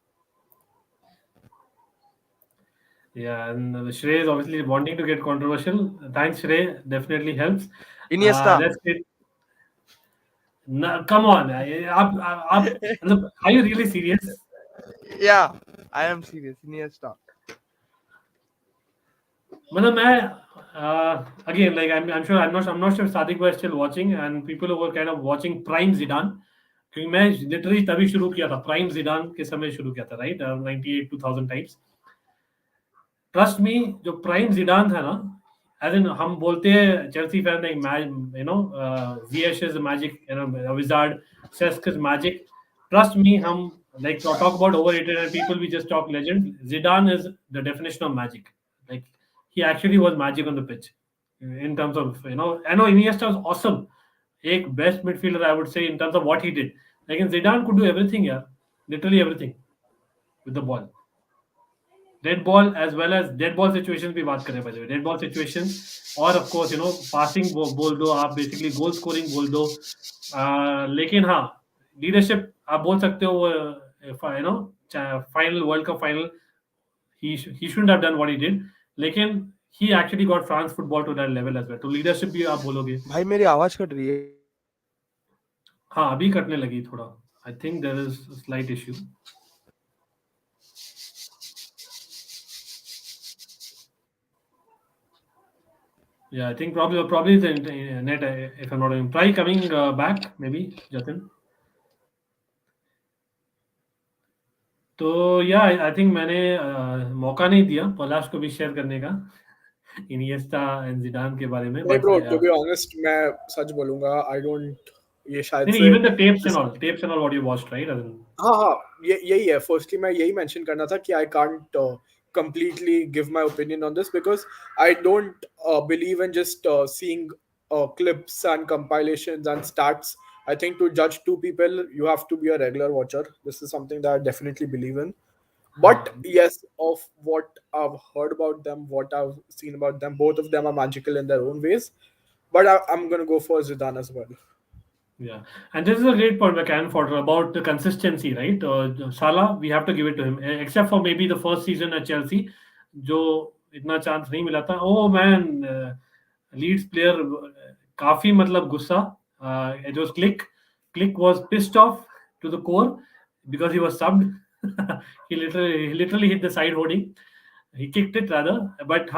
Yeah, and Shrey is obviously wanting to get controversial. Thanks, Shrey. Definitely helps. Iniesta. Let's get. Come on, are you really serious? Yeah, I am serious. Iniesta. मतलब मैं again, like I'm sure I'm not sure if Sadiq was still watching and people who were kind of watching Prime Zidane, क्योंकि मैं literally तभी शुरू किया था, Prime Zidane के समय शुरू किया था, right, 98 2000 times. Trust me, जो Prime Zidane था ना, as in हम बोलते हैं Chelsea fan like, you know, Ziyech is a magic, you know, a wizard, Cesc is magic. Trust me, हम like talk about overrated and people we just talk legend. Zidane is the definition of magic. Like he actually was magic on the pitch in terms of, you know, I know Iniesta was awesome. एक best midfielder I would say in terms of what he did. Like Zidane could do everything, yeah, literally everything with the ball. Dead ball as well as dead ball situations भी बात करें, by the way, dead ball situations और of course, you know, passing बोल दो आप, basically goal scoring बोल दो, लेकिन हाँ, leadership आप बोल सकते हो, you know, final World Cup final, he shouldn't have done what he did, लेकिन he actually got France football to that level as well. तो leadership भी आप बोलोगे। भाई मेरी आवाज कट रही है। हाँ, अभी कटने लगी थोड़ा। I think there is a slight issue. Yeah, I think probably the net, if I'm not wrong. Try coming back, maybe, Jatin. तो या आई थिंक मैंने मौका नहीं दिया पलाश को भी शेयर करने का इनिएस्टा एंड जिडान के बारे में। नहीं ब्रो, टू बी ऑनेस्ट मैं सच बोलूंगा, आई डोंट, ये शायद नहीं, even the tapes and all what you watched, right? हाँ, यही है। फर्स्टली मैं यही मेंशन करना था कि I can't completely give my opinion on this because I don't believe in just seeing clips and compilations and stats. I think to judge two people, you have to be a regular watcher. This is something that I definitely believe in. But yes, of what I've heard about them, what I've seen about them, both of them are magical in their own ways. But I'm going to go for Zidane as well. Yeah, and this is a great point by Can Fodder about the consistency, right? Salah, we have to give it to him, except for maybe the first season at Chelsea, जो इतना chance नहीं मिला था। Oh man, Leeds player काफी मतलब गुस्सा। It was Click was pissed off to the core because he was subbed. he literally hit the side hoarding. He kicked it rather, but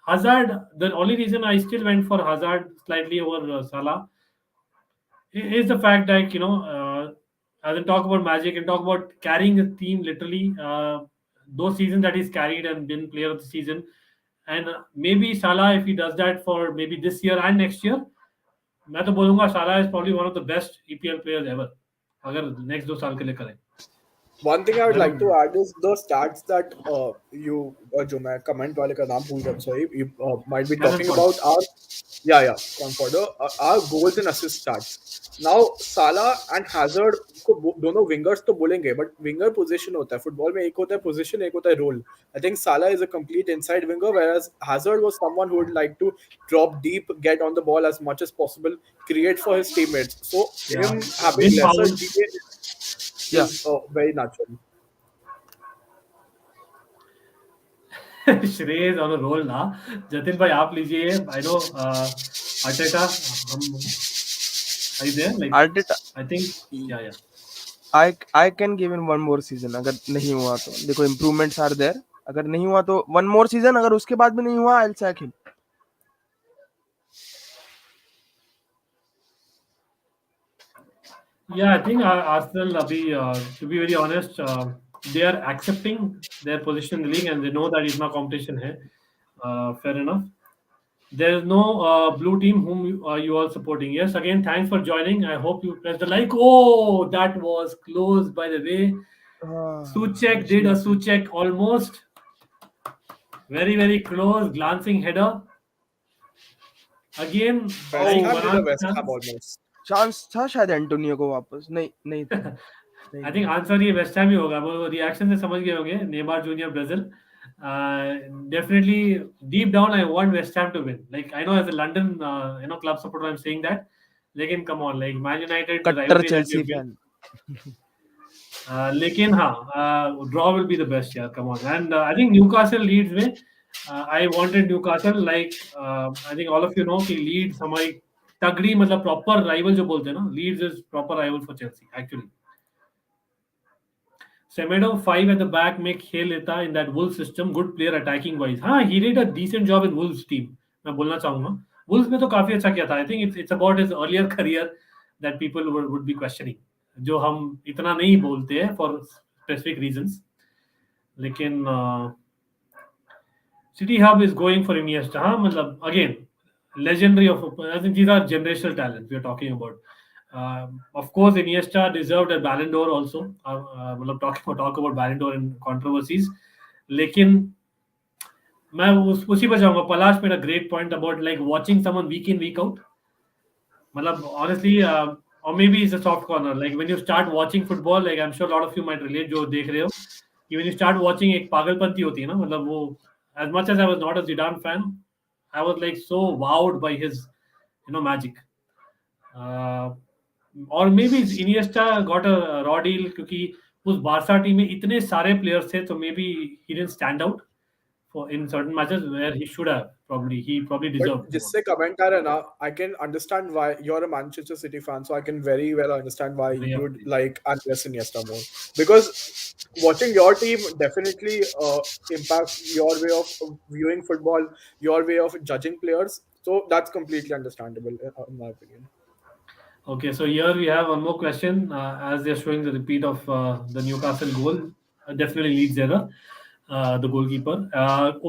Hazard. The only reason I still went for Hazard slightly over Salah is the fact that, you know, as in talk about magic and talk about carrying a team literally, those seasons that he's carried and been player of the season, and maybe Salah, if he does that for maybe this year and next year, मैं तो बोलूँगा Salah is probably one of the best EPL players ever अगर next 2 साल के लिए करें। One thing I would like to add is the stats that you जो मैं comment वाले का नाम भूल गया, sorry, you might be talking about are Yeah. Comfort. Our goals and assist stats. Now Salah and Hazard को दोनों wingers तो बोलेंगे, but winger position होता है फुटबॉल में, एक होता है position, एक होता है role. I think Salah is a complete inside winger, whereas Hazard was someone who would like to drop deep, get on the ball as much as possible, create for his teammates. So Yeah. him having Win lesser fouls. GA Yeah. is very natural. Shreyas on a roll ना. जतिन भाई आप लीजिए. I know Arteta, are you there? Like, Arteta, I think, yeah. I can give him one more season. अगर नहीं हुआ तो देखो improvements are there. अगर नहीं हुआ तो one more season. अगर उसके बाद भी नहीं हुआ, I'll sack him. Yeah, I think Arsenal, abhi, to be very honest, they are accepting their position in the league and they know that itna competition hai. Fair enough. There is no blue team whom you all supporting. Yes, again, thanks for joining. I hope you press the like. Oh, that was close, by the way. Suchek did a Suchek almost. Very, very close. Glancing header. Again, West Ham did a Varane West Ham chance. almost. Chance था शायद Antonio को वापस नहीं था. I think answer ये West Ham ही होगा. वो reaction से समझ गए होंगे. Neymar junior Brazil. Definitely deep down I want West Ham to win. Like I know as a London club supporter I'm saying that. लेकिन come on, like Man United कट्टर rivalry that we Chelsea have built. Fan. लेकिन हाँ, draw will be the best. Yeah, come on. And I think Newcastle Leeds में I wanted Newcastle, like I think all of you know कि Leeds हमारी तगड़ी मतलब proper rival जो बोलते हैं ना, Leeds is proper rival for Chelsea actually. Semedo 5 at the back में खेल लेता in that Wolves system, good player attacking wise. हाँ, he did a decent job in Wolves team. मैं बोलना चाहूँगा. Wolves में तो काफी अच्छा किया था. I think it's about his earlier career that people would be questioning. जो हम इतना नहीं बोलते हैं for specific reasons. लेकिन City Hub is going for Iniesta. हाँ, मतलब again legendary of. I think these are generational talents we are talking about. Of course, Iniesta deserved a Ballon d'Or also. मतलब talk about Ballon d'Or and controversies. लेकिन मैं उसी पर जाऊंगा. Palash made a great point about like watching someone week in week out. मतलब honestly, or maybe it's a soft corner. Like when you start watching football, like I'm sure a lot of you might relate जो देख रहे हो. कि when you start watching एक पागलपंती होती है ना. मतलब वो, as much as I was not a Zidane fan, I was like so wowed by his magic. और may be Iniesta got a raw deal क्योंकि उस बारसा टीम में इतने सारे प्लेयर्स थे, तो maybe he didn't stand out for in certain matches where he probably deserved. But जिससे comment आ रहा है ना, I can understand why you're a Manchester City fan, so I can very well understand why Yeah. you'd like Andres Iniesta more. Because watching your team definitely impacts your way of viewing football, your way of judging players. So that's completely understandable in my opinion. Okay, so here we have one more question. As they're showing the repeat of the Newcastle goal, definitely Leeds error, the goalkeeper.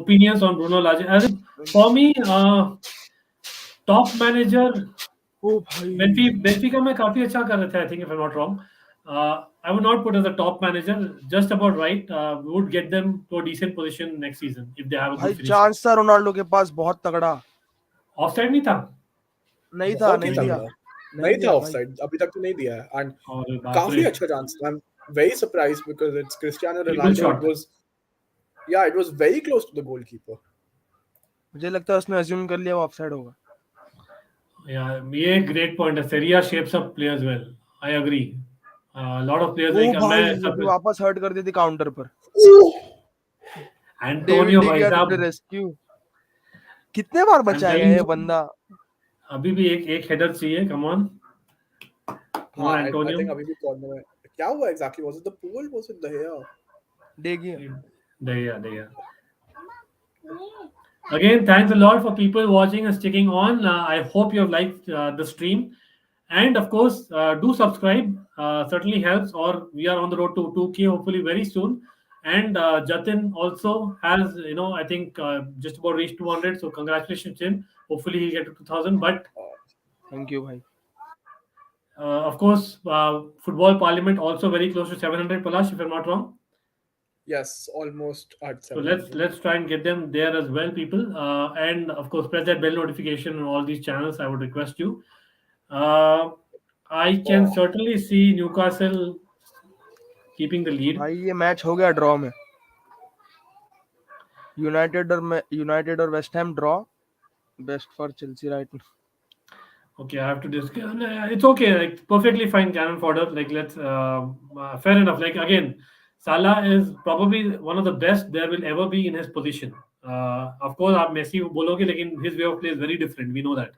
Opinions on Bruno Lage? As in, for me, top manager. ओ भाई. Benfica में काफी अच्छा कर रहे थे. I think if I'm not wrong. I would not put as a top manager. Just about right. We would get them to a decent position next season if they have a भाई good finish. Chance था Ronaldo के पास बहुत तगड़ा. Offside नहीं था. नहीं था, बहुत ही नहीं दिया. तगड़ा. नहीं था ऑफसाइड, अभी तक तो नहीं दिया है. And और काफी अच्छा चांस था. I'm very surprised because it's Cristiano Ronaldo. shot. It was very close to the goalkeeper. मुझे लगता है उसने अज्यूम कर लिया वो ऑफसाइड होगा. Yeah, ये great point है. Serie A shapes up players well. I agree. A lot of players O like भाई मैं वो भी वापस हर्ट कर देती काउंटर पर. एंटोनियो भाई साहब रेस्क्यू. कितने बार बचाएगा ये बंदा. अभी भी एक हेडर चाहिए. Come on. हाँ, I एंटोनियो think अभी भी कॉर्नर में क्या हुआ exactly? Was it the pool? Was it the hair? दे गया. there. Again, thanks a lot for people watching and sticking on. I hope you have liked the stream. And of course, do subscribe. Certainly helps. Or we are on the road to 2K hopefully very soon. And Jatin also has, I think just about reached 200. So congratulations to him. Hopefully he'll get to 2000. But thank you भाई. of course, Football Parliament also very close to 700, Palash, if I'm not wrong. Yes, almost at So 700. let's try and get them there as well, people. And of course, press that bell notification on all these channels. I would request you. Uh, I can Oh, certainly see Newcastle keeping the lead. भाई ये match हो गया draw में. United और West Ham draw. Best for Chelsea right now. Okay, I have to discuss. It's okay, like perfectly fine cannon fodder. Like let's fair enough. Like again, Salah is probably one of the best there will ever be in his position. Of course, आप Messi बोलोगे, लेकिन his way of play is very different. We know that.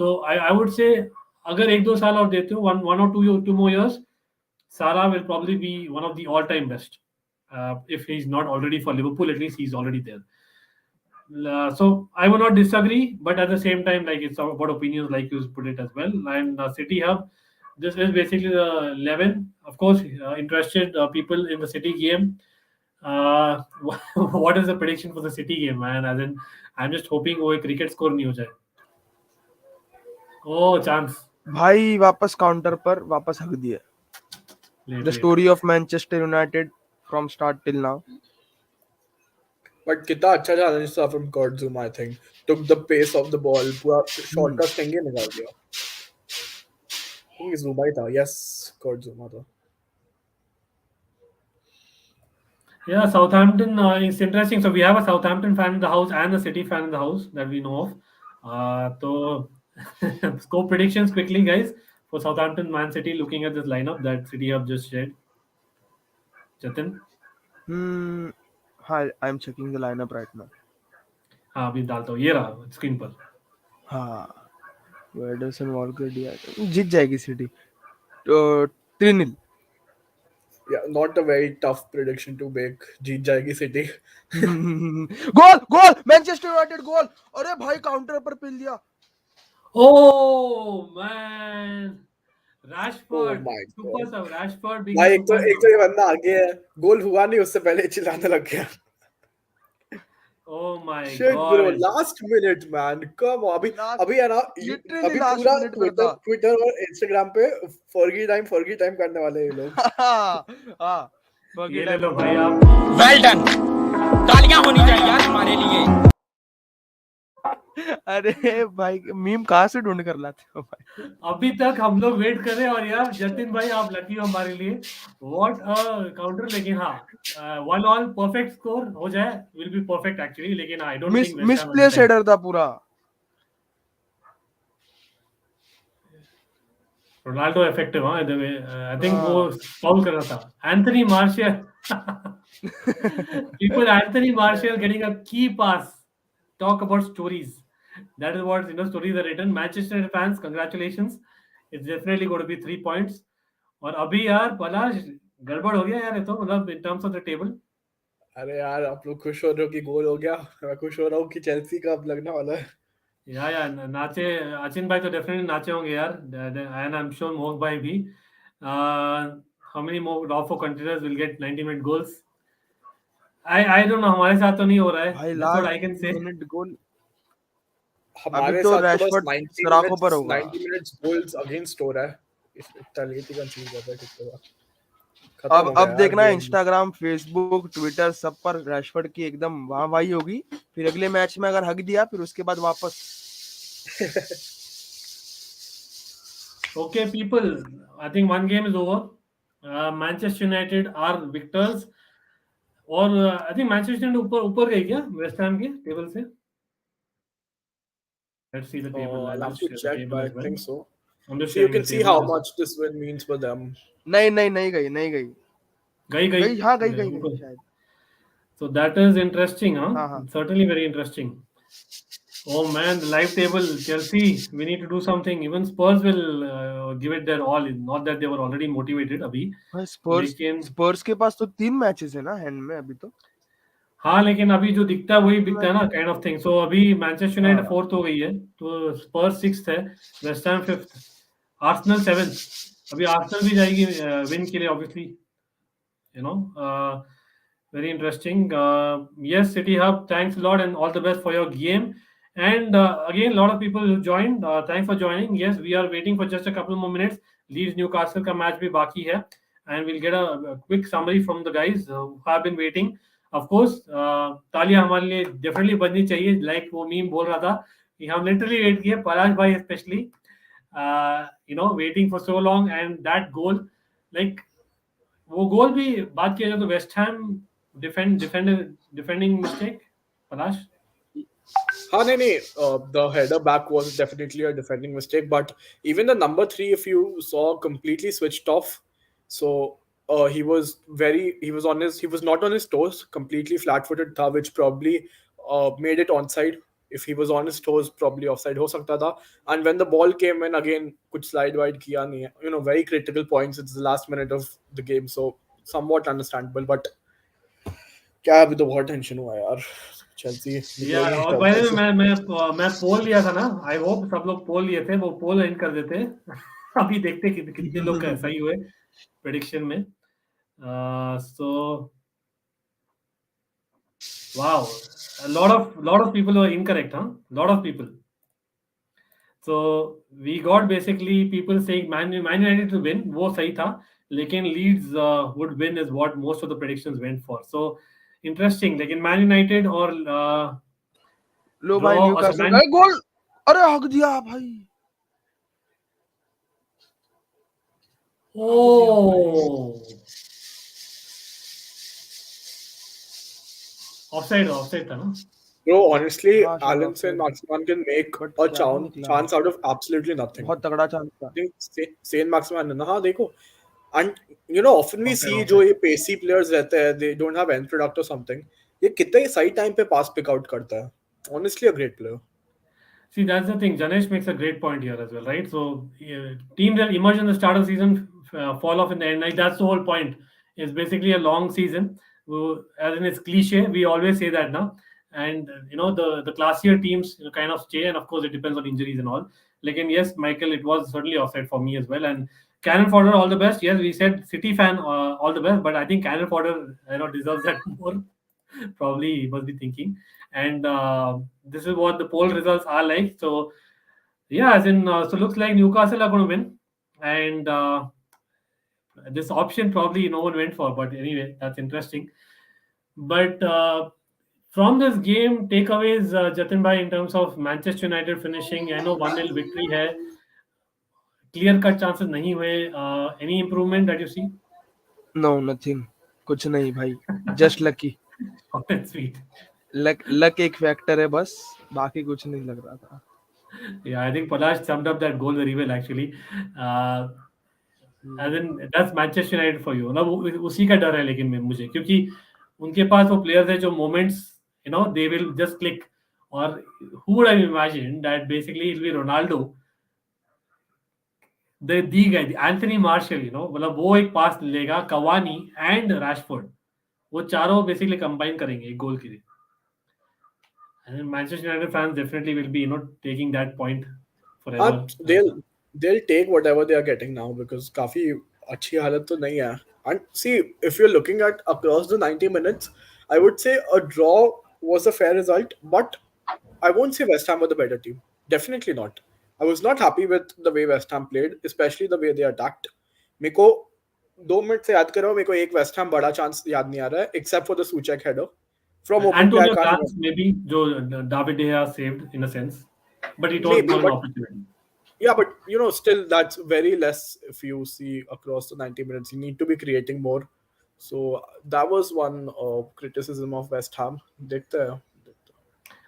So I would say अगर एक दो साल और देते हो, one or two more years, Salah will probably be one of the all-time best. If he's not already for Liverpool, at least he's already there. So I would not disagree, but at the same time, like it's about opinions, like you put it as well. And City Hub, this is basically the 11. Of course, interested people in the City game. Uh, what is the prediction for the City game, man? As in, I'm just hoping वो एक cricket score नहीं हो जाए. Oh, chance. भाई वापस counter पर वापस हक दिया. Late, the late. Story of Manchester United from start till now. but कितना अच्छा challenge था from Kurt Zouma, I think. Took the pace of the ball, पूरा short का sting ही निकाल दिया. I think Zouma ही था. Yes, Kurt Zouma था. Yeah, Southampton is interesting. So we have a Southampton fan in the house and a City fan in the house that we know of. So score predictions quickly, guys, for Southampton, Man City. Looking at this lineup that City have just shared. Jatin, हाँ, I am checking the lineup right now. हाँ अभी डालता हूँ, ये रहा screen पर. हाँ, Anderson Volker दिया. जीत जाएगी city 3-0. Yeah, not a very tough prediction to make. जीत जाएगी City. गोल मैनचेस्टर यूनाइटेड गोल. अरे भाई काउंटर पर पिल दिया. Oh man, Rashford, Oh my super God. sub. Rashford being भाई super एक तो ये बंदा आगे है. गोल हुआ नहीं उससे पहले चिल्लाने लग गया. Oh my Shit, bro. God. Last minute, man. Come on. अभी है ना. Literally अभी last पूरा minute में था. Twitter और Instagram पे Fergie time करने वाले हैं ये लोग. हाँ, ये ले लो भाई आप. वेल डन, तालियां होनी चाहिए यार हमारे लिए. अरे भाई मीम कहाँ से ढूंढ कर लाते हो भाई. अभी तक हम लोग वेट कर रहे हैं और यार जतिन भाई आप लकी हो हमारे लिए. What a counter. लेकिन हाँ 1-1 परफेक्ट स्कोर हो जाए विल बी परफेक्ट एक्चुअली. लेकिन I don't think misplace header था पूरा. Ronaldo effective. हाँ आई थिंक वो फाउल कर रहा था. Anthony Martial. People Anthony Martial getting a key pass. Talk about stories. That is what stories are written. Manchester United fans, congratulations. It's definitely going to be 3 points. और अभी यार पलाश गड़बड़ हो गया यार ये तो मतलब in terms of the table. अरे यार आप लोग खुश हो रहे हो कि गोल हो गया. मैं खुश हो रहा हूँ कि चेल्सी का अब लगने वाला है. या नाचे अचिन भाई तो डेफिनेटली नाचे होंगे यार. And I'm sure मोहक भाई भी. How many more Raw for contenders will get 90-minute goals? I don't know. हमारे साथ तो नहीं हो रहा है. भाई That's what I can say. Minute goal. हमारे तो साथ तो बस रैशफोर्ड 90 सराखों पर होगा. 90 minutes goals against हो रहा है. इतना लेट ही कंसीड कर रहा है कितने बार. अब देखना इंस्टाग्राम, फेसबुक, ट्विटर सब पर रैशफोर्ड की एकदम वाहवाही होगी. फिर अगले मैच में अगर हक दिया फिर उसके बाद वापस. Okay, people. I think one game is over. Manchester United are victors. और I think Manchester United ऊपर गई क्या वेस्ट हैम के टेबल से? Let's see the table. I'll have to check, but I think so. I'm just So you sharing can the see table. how much this win means for them. नहीं गई. गई. हाँ गई शायद. So that is interesting, huh? हाँ. Certainly very interesting. Oh man, the live table. Chelsea, we need to do something. Even Spurs will give it their all. Not that they were already motivated अभी. स्पर्स के पास तो 3 matches है ना hand में अभी तो. हाँ लेकिन अभी जो दिखता है वही दिखता है ना काइंड ऑफ थिंग. सो अभी मैनचेस्टर यूनाइटेड 4th हो गई है तो स्पर्स 6th है, West Ham 5th, Arsenal 7th. अभी आर्सेनल भी जाएगी विन के लिए obviously. Very interesting. Yes, City Hub, thanks a lot and all the best for your game. And again, a lot of people who joined. Thanks for joining. Yes, we are waiting for just a couple more minutes. Leeds Newcastle का match भी बाकी है. and we'll get a quick summary from the guys who have been waiting. Of course, तालियां हमारे लिए definitely बजनी चाहिए. Like वो मीम बोल रहा था कि हम literally wait किए, पलाश भाई especially, waiting for so long, and that goal, like वो गोल भी बात किया जाए तो वेस्ट हैम डिफेंडिंग मिस्टेक पलाश. हाँ नहीं the header back was definitely a defending mistake, but even the number 3, if you saw, completely switched off. So he was not on his toes, completely flat-footed tha, which probably made it onside. If he was on his toes, probably offside ho sakta tha. And when the ball came in again, kuch slide wide kiya nahi hai. Very critical points. It's the last minute of the game, so somewhat understandable. But क्या अभी तो बहुत tension हुआ यार. Chelsea और भाई मैं पोल लिया था ना. आई होप सब लोग पोल लिए थे. वो पोल एंड कर देते. अभी देखते कितने लोग सही हुए प्रेडिक्शन में. So wow, a lot of people were incorrect, huh? Lot of people. So we got basically people saying Man United to win. वो सही था. लेकिन Leeds would win is what most of the predictions went for. So interesting. लेकिन Man United और लो भाई Newcastle गोल. अरे हक दिया भाई. Oh. Offside था ना. Bro, honestly, Alisson Maximan can make a chance out of absolutely nothing. बहुत तगड़ा चांस था. I think Saint Maximan है ना. हाँ देखो. And often we see जो ये pacey players रहते हैं, they don't have end product or something. ये कितने सही time पे pass pick out करता है. Honestly, a great player. See, that's the thing. Janesh makes a great point here as well, right? So teams that emerge in the start of the season fall off in the end. Like that's the whole point. It's basically a long season. As in it's cliche, we always say that now. And the classier teams kind of stay, and of course it depends on injuries and all. Like, and yes, Michael, it was certainly offside for me as well. And Cannon Fodder, all the best. Yes, we said City fan, all the best, but I think Cannon Fodder deserves that more. Probably he must be thinking. And this is what the poll results are like. So yeah, as in so looks like Newcastle are going to win, and this option probably no one went for, but anyway, that's interesting. But from this game, takeaways, Jatin bhai, in terms of Manchester United finishing, I know 1-0 victory hai. Clear cut chances nahi hue. Any improvement that you see? No, nothing. कुछ नहीं भाई. Just lucky. That's sweet. Luck एक factor है बस, बाकी कुछ नहीं लग रहा था. Yeah, I think Palash summed up that goal very well actually. As in that's Manchester United for you. ना उसी का डर है लेकिन मुझे, क्योंकि उनके पास वो प्लेयर्स है जो moments they will just click. और who would have imagined that basically it will be Ronaldo, the guy, the Anthony Martial, मतलब वो एक पास लेगा, कवानी एंड रैशफोर्ड, वो चारों बेसिकली कंबाइन करेंगे एक गोल के लिए. And Manchester United fans definitely will be, taking that point forever. They'll take whatever they are getting now because काफी अच्छी हालत तो नहीं है. And see, if you're looking at across the 90 minutes, I would say a draw was a fair result, but I won't say West Ham were the better team. Definitely not. I was not happy with the way West Ham played, especially the way they attacked. मेरे को 2 minute से याद करो, मेरे को एक West Ham बड़ा chance याद नहीं आ रहा है, except for the Souček header. From open play, Antonio Gans maybe जो David De Gea saved in a sense, but it was not an opportunity. Yeah, but still that's very less if you see across the 90 minutes. You need to be creating more. So that was one criticism of West Ham. देखते हैं.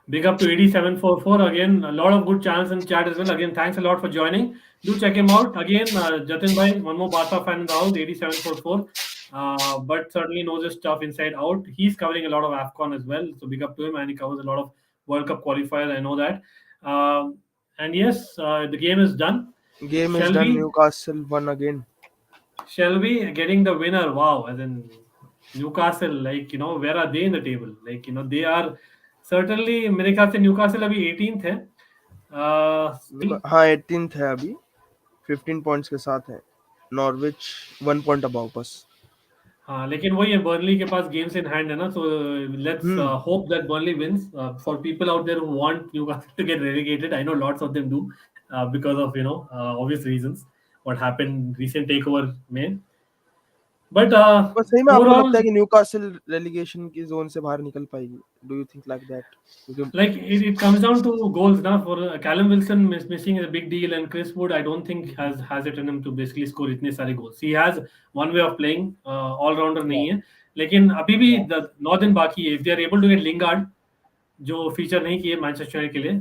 Big up to 8744 again. A lot of good chants in chat as well. Again, thanks a lot for joining. Do check him out again. Jatin bhai, one more Barca fan in the house, 8744. But certainly knows his stuff inside out. He's covering a lot of AFCON as well, so big up to him, and he covers a lot of World Cup qualifiers. I know that. And yes, the game is done. Game is done. Newcastle won again. Shelby getting the winner. Wow, as in Newcastle, like where are they in the table? Like they are certainly, मेरे ख्याल से Newcastle अभी 18th है. हाँ 18th है अभी, 15 points के साथ है. Norwich 1 point above बस. हाँ, लेकिन वही है, Burnley के पास games in hand है ना, so let's hope that Burnley wins. For people out there who want Newcastle to get relegated, I know lots of them do, because of obvious reasons what happened recent takeover में. But बस सही में आपको overall, लगता है कि Newcastle relegation की zone से बाहर निकल पाएगी? Do you think like that? क्योंकि like it comes down to goals now. For Callum Wilson missing is a big deal, and Chris Wood I don't think has it in him to basically score इतने सारे goals. He has one way of playing, all rounder नहीं है, लेकिन अभी भी the 9 दिन बाकी है. If they are able to get Lingard, जो फीचर नहीं किए मैनचेस्टर यूनाइटेड के लिए,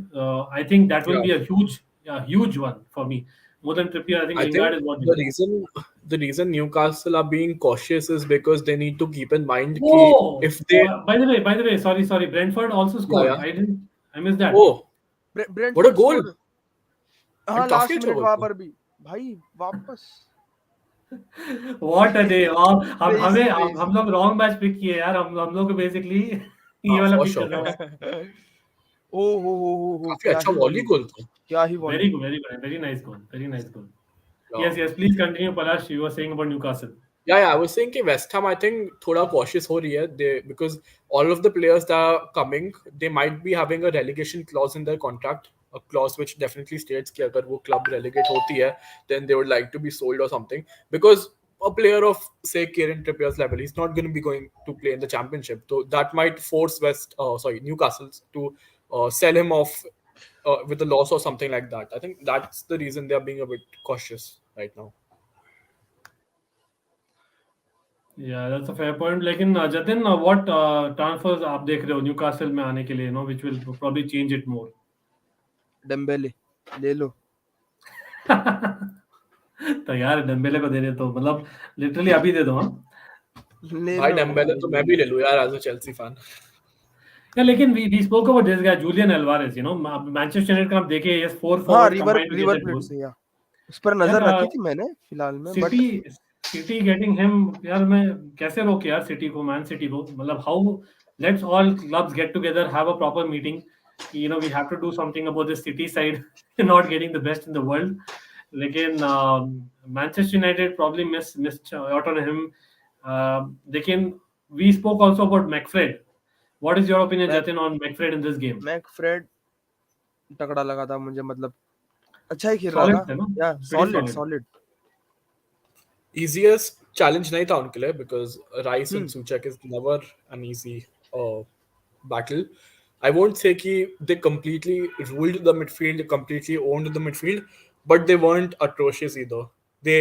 I think that will be a huge one for me. More than Trippier, I think I Lingard think is what they need. the reason Newcastle are being cautious is because they need to keep in mind कि Oh, if they by the way, sorry. Brentford also scored. yeah. I missed that. Oh, what a Brentford goal! Score, हाँ And काफी last अच्छा minute goal वहां था. पर भी भाई वापस What a day! और क्रेजी क्रेजी हम लोग रॉन्ग मैच पिक किए यार. हम लोग को बेसिकली ये वाला For पिक sure. करना था. ओ हो काफी क्या अच्छा ही volley वॉली, goal था. क्या ही volley. Very good. Very nice goal. Very nice goal. Yeah. Yes. Please continue, Palash. You were saying about Newcastle. Yeah, I was saying कि West Ham I think थोड़ा cautious हो रही है. They because all of the players that are coming, they might be having a relegation clause in their contract, a clause which definitely states कि अगर वो club relegate होती है, then they would like to be sold or something. Because a player of say Kieran Trippier's level, he's not going to be going to play in the championship. So that might force Newcastle to sell him off with a loss or something like that. I think that's the reason they are being a bit cautious right now. Yeah, that's a fair point. लेकिन Jatin, what transfers आप देख रहे हो Newcastle में आने के लिए, which will probably change it more? Dembélé ले लो. तो यार डेम्बेले को दे दे तो मतलब लिटरली अभी दे दो. हाँ ले भाई लो डेम्बेले तो मैं भी ले लूं यार as a Chelsea fan. Yeah, लेकिन we spoke about this guy Julian Alvarez, Manchester United का आप देखे, yes, 4 हाँ forward river combined to get river that plate goal. से या उस पर नजर यार रखी थी मैंने फिलहाल में, बट सिटी गेटिंग हिम, यार मैं कैसे रोक यार सिटी को, मैन सिटी को. मतलब how, let's all clubs get together, have a proper meeting, we have to do something about this City side not getting the best in the world. लेकिन Manchester United probably missed out on him. लेकिन we spoke also about McFred. What is your opinion Jatin on McFred in this game? McFred तगड़ा लगा था मुझे, मतलब अच्छा ही खेल रहा सॉलिड था. था ना, या pretty सॉलिड. Easiest challenge नहीं था उनके लिए because Rice and Suchek is never an easy battle. I won't say कि they completely ruled the midfield, they completely owned the midfield, but they weren't atrocious either. They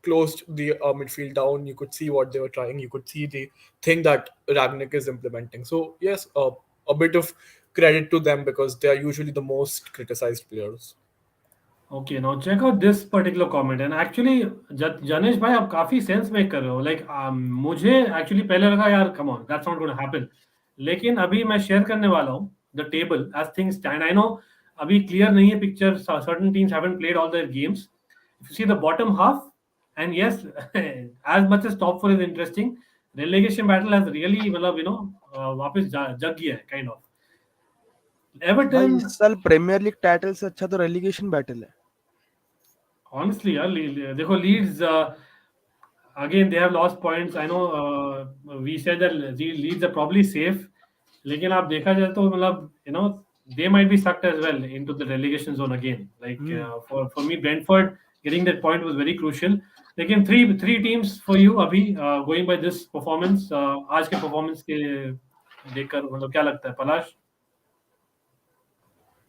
closed the midfield down. You could see what they were trying. You could see the thing that Ragnick is implementing. So yes, a bit of credit to them because they are usually the most criticized players. Okay, now check out this particular comment. And actually, Janesh भाई आप काफी sense make कर रहे हो. Like मुझे actually पहले लगा यार come on, that's not going to happen. लेकिन अभी मैं शेयर करने वाला हूँ the table as things stand. I know अभी क्लियर नहीं है picture. Certain teams haven't played all their games. If you see the bottom half, and yes, as much as top 4 is interesting, relegation battle has really मतलब वापस जग गया है kind of. भाई Everton, इस साल प्रीमियर लीग टाइटल से अच्छा तो रेलीगेशन बैटल है. honestly यार देखो Leeds, again they have lost points. I know we said that Leeds are probably safe, लेकिन आप देखा जाए तो मतलब they might be sucked as well into the relegation zone again. Like for me Brentford getting that point was very crucial. लेकिन three teams for you अभी going by this performance, आज के performance के देखकर मतलब क्या लगता है पलाश?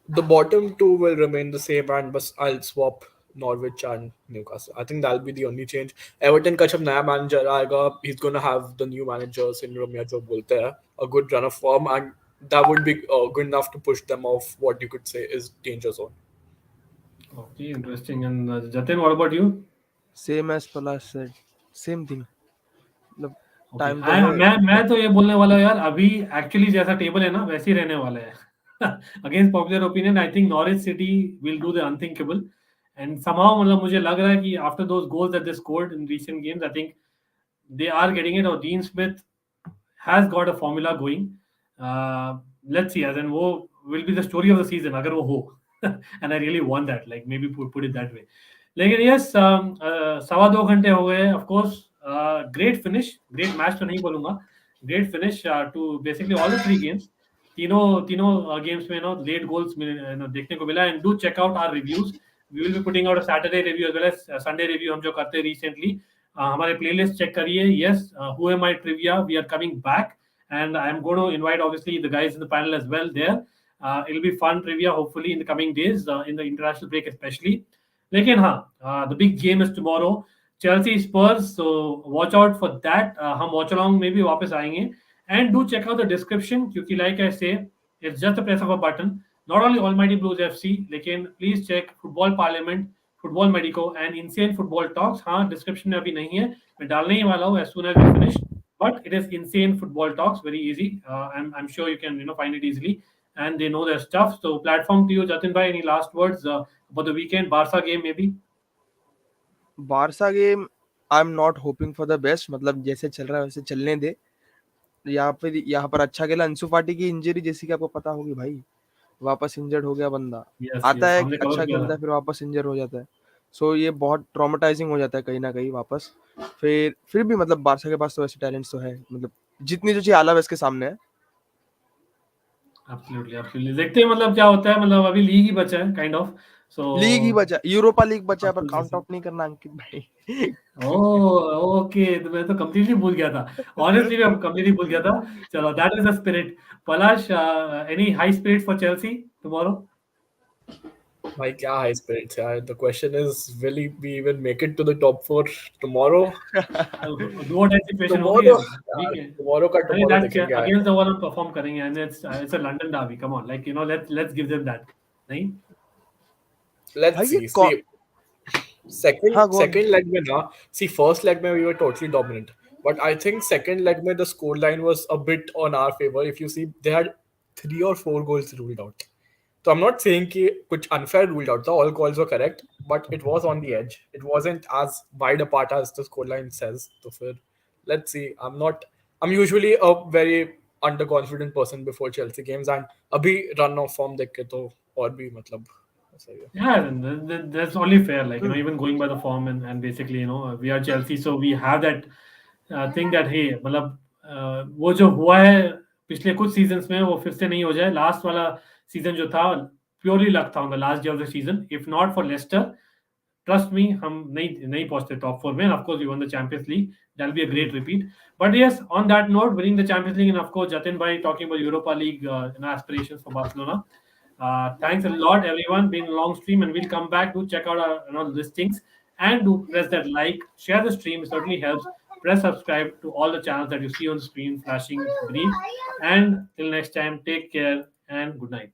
The bottom two will remain the same, and but I'll swap Norwich and Newcastle. I think that'll be the only change. Everton का जब नया manager आएगा, he's gonna have the new managers in Romeo जो बोलते हैं, a good run of form, and that would be good enough to push them off what you could say is danger zone. Okay, interesting. And Jatin, what about you? Same as Palash said, same thing. मतलब Okay. Time तो है. मैं तो ये बोलने वाला हूँ यार, अभी एक्चुअली जैसा टेबल है ना वैसे ही रहने वाला है. Against popular opinion I think Norwich City will do the unthinkable, and somehow मतलब मुझे लग रहा है कि after those goals that they scored in recent games, I think they are getting it. और Dean Smith has got a formula going. Let's see, as an वो will be the story of the season अगर वो हो. And I really want that, like maybe put it that way. लेकिन yes, 2.25 घंटे हो गए. Of course great finish, great match तो नहीं बोलूंगा, great finish to basically all the 3 games. तीनों गेम्स में लेट गोल्स देखने को मिला. And do check out our reviews. We will be putting out a Saturday review as well as Sunday review हम जो करते हैं रिसेंटली. हमारे प्लेलिस्ट चेक करिए. Yes, who am I trivia, we are coming back, and I am going to invite obviously the guys in the panel as well there. It'll be fun trivia hopefully in the coming days, in the international break especially. लेकिन हाँ, the big game is tomorrow, Chelsea Spurs, so watch out for that. हम watch along में भी वापस आएंगे, and do check out the description क्योंकि like I say, it's just a press of a button. Not only Almighty Blues FC, लेकिन please check Football Parliament, football medico and insane football talks. हाँ, description में अभी नहीं है, मैं डालने ही वाला हूँ as soon as we finish, but it is insane football talks, very easy. I'm sure you can find it easily, and they know their stuff. So platform to you, Jatin bhai, any last words about the weekend Barca game maybe? Barça game I am not hoping for the best, मतलब जैसे चल रहा है वैसे चलने दे. यहाँ पर अच्छा खेला. अंसु फाटी की इंजरी जैसी कि आपको पता होगी भाई, वापस इंजर्ड हो गया बंदा. आता है हमने cover अच्छा किया खेलता है, फिर वापस इंजर हो जाता है. सो ये बहुत ट्रॉमेटाइजिंग हो जाता है कहीं ना कहीं वापस. फिर भी मतलब बारसा के पास तो ऐसे टैलेंट्स तो है, मतलब जितनी जो चीज आला है इसके सामने है. एब्सोल्युटली देखते हैं मतलब क्या होता है. मतलब अभी लीग ही बचा है काइंड ऑफ, सो लीग ही बचा, यूरोपा लीग बचा है, पर बिल्कुल काउंट सही. आउट नहीं करना अंकित भाई. ओके, तो मैं तो कंप्लीटली भूल गया था. ऑनेस्टली मैं कंप्लीटली भूल गया था. चलो, that is the spirit. Palash, any high spirit for Chelsea tomorrow? भाई क्या हाई स्पिरिट्स यार. The question is, will we even make it to the top 4 tomorrow? दो एंटीसिपेशन हो गई Tomorrow, है. ठीक है. tomorrow का अरे tomorrow दैट्स देखेंगे यार. अगेंस्ट द वन हम परफॉर्म करेंगे, and it's a London derby. Come on, like let's give them that. नहीं, Let's भाई ये see. Second हाँ, go on. second leg में ना, see first leg में we were totally dominant, but I think second leg में the score line was a bit on our favor. If you see, they had 3 or 4 goals ruled out. So I'm not saying कि कुछ unfair ruled out था, all calls were correct, but it was on the edge. It wasn't as wide apart as the scoreline says. So फिर let's see. I'm usually a very underconfident person before Chelsea games, and अभी run of form देख के तो और भी मतलब सही है. yeah, that's only fair. Like even going by the form, and basically we are Chelsea, so we have that thing that hey, मतलब वो जो हुआ है पिछले कुछ सीजन्स में वो फिर से नहीं हो जाए. लास्ट वाला सीजन जो था प्योरली लक था on the last day of the season. If not for Leicester, trust me, हम नहीं पहुंचते टॉप 4 में. Of course we won the Champions League, that be a great repeat. But yes, on that note, winning the Champions League, and of course Jatin भाई talking about Europa League aspirations for Barcelona. Thanks a lot, everyone. Been a long stream, and we'll come back to check out our listings, and do press that like, share the stream. It certainly helps. Press subscribe to all the channels that you see on the screen flashing beneath. And till next time, take care and good night.